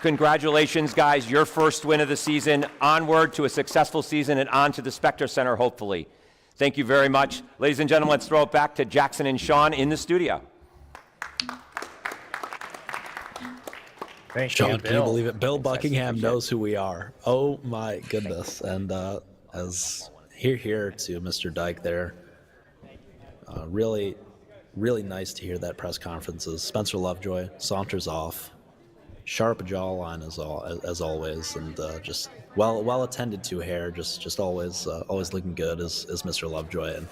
congratulations, guys. Your first win of the season. Onward to a successful season and on to the Spectre Center, hopefully. Thank you very much. Ladies and gentlemen, let's throw it back to Jackson and Sean in the studio. Thank Sean, you, can you believe it? Bill Buckingham knows who we are. Oh my goodness. And as here to Mr. Dyke there. Really nice to hear that press conferences. Spencer Lovejoy saunters off. Sharp jawline as always, and just well attended to hair, just always looking good as Mr. Lovejoy. And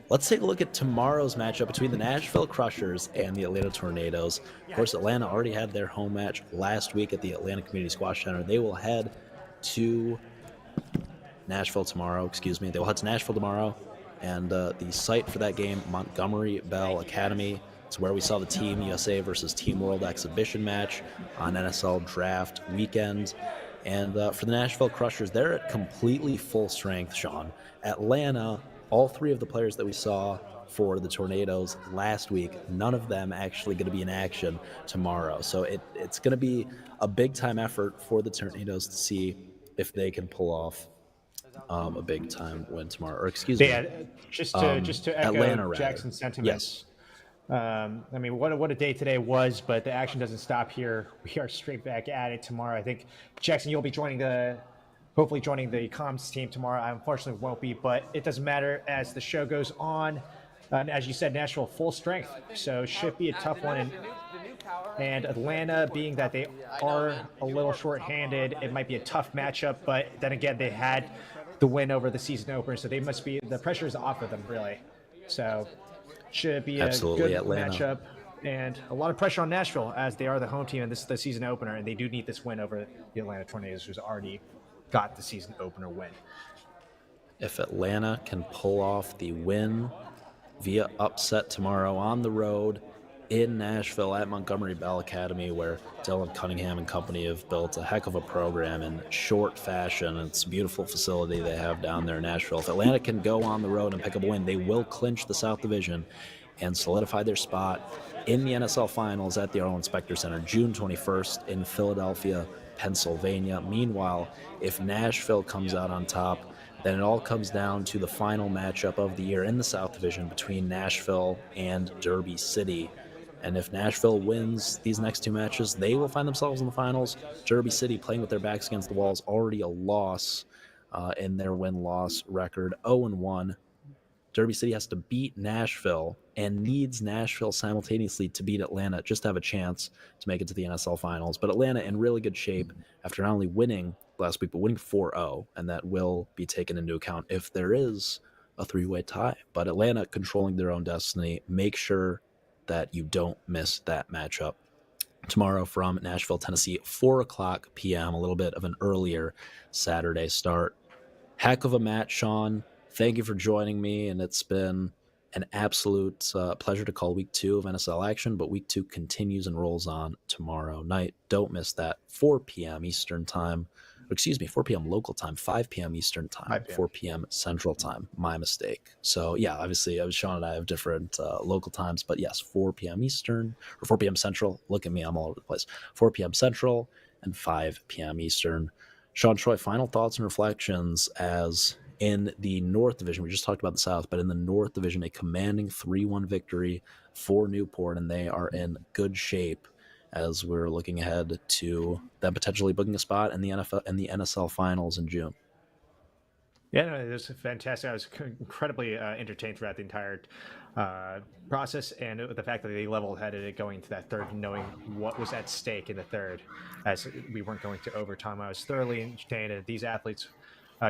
let's take a look at tomorrow's matchup between the Nashville Crushers and the Atlanta Tornadoes. Of course, Atlanta already had their home match last week at the Atlanta Community Squash Center. They will head to Nashville tomorrow. They will head to Nashville tomorrow, and the site for that game, Montgomery Bell Academy. It's where we saw the Team USA versus Team World exhibition match on NSL Draft weekend. And for the Nashville Crushers, they're at completely full strength, Sean. Atlanta, all three of the players that we saw for the Tornadoes last week, none of them actually going to be in action tomorrow. So it's going to be a big-time effort for the Tornadoes to see if they can pull off a big-time win tomorrow. Or excuse me. Just to echo Atlanta, Jackson's sentiments. Yes. I mean, what a day today was, but the action doesn't stop here. We are straight back at it tomorrow. I think, Jackson, you'll be hopefully joining the comms team tomorrow. I unfortunately won't be, but it doesn't matter as the show goes on. And as you said, Nashville full strength, so it should be a tough one. And Atlanta, being that they are a little short-handed, it might be a tough matchup, but then again, they had the win over the season opener, so the pressure is off of them, really. So should be a good Atlanta. matchup, and a lot of pressure on Nashville as they are the home team, and this is the season opener, and they do need this win over the Atlanta Tornadoes, who's already got the season opener win. If Atlanta can pull off the win via upset tomorrow on the road in Nashville at Montgomery Bell Academy, where Dylan Cunningham and company have built a heck of a program in short fashion. It's a beautiful facility they have down there in Nashville. If Atlanta can go on the road and pick up a win, they will clinch the South Division and solidify their spot in the NSL Finals at the Arlen Specter Center, June 21st in Philadelphia, Pennsylvania. Meanwhile, if Nashville comes out on top, then it all comes down to the final matchup of the year in the South Division between Nashville and Derby City. And if Nashville wins these next two matches, they will find themselves in the finals. Derby City, playing with their backs against the walls, already a loss in their win-loss record, 0-1. Derby City has to beat Nashville and needs Nashville simultaneously to beat Atlanta just to have a chance to make it to the NSL Finals. But Atlanta in really good shape after not only winning last week, but winning 4-0, and that will be taken into account if there is a three-way tie. But Atlanta controlling their own destiny. Make sure that you don't miss that matchup tomorrow from Nashville, Tennessee, 4:00 p.m., a little bit of an earlier Saturday start. Heck of a match, Sean. Thank you for joining me, and it's been an absolute pleasure to call Week 2 of NSL action, but Week 2 continues and rolls on tomorrow night. Don't miss that, 4 p.m. Eastern Time. 4 p.m. local time, 5 p.m. Eastern Time, 4 p.m. Central Time. My mistake. So, yeah, obviously, Sean and I have different local times, but yes, 4 p.m. Eastern, or 4 p.m. Central. Look at me, I'm all over the place. 4 p.m. Central and 5 p.m. Eastern. Sean Troy, final thoughts and reflections as in the North Division. We just talked about the South, but in the North Division, a commanding 3-1 victory for Newport, and they are in good shape as we're looking ahead to them potentially booking a spot in the NFL and the NSL Finals in June. Yeah, no, it was fantastic. I was incredibly entertained throughout the entire process, and the fact that they level-headed it going into that third, knowing what was at stake in the third, as we weren't going to overtime. I was thoroughly entertained, and these athletes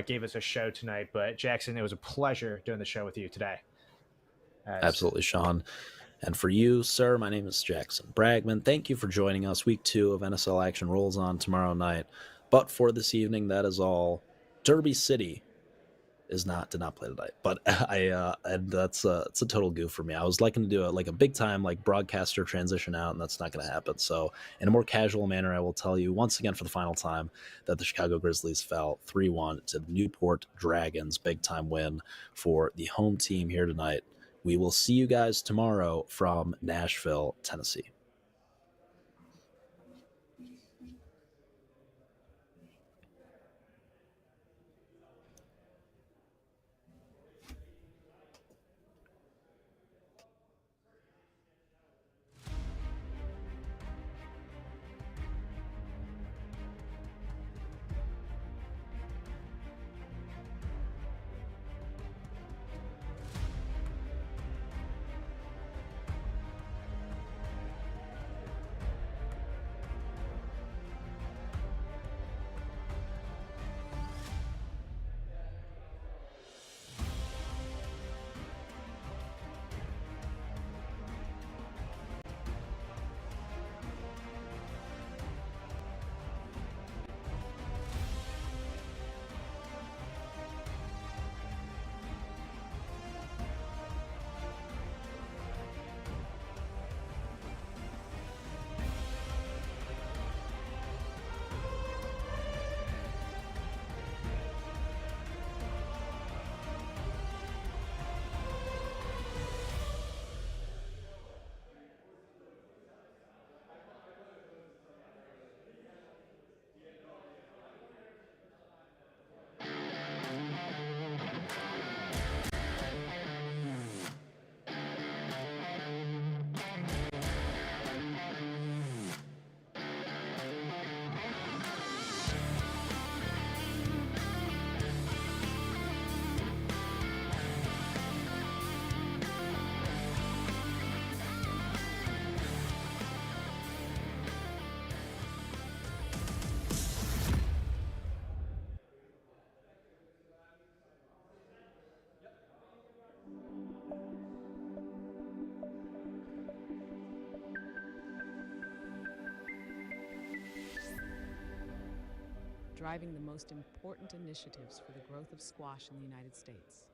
gave us a show tonight. But Jackson, it was a pleasure doing the show with you today. Absolutely, Sean. And for you, sir, my name is Jackson Bragman. Thank you for joining us. Week 2 of NSL action rolls on tomorrow night. But for this evening, that is all. Derby City did not play tonight, but and it's a total goof for me. I was liking to do a big time broadcaster transition out, and that's not going to happen. So in a more casual manner, I will tell you once again for the final time that the Chicago Grizzlies fell 3-1 to the Newport Dragons. Big time win for the home team here tonight. We will see you guys tomorrow from Nashville, Tennessee. Driving the most important initiatives for the growth of squash in the United States.